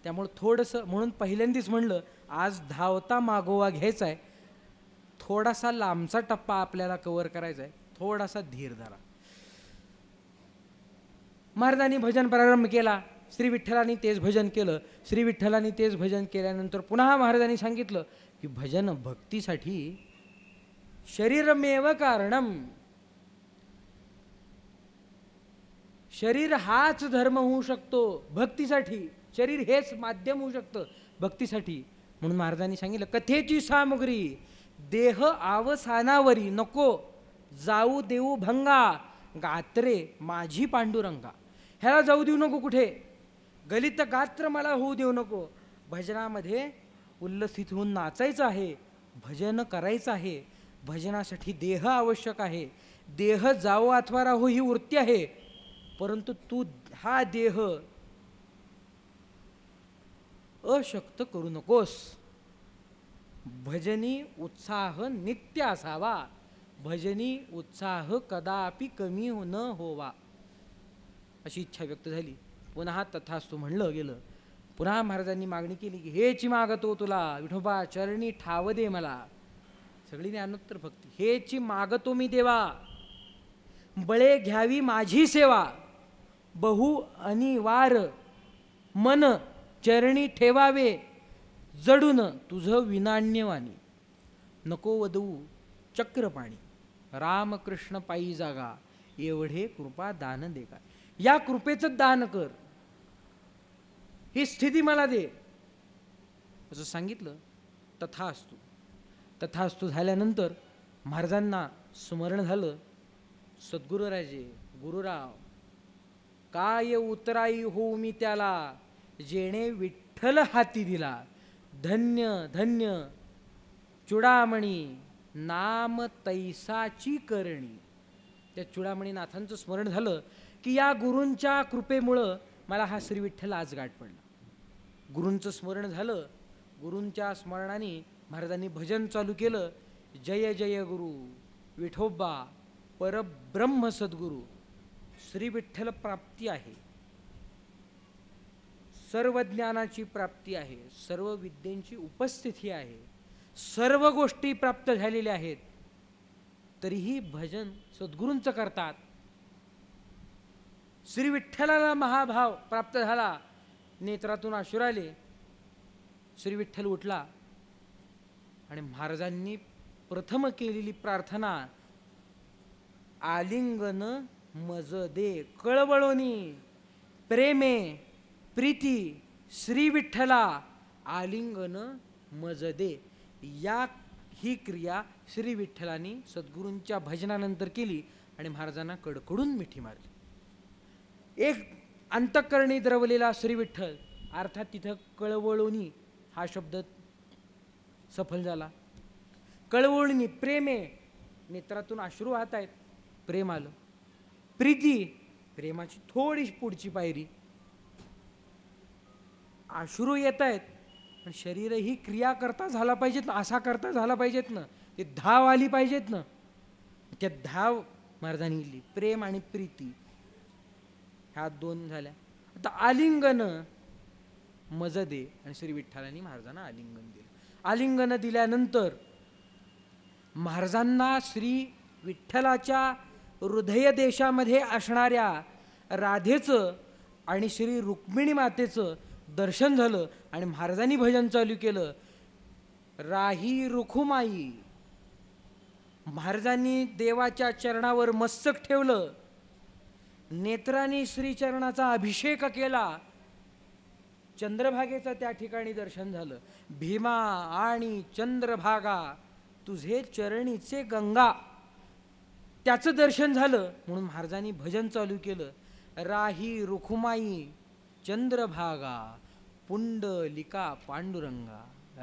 त्यामुळं थोडंसं, म्हणून पहिल्यांदाच म्हणलं आज धावता मागोवा घ्यायचा आहे. थोडासा लांबचा टप्पा आपल्याला कव्हर करायचा आहे. थोडासा धीर धरा. महाराजांनी भजन प्रारंभ केला. श्री विठ्ठलांनी तेच भजन केलं. श्री विठ्ठलांनी तेच भजन केल्यानंतर पुन्हा महाराजांनी सांगितलं की भजन भक्तीसाठी शरीरमेव कारणम. शरीर हाच धर्म होऊ शकतो भक्तीसाठी. शरीर हेच माध्यम होऊ शकतं भक्तीसाठी. म्हणून महाराजांनी सांगितलं कथेची सामुग्री देह आवसानावरी, नको जाऊ देऊ भंगा, गात्रे माझी पांडुरंगा. ह्याला जाऊ देऊ नको कुठे. गलित गात्र मला होऊ देऊ नको. भजनामध्ये उल्लसित होऊन नाचायचं आहे, भजन करायचं आहे. भजनासाठी देह आवश्यक आहे. देह जावो अथवा राहो ही वृत्ती आहे. परंतु तू हा देह अशक्त करू नकोस. भजनी उत्साह नित्य असावा. भजनी उत्साह कदापि कमी न होवा. अशी इच्छा व्यक्त झाली. पुन्हा तथास्तु म्हणलं गेलं. पुन्हा महाराजांनी मागणी केली की हेची मागतो तुला विठोबा, चरणी ठाव दे मला. सगळी ज्ञानोत्तर भक्ती. हेची मागतो मी देवा, बळे घ्यावी माझी सेवा. बहु अनिवार मन चरणी ठेवावे, जडून तुझं विनाण्यवाणी. नको वधवू चक्रपाणी, रामकृष्ण पायी जागा, एवढे कृपा दान दे का. या कृपेचं दान कर, ही स्थिती मला दे असं सांगितलं. तथास्तु. तथास्तु झाल्यानंतर महाराजांना स्मरण झालं सद्गुरुराजे गुरुराव, काय उतराई होऊ मी त्याला, जेणे विठ्ठल हाती दिला. धन्य धन्य चुडामणी नाम तैसाची करणी. त्या चुडामणी नाथांचं स्मरण झालं की या गुरूंच्या कृपेमुळं मला हा श्री विठ्ठल आज गाठ पडला. गुरूंचं स्मरण झालं. गुरूंच्या स्मरणाने महाराजांनी भजन चालू केलं. जय जय गुरु विठोबा परब्रह्म सद्गुरू. श्री विठ्ठल प्राप्ती आहे, सर्व ज्ञानाची प्राप्ती आहे, सर्व विद्येची उपस्थिती आहे, सर्व गोष्टी प्राप्त झालेल्या आहेत. तरीही भजन सद्गुरूंचं करतात. श्री विठ्ठलाला महाभाव प्राप्त झाला. नेत्रातून अश्रू आले. श्री विठ्ठल उठला आणि महाराजांनी प्रथम केलेली प्रार्थना, आलिंगन मज दे कळवळोनी, प्रेमे प्रीती श्री विठ्ठला आलिंगन मज दे. ही क्रिया श्री विठ्ठलांनी सद्गुरूंच्या भजनानंतर केली आणि महाराजांना कडकडून मिठी मारली. एक अंतःकरणी द्रवलेला श्री विठ्ठल, अर्थात तिथं कळवळोनी हा शब्द सफल झाला. कळवळोनी प्रेमे, नेत्रातून अश्रू वाहत आहेत, प्रेम आलं. प्रीती, प्रेमाची थोडी पुढची पायरी. अश्रू येत आहेत पण शरीरही क्रिया करता झाला पाहिजेत ना, असा करता झाला पाहिजेत ना, ते धाव आली पाहिजेत ना. त्या धाव महाराजांनी लिहिली. प्रेम आणि प्रीती ह्या दोन झाल्या. आता आलिंगन मज दे, आणि श्री विठ्ठलांनी महाराजांना आलिंगन दिलं. आलिंगन दिल्यानंतर महाराजांना श्री विठ्ठलाच्या हृदय देशामध्ये असणाऱ्या राधेचं आणि श्री रुक्मिणी मातेचं दर्शन झालं. आणि महाराजांनी भजन चालू केलं. राही रुखुमाई. महाराजांनी देवाच्या चरणावर मस्तक ठेवलं, नेत्रांनी श्रीचरणाचा अभिषेक केला. चंद्रभागेचं त्या ठिकाणी दर्शन झालं. भीमा आणि चंद्रभागा तुझे चरणीचे गंगा, त्याचं दर्शन झालं. म्हणून महाराजांनी भजन चालू केलं. राही रुखुमाई चंद्रभागा पुंडलिका पांडुरंगा.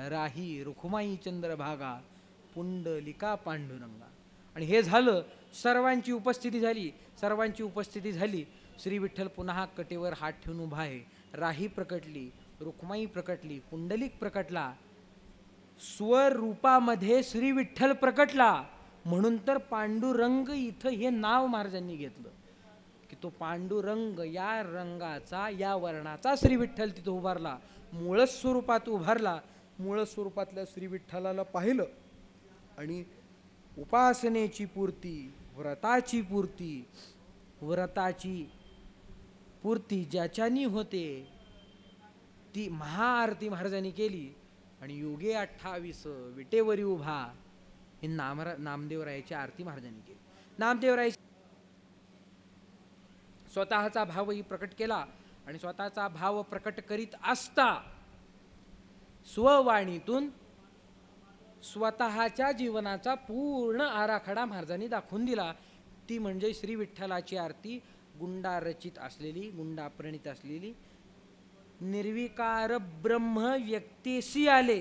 राही रुखुमाई चंद्रभागा पुंडलिका पांडुरंगा. आणि हे झालं. सर्वांची उपस्थिती झाली. सर्वांची उपस्थिती झाली. श्री विठ्ठल पुन्हा कटेवर हात ठेवून उभा आहे. राही प्रकटली, रुक्माई प्रकटली, पुंडलिक प्रकटला. स्वरूपामध्ये श्री विठ्ठल प्रकटला. म्हणून तर पांडुरंग इथं हे नाव महाराजांनी घेतलं, की तो पांडुरंग या रंगाचा, या वर्णाचा श्री विठ्ठल तिथं उभारला. मूळ स्वरूपात उभारला. मूळ स्वरूपातल्या श्री विठ्ठलाला पाहिलं आणि उपासनेची पूर्ती, व्रताची पूर्ती, व्रताची पूर्ती ज्याच्यानी होते ती महाआरती महाराजांनी केली. आणि योगे 28 विटेवरी उभा हे नामदेवरायाची आरती महाराजांनी केली. नामदेवराय स्वतःचा भावही प्रकट केला. आणि स्वतःचा भाव प्रकट करीत असता स्ववाणीतून स्वतःच्या जीवनाचा पूर्ण आराखडा महाराजांनी दाखवून दिला. ती म्हणजे श्री विठ्ठलाची आरती गुंडारचित असलेली, गुंडाप्रणित असलेली. निर्विकार ब्रह्म व्यक्तीशी आले,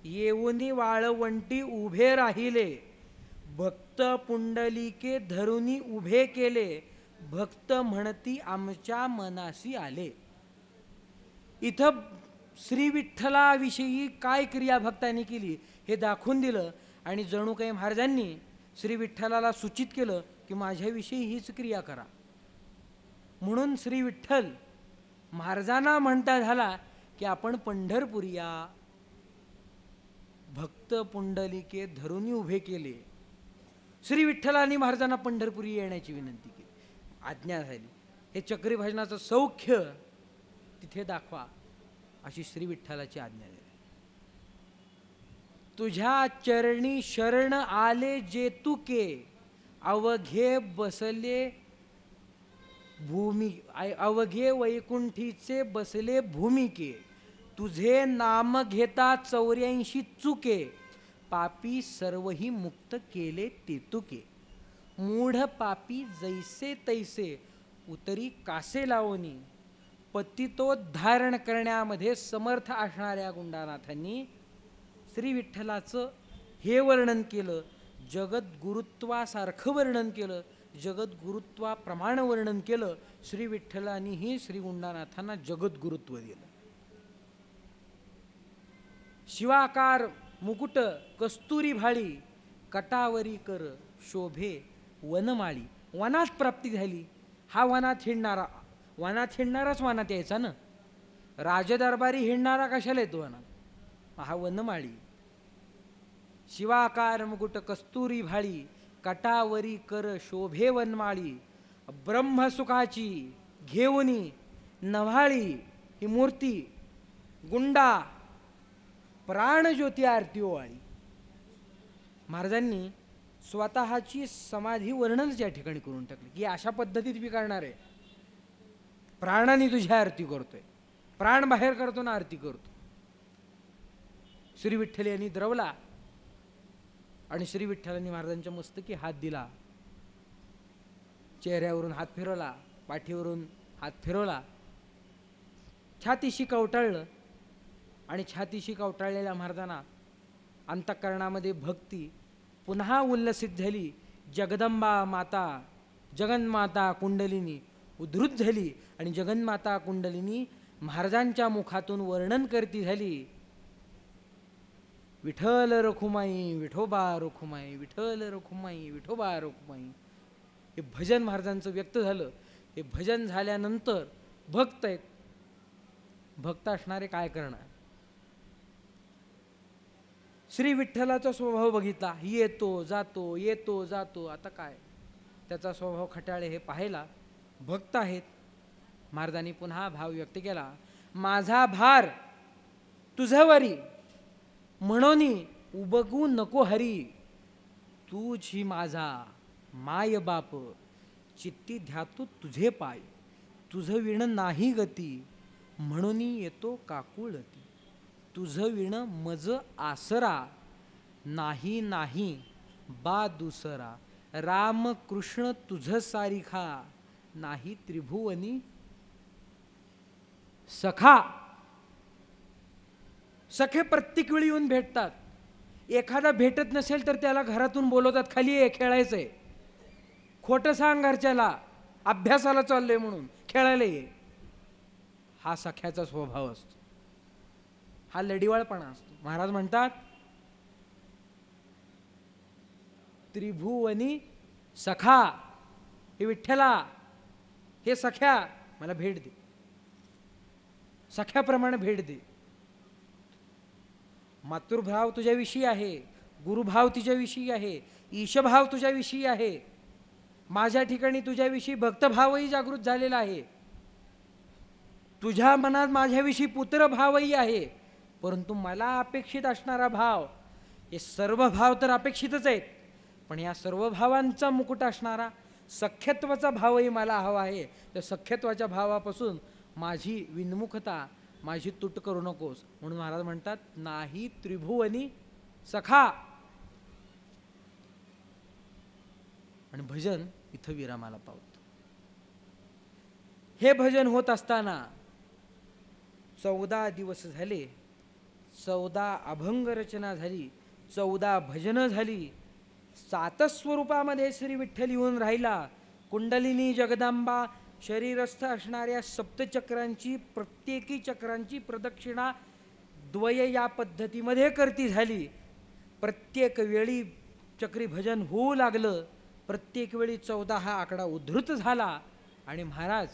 येऊनी वाळवंटी उभे राहिले. भक्त पुंडलिके धरुनी उभे केले, भक्त म्हणती आमच्या मनाशी आले. इथं श्री विठ्ठलाविषयी काय क्रिया भक्तांनी केली हे दाखवून दिलं. आणि जणू काही महाराजांनी श्री विठ्ठलाला सूचित केलं की माझ्याविषयी हीच क्रिया करा. म्हणून श्री विठ्ठल महाराजांना म्हणता झाला की आपण पंढरपुरी या. भक्त पुंडलिके धरुनी उभे केले. श्री विठ्ठलांनी महाराजांना पंढरपुरी येण्याची विनंती केली, आज्ञा झाली. हे चक्री भजनाचं सौख्य तिथे दाखवा अशी श्री विठ्ठलाची आज्ञा झाली. तुझ्या चरणी शरण आले जेतुके, अवघे बसले भूमी, अवघे वैकुंठीचे बसले भूमिके. तुझे नाम घेता 84 चुके, पापी सर्वही मुक्त केले तेतुके. मूढ पापी जैसे तैसे, उतरी कासे लावणी. पतितोद्धारण करण्यामध्ये समर्थ असणाऱ्या गुंडानाथांनी श्री विठ्ठलाचं हे वर्णन केलं. जगद्गुरुत्वासारखं वर्णन केलं, जगद्गुरुत्वाप्रमाणे वर्णन केलं. श्री विठ्ठलांनीही श्री गुंडानाथांना जगद्गुरुत्व दिलं. शिवाकार मुकुट कस्तुरी भाळी, कटावरी कर शोभे वनमाळी. वनात प्राप्ती झाली. हा वनात हिंडणाराच वनात यायचा ना. राजदरबारी हिंडणारा कशाला येतो वनात? हा वनमाळी. शिवाकार मुकुट कस्तुरी भाळी, कटावरी कर शोभे वनमाळी. ब्रह्मसुखाची घेऊनी नव्हाळी ही मूर्ती, गुंडा प्राणज्योती आरती ओवाळी. महाराजांनी स्वतःची समाधी वर्णनच या ठिकाणी करून टाकली की अशा पद्धतीत मी करणार आहे. प्राणाने तुझी आरती करतोय, प्राण बाहेर करतो ना आरती करतो. श्री विठ्ठल यांनी द्रवला आणि श्री विठ्ठलांनी महाराजांच्या मस्तकी हात दिला. चेहऱ्यावरून हात फिरवला, पाठीवरून हात फिरवला, छातीशी कवटाळलं. आणि छातीशी कवटाळलेल्या महाराजांना अंतःकरणामध्ये भक्ती पुन्हा उल्लसित झाली. जगदंबा माता, जगन्माता कुंडलिनी उद्धृत झाली. आणि जगन्माता कुंडलिनी महाराजांच्या मुखातून वर्णन करती झाली विठ्ठल रखुमाई विठोबा रखुमाई, विठ्ठल रखुमाई विठोबा रखुमाई. हे भजन महाराजांचं व्यक्त झालं. हे भजन झाल्यानंतर भक्त आहेत. भक्त असणारे काय करणार? श्री विठ्ठलाचा स्वभाव बघितला, येतो जातो येतो जातो. आता काय त्याचा स्वभाव खट्याळे हे पाहायला भक्त आहेत. महाराजांनी पुन्हा भाव व्यक्त केला, माझा भार तुझवरी म्हणून उबगू नको हरी, तुझी माझा माय बाप चित्ती ध्यातू तुझे पाय, तुझ विण नाही गती म्हणून येतो काकुळती, तुझ विण मज आसरा नाही नाही बा दुसरा, राम कृष्ण तुझ सारिखा नाही त्रिभुवनी सखा. सखे प्रत्येक वेळी येऊन भेटतात. एखादा भेटत नसेल तर त्याला घरातून बोलवतात, खाली ये खेळायचंय. खोटं सांग घरच्याला, अभ्यासाला चाललोय म्हणून, खेळायला ये. हा सख्याचा स्वभाव असतो, हा लढिवाळपणा असतो. महाराज म्हणतात त्रिभुवनी सखा, हे विठ्ठला, हे सख्या मला भेट दे, सख्याप्रमाणे भेट दे. मातृभाव तुझ्याविषयी आहे, गुरुभाव तुझ्याविषयी आहे, ईशभाव तुझ्याविषयी आहे. माझ्या ठिकाणी तुझ्याविषयी भक्तभावही जागृत झालेला आहे. तुझ्या मनात माझ्याविषयी पुत्रभावही आहे. परंतु मला अपेक्षित असणारा भाव, हे सर्व भाव तर अपेक्षितच आहेत, पण या सर्व भावांचा मुकुट असणारा सख्यत्वाचा भावही मला हवा आहे. त्या सख्यत्वाच्या भावापासून माझी विन्मुखता, माझी तूट करू नकोस. म्हणून महाराज म्हणतात नाही त्रिभुवनी सखा. आणि भजन इथं विरामाला पावतं. हे भजन होत असताना 14 दिवस झाले, 14 अभंग रचना झाली, 14 भजनं झाली. 7 स्वरूपामध्ये श्री विठ्ठल येऊन राहिला. कुंडलिनी जगदंबा शरीरस्थ असणाऱ्या सप्तचक्रांची, प्रत्येकी चक्रांची प्रदक्षिणा द्वय या पद्धतीमध्ये करती झाली. प्रत्येक वेळी चक्री भजन होऊ लागलं. प्रत्येक वेळी 14 हा आकडा उद्धृत झाला. आणि महाराज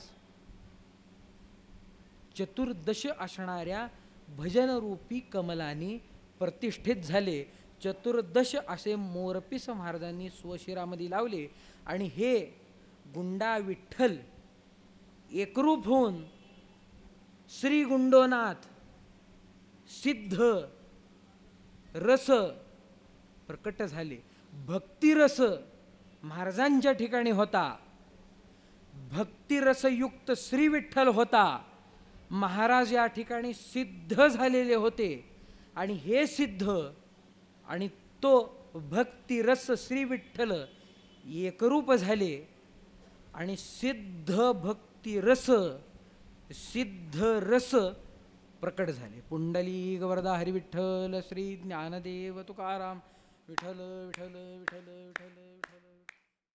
चतुर्दश असणाऱ्या भजनरूपी कमलानी प्रतिष्ठित झाले. चतुर्दश असे मोरपीस महाराजांनी स्वशिरामध्ये लावले. आणि हे गुंडा विठ्ठल एकरूप होऊन श्री गुंडोनाथ सिद्ध रस प्रकट झाले. भक्तिरस महाराजांच्या ठिकाणी होता. भक्तिरसयुक्त श्री विठ्ठल होता. महाराज या ठिकाणी सिद्ध झालेले होते. आणि हे सिद्ध आणि तो भक्तिरस श्री विठ्ठल एकरूप झाले. आणि सिद्ध भक्तिरस, सिद्ध रस प्रकट झाले. पुंडलिक वरदा हरी विठ्ठल श्री ज्ञानदेव तुकाराम. विठ्ठल विठ्ठल विठ्ठल विठ्ठल विठ्ठल.